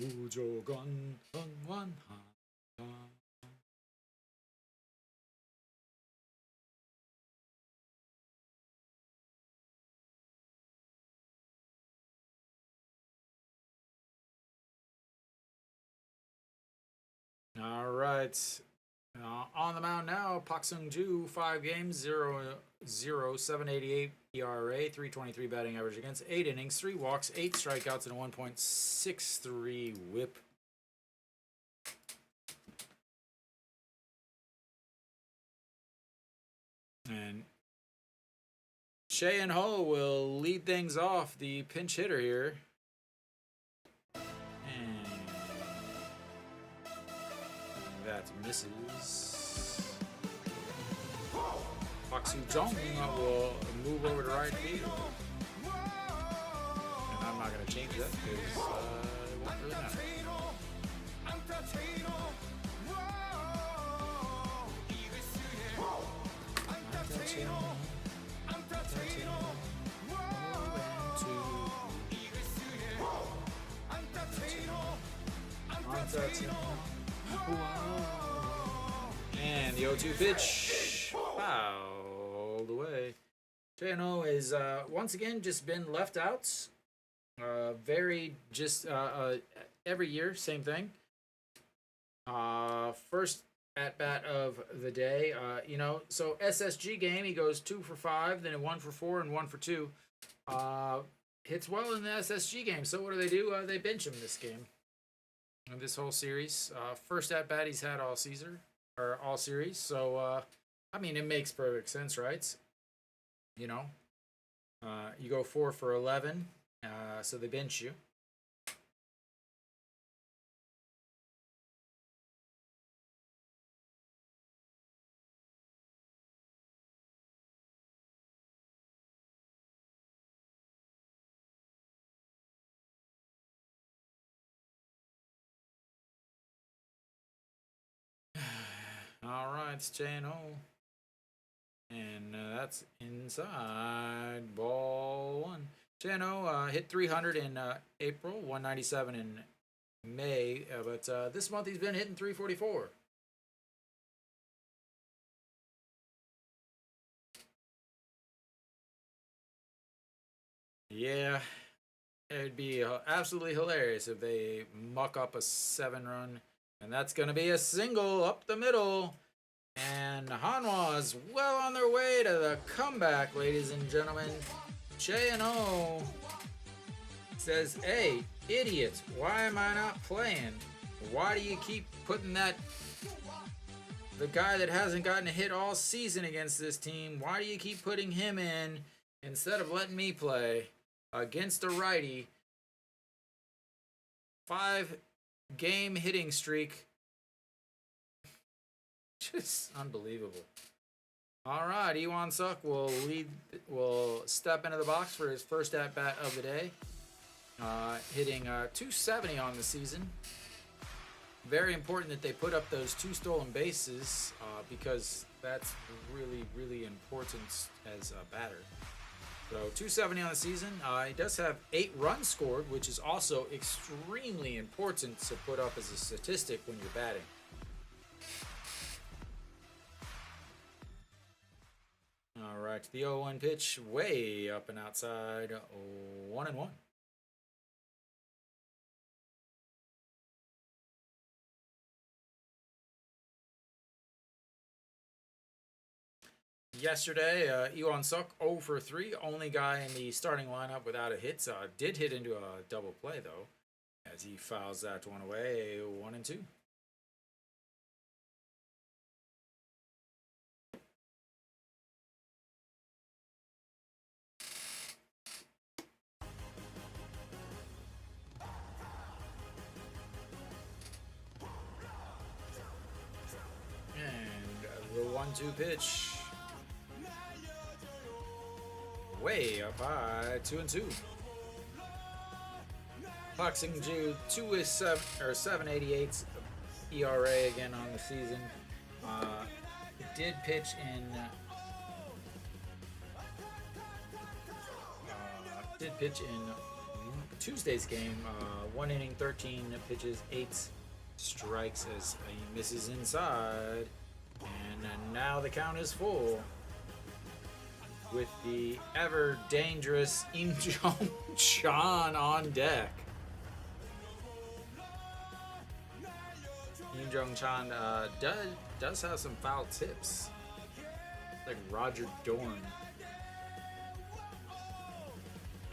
무조건 응원한다. All right. On the mound now, Pak Sung-ju, 5 games, 0-0, 7.88 ERA, 3.23 batting average against, 8 innings, 3 walks, 8 strikeouts, and a 1.63 whip. And Cheongju will lead things off, the pinch hitter here. And that misses. Pak Soo-jung will move over to right field. And I'm not going to change that because it won't really matter. And the 0-2 pitch fouled away. Cheongju is once again just been left out. Every year, same thing. First at bat of the day. So SSG game, he goes 2 for 5, then 1 for 4 and 1 for 2. Hits well in the SSG game. So what do? They bench him this game. In this whole series. First at bat he's had all series. So it makes perfect sense, right? You go 4 for 11, so they bench you. All right, it's Cheongju. And that's inside. Ball 1. Cheongju hit 300 in April, 197 in May, but this month he's been hitting 344. Yeah, it'd be absolutely hilarious if they muck up a 7-run, and that's going to be a single up the middle. And Hanwha is well on their way to the comeback, ladies and gentlemen. J&O says, "Hey, idiot, why am I not playing? Why do you keep putting the guy that hasn't gotten a hit all season against this team, why do you keep putting him in instead of letting me play against a righty? 5-game hitting streak. Just unbelievable." All right, Iwan Suk will step into the box for his first at-bat of the day. Hitting 270 on the season. Very important that they put up those 2 stolen bases because that's really, really important as a batter. So 270 on the season. He does have 8 runs scored, which is also extremely important to put up as a statistic when you're batting. All right, the 0-1 pitch, way up and outside, 1-1. Yesterday, Iwan Suk 0 for 3, only guy in the starting lineup without a hit. Did hit into a double play though, as he fouls that one away, 1-2. And the 1-2 pitch. Way up high, 2-2. Cheongju 7.88 ERA again on the season. Did pitch in Tuesday's game. 1 inning, 13 pitches, 8 strikes as he misses inside, and now the count is full. With the ever dangerous Im Jong Chan on deck. Im Jong Chan does have some foul tips, like Roger Dorn.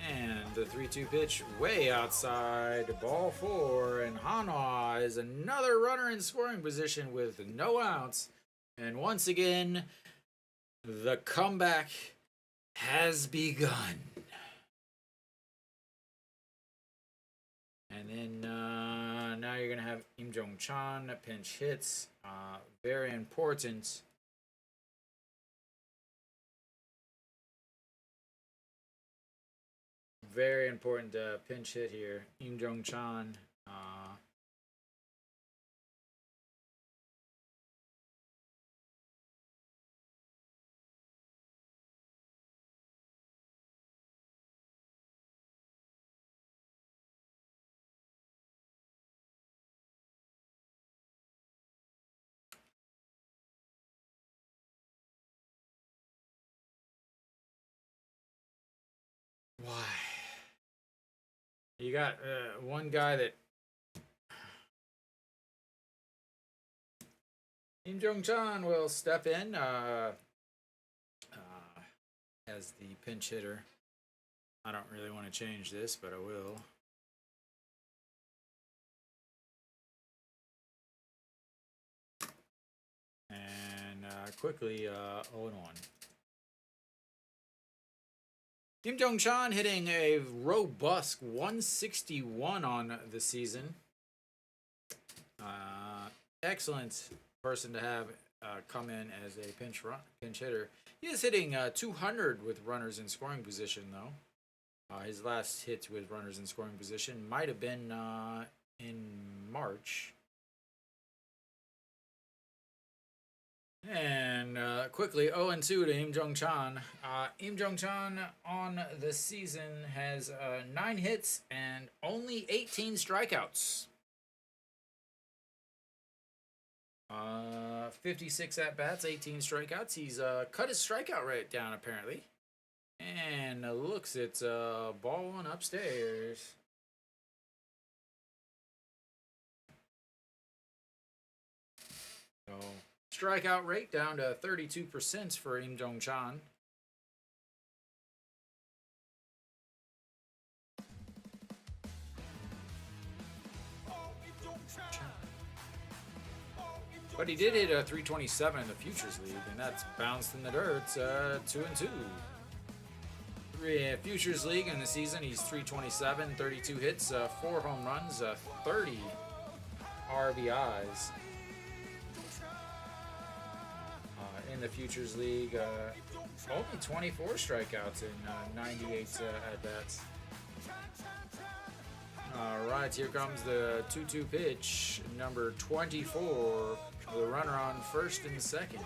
And the 3-2 pitch, way outside, ball 4, and Hanwha is another runner in scoring position with no outs. And once again, the comeback has begun. And then now you're going to have Im Jong Chan pinch hits. Very important. Very important pinch hit here. Im Jong Chan. Why? You got one guy that Im Jong Chan will step in as the pinch hitter. I don't really want to change this, but I will. And quickly 0-1. Im Jong Chan hitting a robust 161 on the season. Excellent person to have come in as a pinch hitter. He is hitting 200 with runners in scoring position, though. His last hit with runners in scoring position might have been in March. And quickly, 0-2 to Im Jong Chan. Im Jong Chan on the season has 9 hits and only 18 strikeouts. 56 at-bats, 18 strikeouts. He's cut his strikeout rate down, apparently. And looks it's ball one upstairs. So strikeout rate down to 32% for Im Jong Chan. But he did hit a 327 in the Futures League, and that's bounced in the dirt, 2-2. Futures League in the season, he's 327, 32 hits, 4 home runs, 30 RBIs. In the Futures League, only 24 strikeouts in 98 at-bats. Alright, here comes the 2-2 pitch, number 24, the runner on first and second.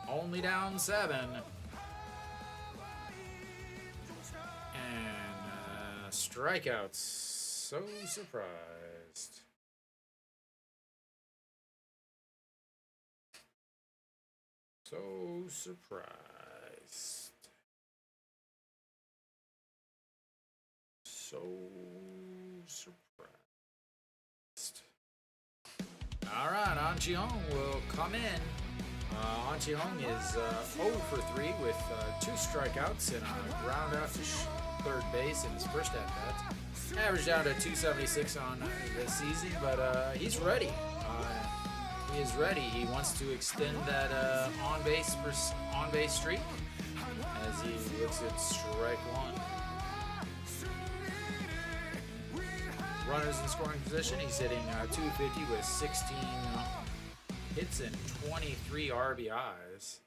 Only down 7. And strikeouts. So surprised. So surprised. So surprised. Alright, An Chi-hong will come in. An Chi-hong is 0 for 3 with 2 strikeouts and a ground out to third base in his first at-bat. Average down to 276 on this season, but he's ready. He is ready. He wants to extend that on-base streak as he looks at strike one. Runners in scoring position. He's hitting 250 with 16 hits and 23 RBIs.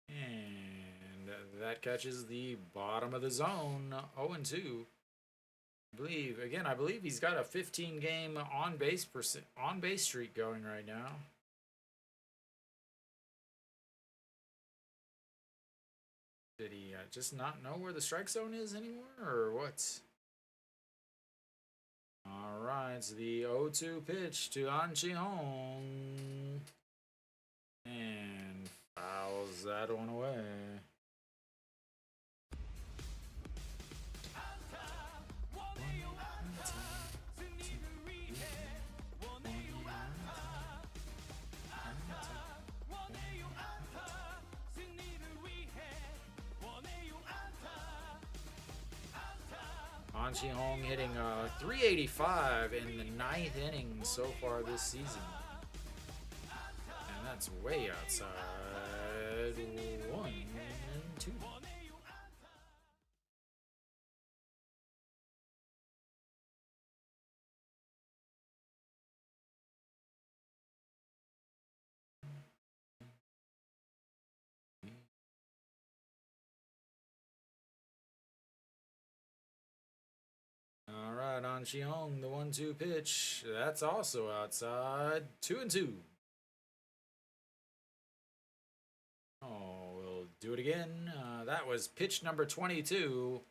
And that catches the bottom of the zone, 0-2. I believe he's got a 15-game on-base streak going right now. Did he just not know where the strike zone is anymore, or what? All right, so the 0-2 pitch to An Chi-hong, and fouls that one away. An Chi-hong hitting 385 in the 9th inning so far this season. And that's way outside 1 and 2. All right, An Chi-hong, the 1-2 pitch. That's also outside 2 and 2. Oh, we'll do it again. That was pitch number 22.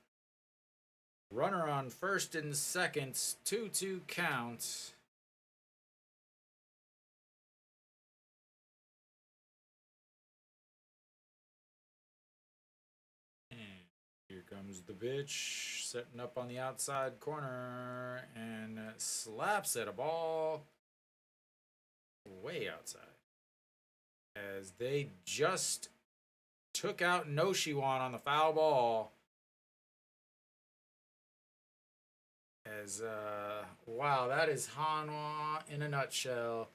Runner on first and second, 2-2 count. Here comes the pitch, setting up on the outside corner, and slaps at a ball way outside. As they just took out No Shiwan on the foul ball. As, wow, that is Hanwha in a nutshell.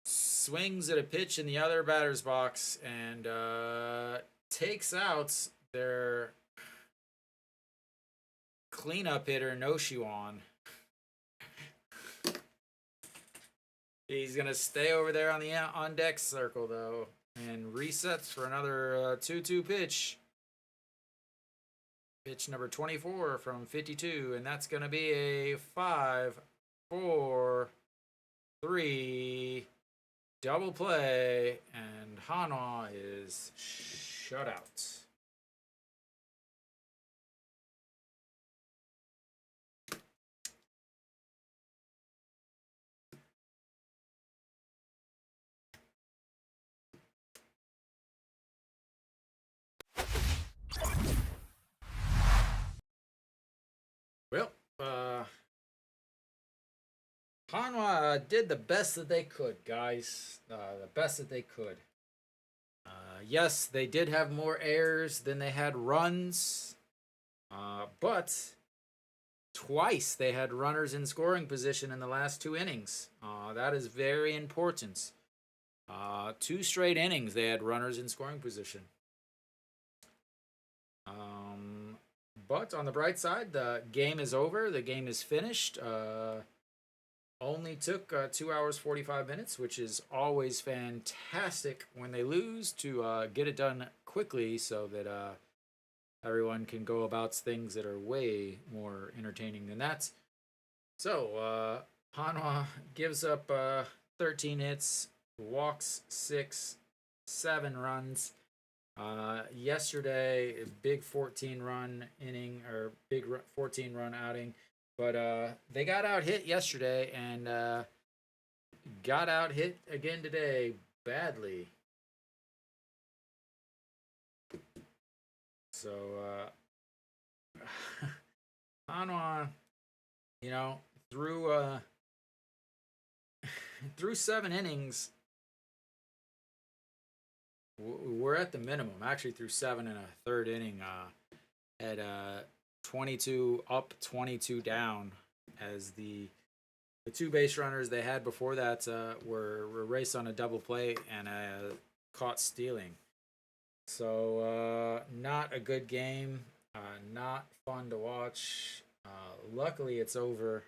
Swings at a pitch in the other batter's box, and, takes out their cleanup hitter, No Shiwan. He's going to stay over there on the on-deck circle, though, and resets for another 2-2 pitch. Pitch number 24 from 52, and that's going to be a 5-4-3 double play, and Hanwha is shut out. Hanwha did the best that they could, guys. The best that they could. Yes, they did have more errors than they had runs, but twice they had runners in scoring position in the last 2 innings. That is very important. 2 straight innings they had runners in scoring position. But on the bright side, the game is over. The game is finished. Only took 2 hours 45 minutes, which is always fantastic when they lose, to get it done quickly so that everyone can go about things that are way more entertaining than that. So Hanwha gives up 13 hits, walks 6, 7 runs. Yesterday, a big 14-run inning, or big 14-run outing. But they got out hit yesterday and got out hit again today badly. So Hanwha, you know, through 7 innings, we're at the minimum. Actually, through 7 and a third inning, at 22 up, 22 down, as the 2 base runners they had before that were raced on a double play and caught stealing. So not a good game, not fun to watch. Luckily, it's over,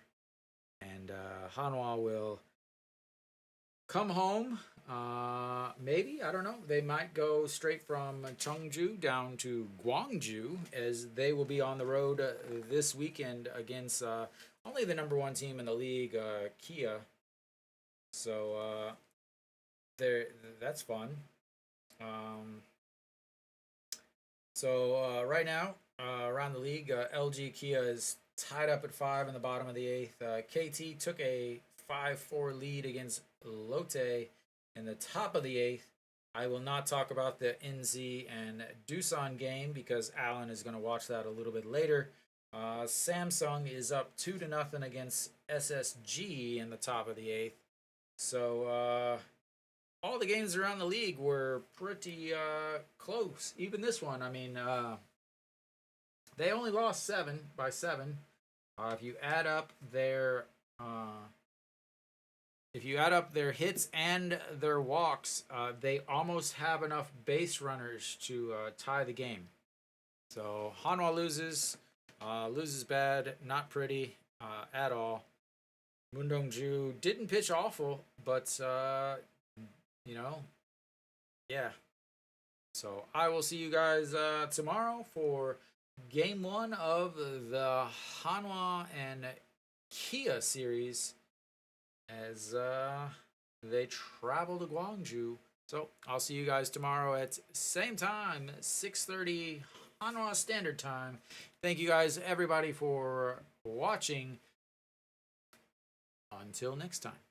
and Hanwha will come home. Maybe, I don't know. They might go straight from Cheongju down to Gwangju, as they will be on the road this weekend against only the #1 team in the league, Kia. So that's fun. So right now, around the league, LG Kia is tied up at 5 in the bottom of the 8th. KT took a 5-4 lead against Lotte in the top of the 8th. I will not talk about the NZ and Doosan game because Alan is going to watch that a little bit later. Samsung is up 2-0 against SSG in the top of the 8th. So all the games around the league were pretty close. Even this one, I mean, they only lost 7 by 7. If you add up their hits and their walks, they almost have enough base runners to tie the game. So Hanwha loses bad, not pretty at all. Moondongju didn't pitch awful, but yeah. So I will see you guys tomorrow for Game 1 of the Hanwha and Kia series, as they travel to Gwangju. So I'll see you guys tomorrow at same time, 6:30 Hanwha Standard Time. Thank you guys, everybody, for watching. Until next time.